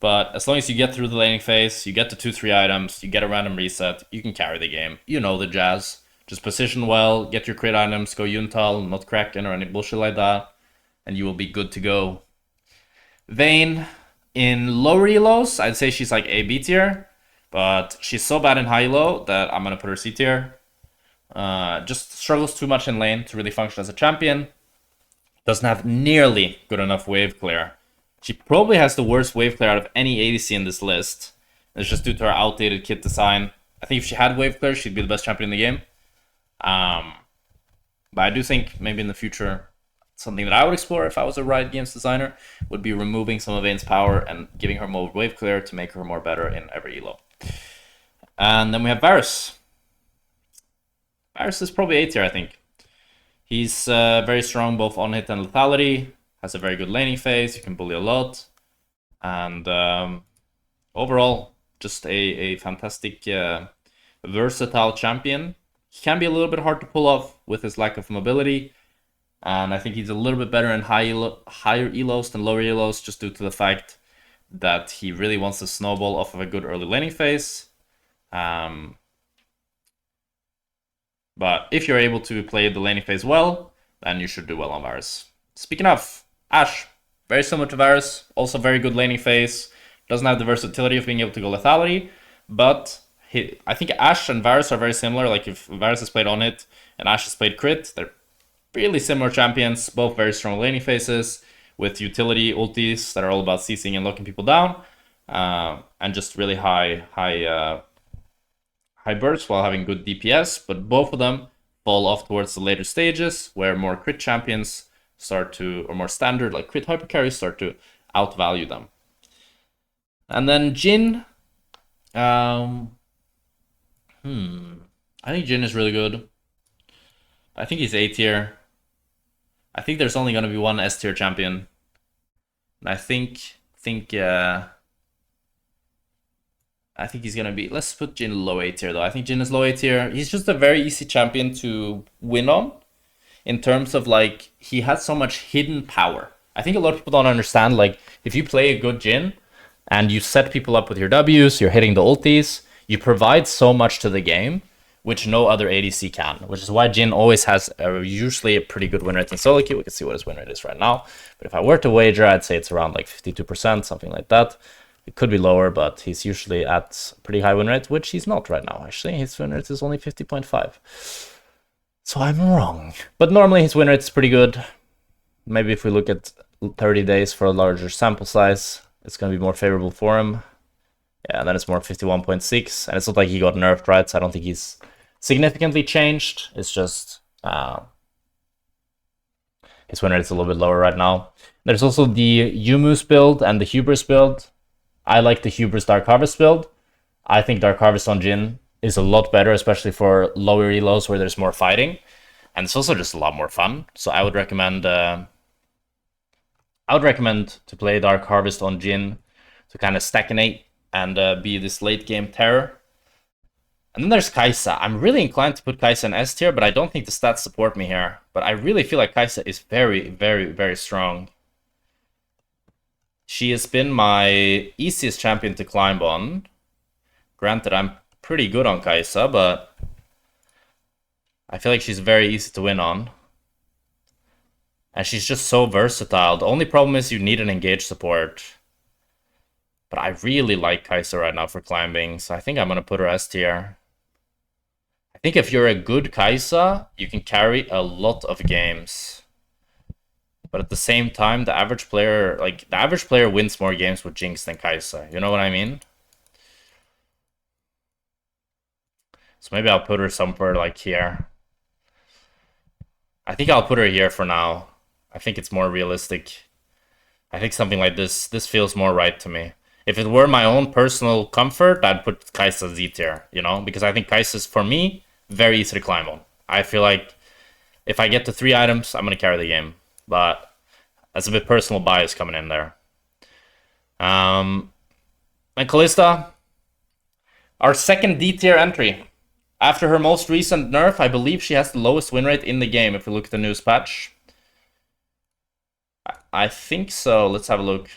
But as long as you get through the laning phase, you get the 2-3 items, you get a random reset, you can carry the game. You know the jazz. Just position well, get your crit items, go Yuntal, not Kraken or any bullshit like that, and you will be good to go. Vayne, in lower elos, I'd say she's like A, B tier. But she's so bad in high elo that I'm going to put her C tier. Just struggles too much in lane to really function as a champion. Doesn't have nearly good enough wave clear. She probably has the worst wave clear out of any ADC in this list. It's just due to her outdated kit design. I think if she had wave clear, she'd be the best champion in the game. But I do think maybe in the future, something that I would explore if I was a Riot Games designer would be removing some of Vayne's power and giving her more wave clear to make her more better in every elo. And then we have Varus. Varus is probably A tier, I think. He's very strong both on hit and lethality. Has a very good laning phase. You can bully a lot. And overall, just a fantastic, versatile champion. He can be a little bit hard to pull off with his lack of mobility. And I think he's a little bit better in higher elos than lower elos, just due to the fact that he really wants to snowball off of a good early laning phase. But if you're able to play the laning phase well, then you should do well on Varus. Speaking of, Ashe, very similar to Varus, also very good laning phase. Doesn't have the versatility of being able to go lethality, but I think Ashe and Varus are very similar. Like if Varus has played on it and Ashe has played crit, they're really similar champions, both very strong laning phases with utility ultis that are all about CCing and locking people down, and just really high bursts while having good DPS. But both of them fall off towards the later stages where more crit champions start to, or more standard like crit hyper carries start to outvalue them. And then Jhin, I think Jhin is really good. I think he's A tier. I think there's only going to be one S tier champion. And I think he's going to be... Let's put Jhin low A tier, though. I think Jhin is low A tier. He's just a very easy champion to win on. In terms of, like, he has so much hidden power. I think a lot of people don't understand, like, if you play a good Jhin, and you set people up with your Ws, you're hitting the ultis, you provide so much to the game, which no other ADC can, which is why Jhin always has usually a pretty good win rate in solo queue. We can see what his win rate is right now. But if I were to wager, I'd say it's around like 52%, something like that. It could be lower, but he's usually at a pretty high win rate, which he's not right now, actually. His win rate is only 50.5. So I'm wrong. But normally his win rate is pretty good. Maybe if we look at 30 days for a larger sample size, it's going to be more favorable for him. Yeah, and then it's more 51.6. And it's not like he got nerfed, right? So I don't think he's significantly changed. It's just his win rate is a little bit lower right now. There's also the Yumus build and the Hubris build. I like the Hubris Dark Harvest build. I think Dark Harvest on Jhin is a lot better, especially for lower elos where there's more fighting. And it's also just a lot more fun. So I would recommend to play Dark Harvest on Jhin to kind of stagnate and be this late game terror. And then there's Xayah. I'm really inclined to put Xayah in S tier, but I don't think the stats support me here. But I really feel like Xayah is very, very, very strong. She has been my easiest champion to climb on. Granted, I'm pretty good on Xayah, but I feel like she's very easy to win on. And she's just so versatile. The only problem is you need an engage support. But I really like Xayah right now for climbing, so I think I'm going to put her S tier. I think if you're a good Xayah, you can carry a lot of games. But at the same time, the average player wins more games with Jinx than Xayah. You know what I mean? So maybe I'll put her somewhere like here. I think I'll put her here for now. I think it's more realistic. I think something like this feels more right to me. If it were my own personal comfort, I'd put Xayah Z tier, you know? Because I think Xayah is, for me, very easy to climb on. I feel like if I get to 3 items, I'm going to carry the game. But that's a bit personal bias coming in there. And Kalista, our second D tier entry. After her most recent nerf, I believe she has the lowest win rate in the game if we look at the news patch. I think so. Let's have a look.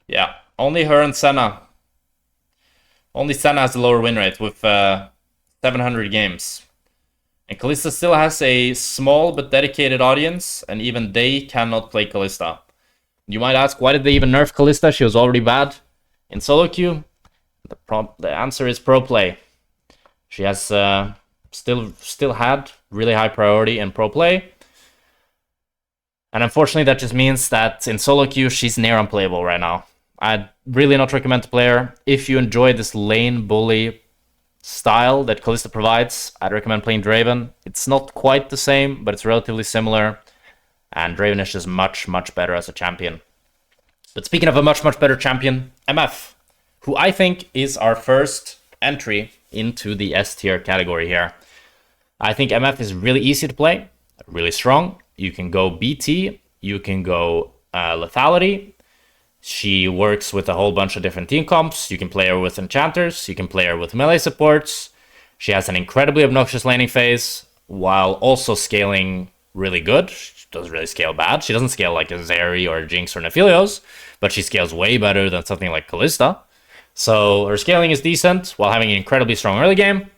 Yeah, only her and Senna. Only Senna has a lower win rate with 700 games. And Kalista still has a small but dedicated audience, and even they cannot play Kalista. You might ask, why did they even nerf Kalista? She was already bad in solo queue. The answer is pro play. She has still had really high priority in pro play. And unfortunately, that just means that in solo queue, she's near unplayable right now. I'd really not recommend to play her. If you enjoy this lane bully style that Kalista provides, I'd recommend playing Draven. It's not quite the same, but it's relatively similar. And Draven is just much, much better as a champion. But speaking of a much, much better champion, MF, who I think is our first entry into the S tier category here. I think MF is really easy to play, really strong. You can go BT, you can go lethality. She works with a whole bunch of different team comps. You can play her with enchanters, you can play her with melee supports. She has an incredibly obnoxious laning phase while also scaling really good. She doesn't really scale bad. She doesn't scale like a Xayah or a Jinx or an Aphelios, but she scales way better than something like Kalista. So her scaling is decent while having an incredibly strong early game.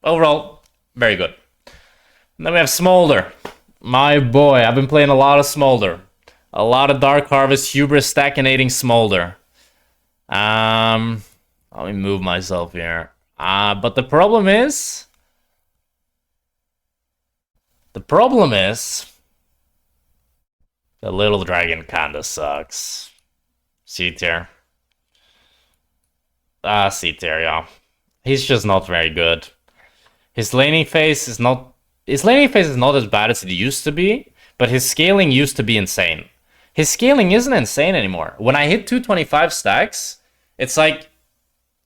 Overall, very good. And then we have Smolder. My boy, I've been playing a lot of Smolder. A lot of Dark Harvest, Hubris, Stackinating Smolder. Let me move myself here. But the problem is... the little dragon kinda sucks. C tier. C tier, yeah. He's just not very good. His laning phase is not as bad as it used to be, but his scaling used to be insane. His scaling isn't insane anymore. When I hit 225 stacks, it's like,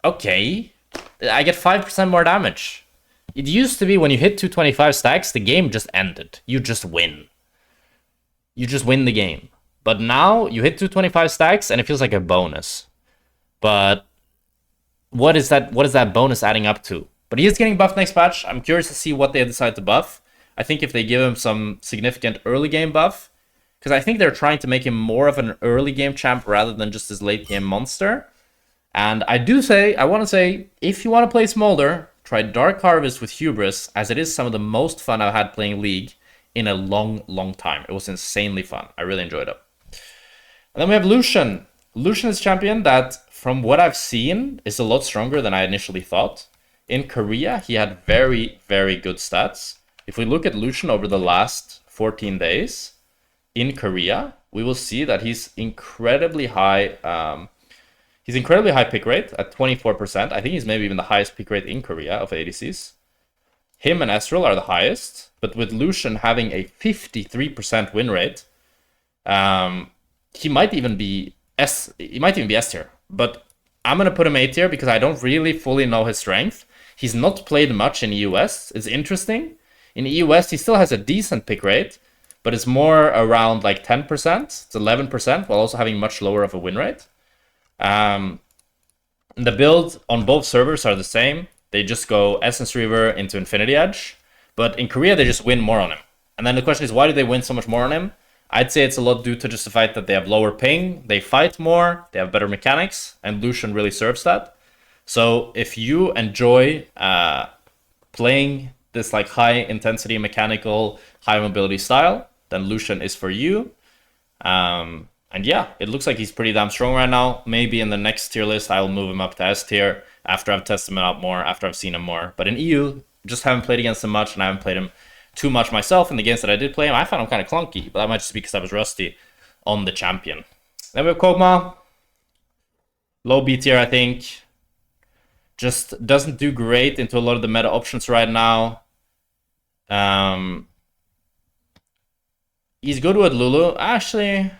okay, I get 5% more damage. It used to be when you hit 225 stacks, the game just ended. You just win. You just win the game. But now you hit 225 stacks and it feels like a bonus. But what is that bonus adding up to? But he is getting buffed next patch. I'm curious to see what they decide to buff. I think if they give him some significant early game buff, because I think they're trying to make him more of an early game champ rather than just this late game monster. And I want to say, if you want to play Smolder, try Dark Harvest with Hubris, as it is some of the most fun I've had playing League in a long, long time. It was insanely fun. I really enjoyed it. And then we have Lucian. Lucian is a champion that, from what I've seen, is a lot stronger than I initially thought. In Korea, he had very, very good stats. If we look at Lucian over the last 14 days, in Korea, we will see that he's incredibly high. He's incredibly high pick rate at 24%. I think he's maybe even the highest pick rate in Korea of ADCs. Him and Ezreal are the highest, but with Lucian having a 53% win rate, he might even be S tier. But I'm gonna put him A tier because I don't really fully know his strength. He's not played much in EUS. It's interesting. In EUS, he still has a decent pick rate, but it's more around like 10%. It's 11%, while also having much lower of a win rate. The build on both servers are the same. They just go Essence Reaver into Infinity Edge. But in Korea, they just win more on him. And then the question is, why do they win so much more on him? I'd say it's a lot due to just the fact that they have lower ping, they fight more, they have better mechanics, and Lucian really serves that. So if you enjoy playing this like high intensity mechanical, high mobility style, then Lucian is for you. And yeah, it looks like he's pretty damn strong right now. Maybe in the next tier list, I'll move him up to S tier after I've tested him out more, after I've seen him more. But in EU, just haven't played against him much, and I haven't played him too much myself. In the games that I did play him, I found him kind of clunky, but that might just be because I was rusty on the champion. Then we have Kog'Maw. Low B tier, I think. Just doesn't do great into a lot of the meta options right now. He's good with Lulu. Actually,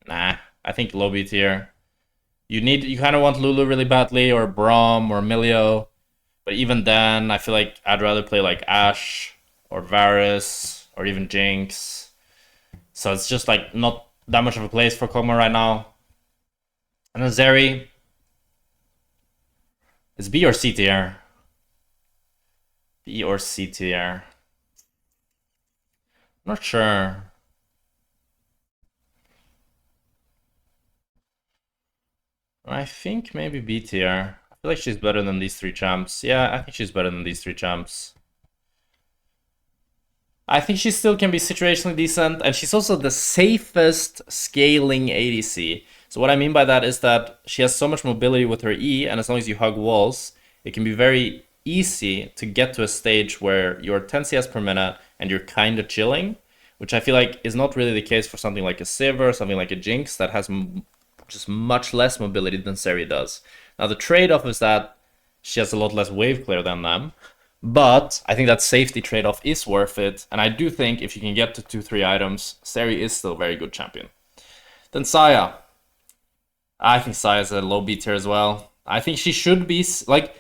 nah, I think low B tier. You kind of want Lulu really badly, or Braum, or Emilio. But even then, I feel like I'd rather play like Ashe, or Varus, or even Jinx. So it's just like not that much of a place for Kog'Maw right now. And then Zeri. It's B or C tier? B or C tier? I'm not sure. I think maybe B tier. I feel like she's better than these 3 champs. Yeah, I think she's better than these 3 champs. I think she still can be situationally decent, and she's also the safest scaling ADC. So what I mean by that is that she has so much mobility with her E, and as long as you hug walls, it can be very easy to get to a stage where you're 10 CS per minute and you're kind of chilling, which I feel like is not really the case for something like a Sivir, something like a Jinx that has just much less mobility than Zeri does. Now the trade-off is that she has a lot less wave clear than them, but I think that safety trade-off is worth it, and I do think if you can get to 2-3 items, Zeri is still a very good champion. Then Xayah. I think Xayah is a low B tier as well. I think she should be, like,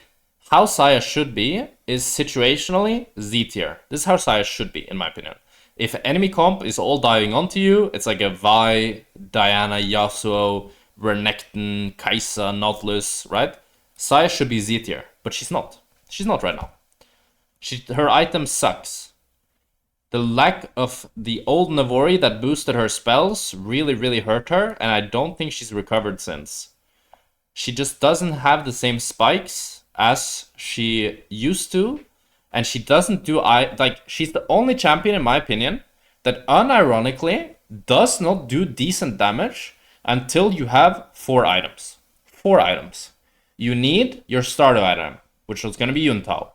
how Xayah should be is situationally Z tier. This is how Xayah should be, in my opinion. If enemy comp is all diving onto you, it's like a Vi, Diana, Yasuo, Renekton, Kai'Sa, Nautilus, right? Xayah should be Z tier, but she's not. She's not right now. Her item sucks. The lack of the old Navori that boosted her spells really, really hurt her, and I don't think she's recovered since. She just doesn't have the same spikes as she used to, and she doesn't do... she's the only champion, in my opinion, that unironically does not do decent damage until you have 4 items. 4 items. You need your starter item, which was going to be Yuntal.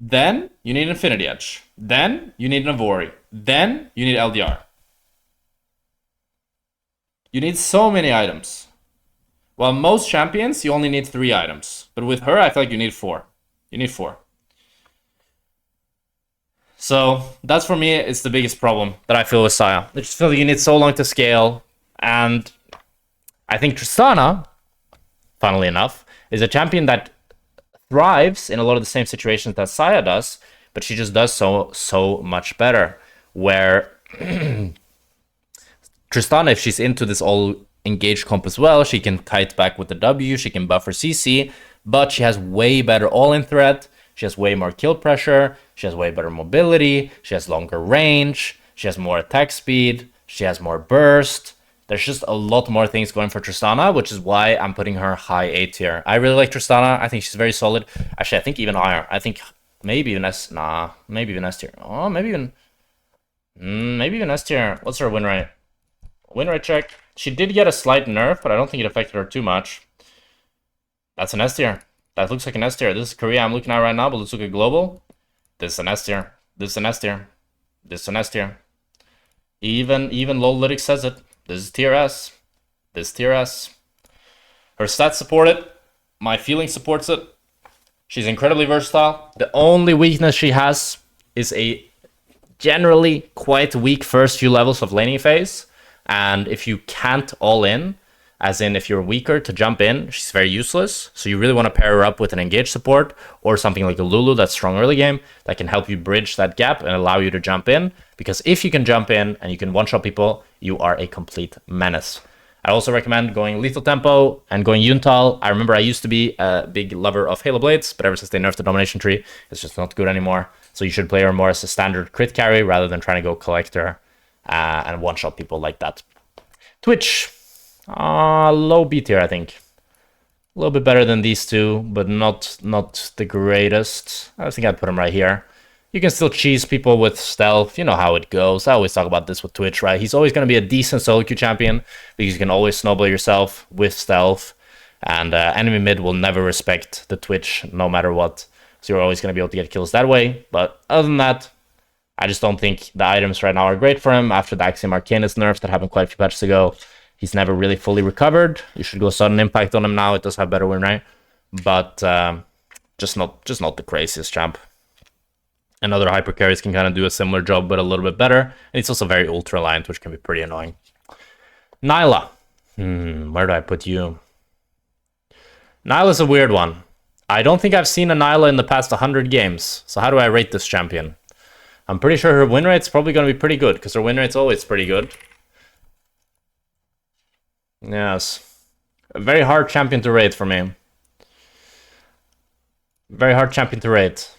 Then you need Infinity Edge. Then you need Navori. Then you need LDR. You need so many items. While most champions, you only need 3 items. But with her, I feel like you need 4. You need 4. So that's for me, it's the biggest problem that I feel with Xayah. I just feel like you need so long to scale. And I think Tristana, funnily enough, is a champion that thrives in a lot of the same situations that Xayah does, but she just does so much better. Where Tristana, if she's into this all engaged comp as well, she can kite back with the W, she can buff her CC, but she has way better all-in threat, she has way more kill pressure, she has way better mobility, she has longer range, she has more attack speed, she has more burst. There's just a lot more things going for Tristana, which is why I'm putting her high A tier. I really like Tristana. I think she's very solid. Actually, I think even higher. I think maybe even S. Nah, maybe even S tier. Oh, maybe even S tier. What's her win rate? Win rate check. She did get a slight nerf, but I don't think it affected her too much. That's an S tier. That looks like an S tier. This is Korea I'm looking at right now, but let's look at global. This is an S tier. This is an S tier. This is an S tier. Even Lowlytics says it. This is tier S. This tier S. Her stats support it. My feeling supports it. She's incredibly versatile. The only weakness she has is a generally quite weak first few levels of laning phase. And if you can't all in, as in if you're weaker to jump in, she's very useless. So you really want to pair her up with an engaged support or something like a Lulu that's strong early game that can help you bridge that gap and allow you to jump in. Because if you can jump in and you can one-shot people, you are a complete menace. I also recommend going lethal tempo and going Yuntal. I remember I used to be a big lover of Halo Blades, but ever since they nerfed the domination tree, it's just not good anymore. So you should play her more as a standard crit carry rather than trying to go collector and one-shot people like that. Twitch. Low B tier, I think. A little bit better than these two, but not the greatest. I think I'd put him right here. You can still cheese people with stealth. You know how it goes. I always talk about this with Twitch, right? He's always going to be a decent solo queue champion because you can always snowball yourself with stealth. And enemy mid will never respect the Twitch no matter what. So you're always going to be able to get kills that way. But other than that, I just don't think the items right now are great for him. After the Axiom Arcanus nerf that happened quite a few patches ago, he's never really fully recovered. You should go sudden impact on him now. It does have better win rate. But just not the craziest champ. And other hyper carries can kind of do a similar job, but a little bit better. And it's also very ultra reliant, which can be pretty annoying. Nyla. Where do I put you? Nyla's a weird one. I don't think I've seen a Nyla in the past 100 games. So how do I rate this champion? I'm pretty sure her win rate's probably going to be pretty good, because her win rate's always pretty good. Yes. A very hard champion to rate for me. Very hard champion to rate.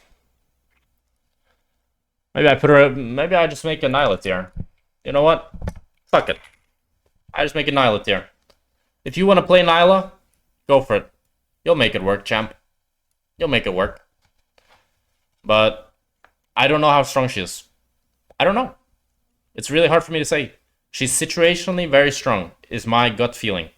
Maybe I just make a Nyla tier. You know what? Fuck it. I just make a Nyla tier. If you want to play Nyla, go for it. You'll make it work, champ. You'll make it work. But I don't know how strong she is. I don't know. It's really hard for me to say. She's situationally very strong, is my gut feeling.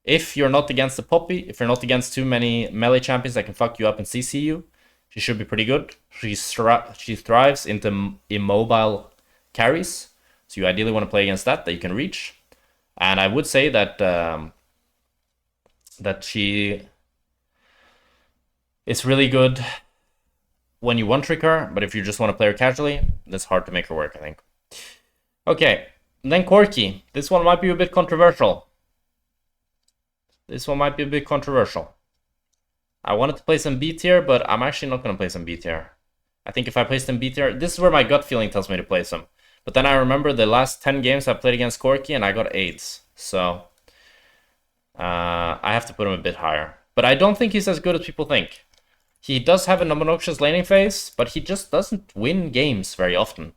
If you're not against the Poppy, if you're not against too many melee champions that can fuck you up and CC you, she should be pretty good. She thrives into immobile carries. So you ideally want to play against that you can reach. And I would say that that she is really good when you one-trick her, but if you just want to play her casually, that's hard to make her work, I think. Okay, and then Corki. This one might be a bit controversial. I wanted to place him B tier, but I'm actually not going to place him B tier. I think if I placed him B tier, this is where my gut feeling tells me to place him. But then I remember the last 10 games I played against Corki and I got 8s. So I have to put him a bit higher. But I don't think he's as good as people think. He does have an obnoxious laning phase, but he just doesn't win games very often.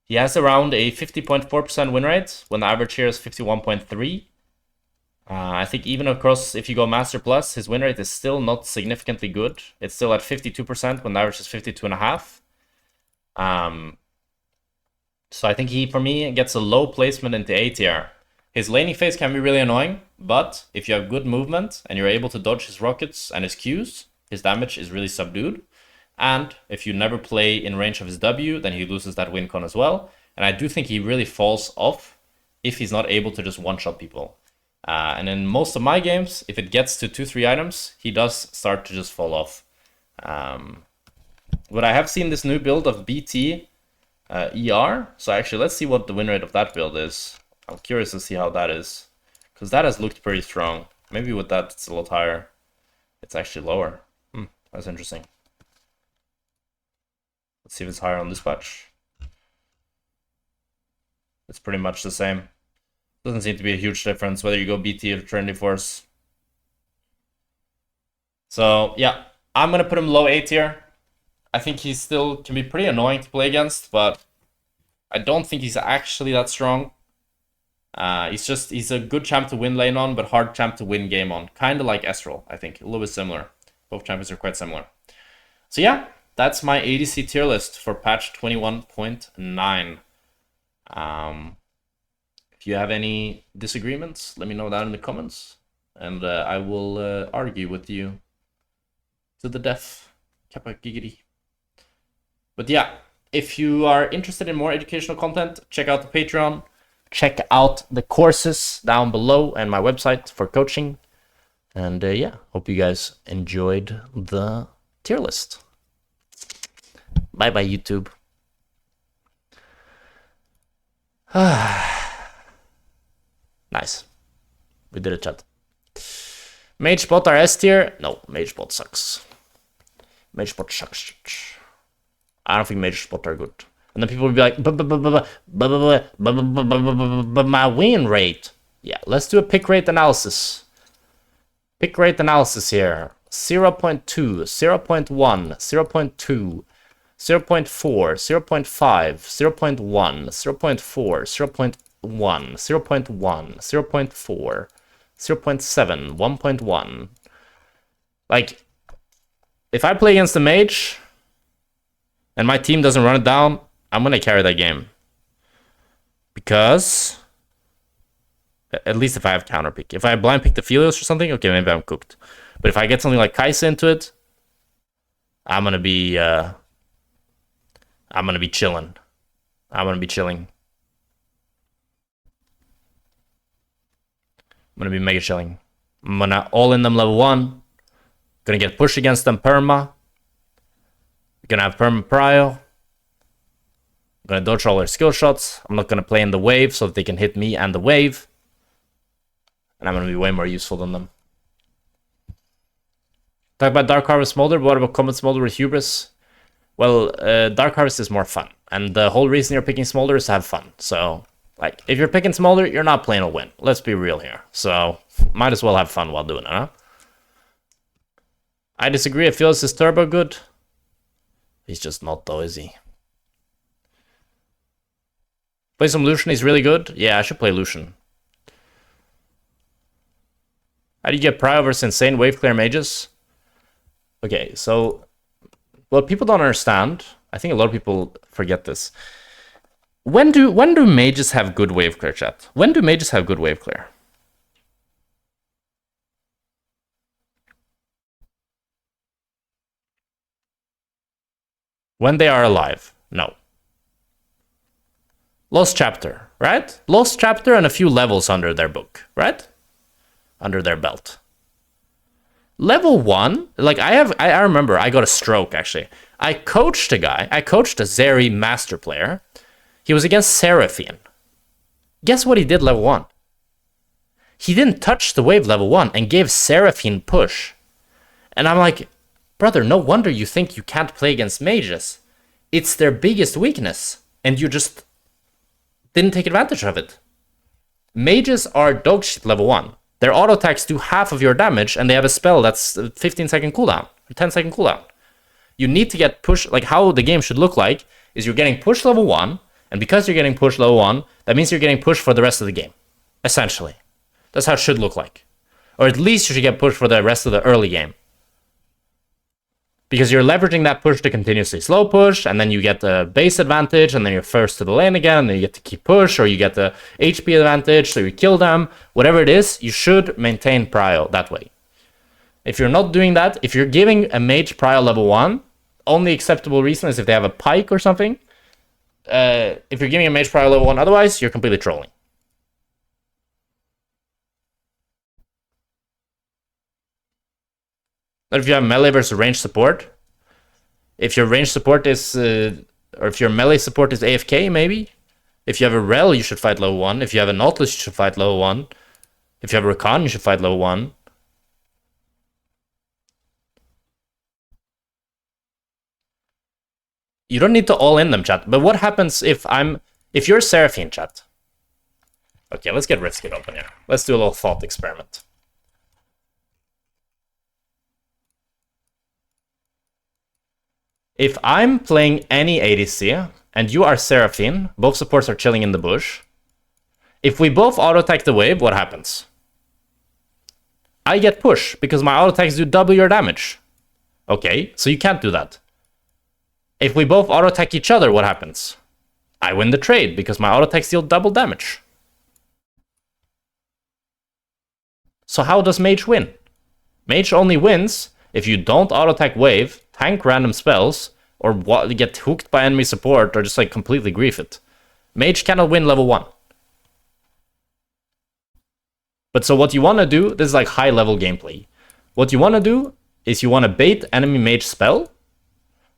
He has around a 50.4% win rate, when the average here is 51.3. I think even across, if you go Master Plus, his win rate is still not significantly good. It's still at 52% when the average is 52.5. So I think he, for me, gets a low placement into A tier. His laning phase can be really annoying, but if you have good movement and you're able to dodge his rockets and his Qs, his damage is really subdued. And if you never play in range of his W, then he loses that win con as well. And I do think he really falls off if he's not able to just one-shot people. And in most of my games, if it gets to 2-3 items, he does start to just fall off. But I have seen this new build of BT ER. So actually, let's see what the win rate of that build is. I'm curious to see how that is. Because that has looked pretty strong. Maybe with that, it's a lot higher. It's actually lower. That's interesting. Let's see if it's higher on this patch. It's pretty much the same. Doesn't seem to be a huge difference whether you go BT or Trinity Force. So yeah, I'm gonna put him low A tier. I think he still can be pretty annoying to play against, but I don't think he's actually that strong. He's a good champ to win lane on, but hard champ to win game on. Kind of like Estral, I think. A little bit similar. Both champions are quite similar. So yeah, that's my ADC tier list for patch 21.9. If you have any disagreements, let me know down in the comments. And I will argue with you to the death. Kappa giggity. But yeah, if you are interested in more educational content, check out the Patreon. Check out the courses down below and my website for coaching. And yeah, hope you guys enjoyed the tier list. Bye bye, YouTube. Nice. We did it, chat. Mage bot are S tier? No, mage bot sucks. Mage bot sucks. I don't think mage bot are good. And then people will be like, but my win rate. Yeah, let's do a pick rate analysis. Pick rate analysis here. 0.2, 0.1, 0.2, 0.4, 0.5, 0.1, 0.4, 0.1, 0.1, 0.4, 0.7, 1.1. Like, If I play against the mage and my team doesn't run it down, I'm gonna carry that game. Because at least if I have counter pick. If I blind pick the Aphelios or something, okay, maybe I'm cooked. But if I get something like Xayah into it, I'm gonna be chilling. I'm gonna be chilling. I'm gonna be mega chilling. I'm gonna all in them level 1. Gonna get pushed against them perma. Gonna have perma prio. I'm gonna dodge all their skill shots. I'm not gonna play in the wave so that they can hit me and the wave. And I'm gonna be way more useful than them. Talk about Dark Harvest Smolder. What about Comet Smolder with Hubris? Well, Dark Harvest is more fun. And the whole reason you're picking Smolder is to have fun. So, like, if you're picking Smolder, you're not playing a win. Let's be real here. So, might as well have fun while doing it, huh? I disagree. Aphelios is turbo good. He's just not though, is he? Play some Lucian, he's really good. Yeah, I should play Lucian. How do you get Prio versus insane wave clear mages? Okay, so what people don't understand, I think a lot of people forget this. When do mages have good wave clear, chat? When do mages have good wave clear? When they are alive. No. Lost chapter, right? Lost chapter and a few levels under their book, right? Under their belt. Level 1, like I remember I got a stroke actually. I coached a guy, I coached a Zeri master player. He was against Seraphine. Guess what he did level 1? He didn't touch the wave level 1 and gave Seraphine push. And I'm like, brother, no wonder you think you can't play against mages. It's their biggest weakness. And you just didn't take advantage of it. Mages are dog shit level 1. Their auto attacks do half of your damage and they have a spell that's 15 second cooldown, or 10 second cooldown. You need to get pushed, like how the game should look like is you're getting pushed level 1, and because you're getting pushed level 1, that means you're getting pushed for the rest of the game. Essentially. That's how it should look like. Or at least you should get pushed for the rest of the early game. Because you're leveraging that push to continuously slow push, and then you get the base advantage, and then you're first to the lane again, and then you get to keep push, or you get the HP advantage, so you kill them. Whatever it is, you should maintain prio that way. If you're not doing that, if you're giving a mage prio level 1, only acceptable reason is if they have a pike or something. If you're giving a mage prio level 1, otherwise, you're completely trolling. But if you have melee versus range support, if your range support is, or if your melee support is AFK, maybe. If you have a Rel, you should fight level 1. If you have a Nautilus, you should fight level 1. If you have a Rakan, you should fight level 1. You don't need to all in them, chat. But what happens if you're Seraphine, chat? Okay, let's get Riftskit open here. Let's do a little thought experiment. If I'm playing any ADC, and you are Seraphine, both supports are chilling in the bush. If we both auto-attack the wave, what happens? I get push, because my auto-attacks do double your damage. Okay, so you can't do that. If we both auto-attack each other, what happens? I win the trade, because my auto-attacks deal double damage. So how does Mage win? Mage only wins if you don't auto-attack wave, tank random spells, or get hooked by enemy support, or just like completely grief it. Mage cannot win level 1. But so what you want to do, this is like high level gameplay. What you want to do is you want to bait enemy mage spell.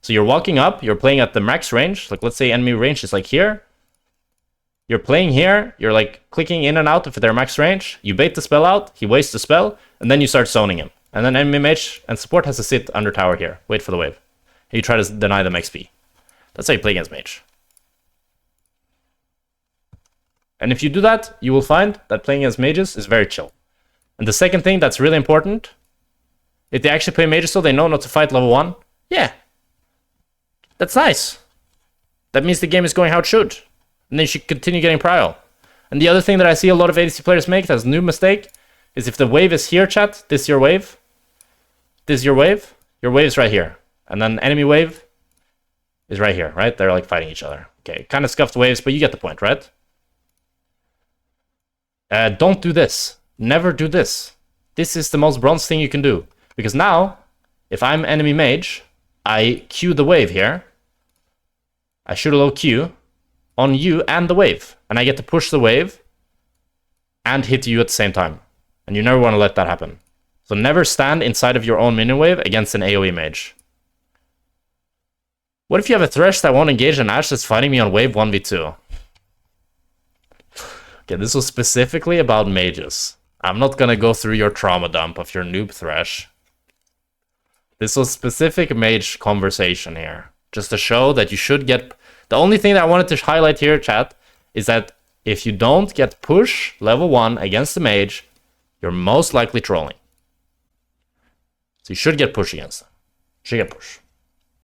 So you're walking up, you're playing at the max range, like let's say enemy range is like here. You're playing here, you're like clicking in and out of their max range, you bait the spell out, he wastes the spell, and then you start zoning him. And then enemy mage and support has to sit under tower here, wait for the wave. You try to deny them XP. That's how you play against mage. And if you do that, you will find that playing against mages is very chill. And the second thing that's really important, if they actually play mages so they know not to fight level 1, yeah. That's nice. That means the game is going how it should. And then you should continue getting prio. And the other thing that I see a lot of ADC players make, that's a new mistake, is if the wave is here, chat, this is your wave. This is your wave. your wave's right here. And then enemy wave is right here, right? They're like fighting each other. Okay, kind of scuffed waves, but you get the point, right? Don't do this. Never do this. This is the most bronze thing you can do. Because now, if I'm enemy mage, I Q the wave here. I shoot a low Q on you and the wave. And I get to push the wave and hit you at the same time. And you never want to let that happen. So never stand inside of your own minion wave against an AoE mage. What if you have a Thresh that won't engage an Ashe that's fighting me on wave 1v2? Okay, this was specifically about mages. I'm not gonna go through your trauma dump of your noob Thresh. This was specific mage conversation here. Just to show that you should get... The only thing that I wanted to highlight here, chat, is that if you don't get push level 1 against the mage, you're most likely trolling. So you should get push against them. Should get push.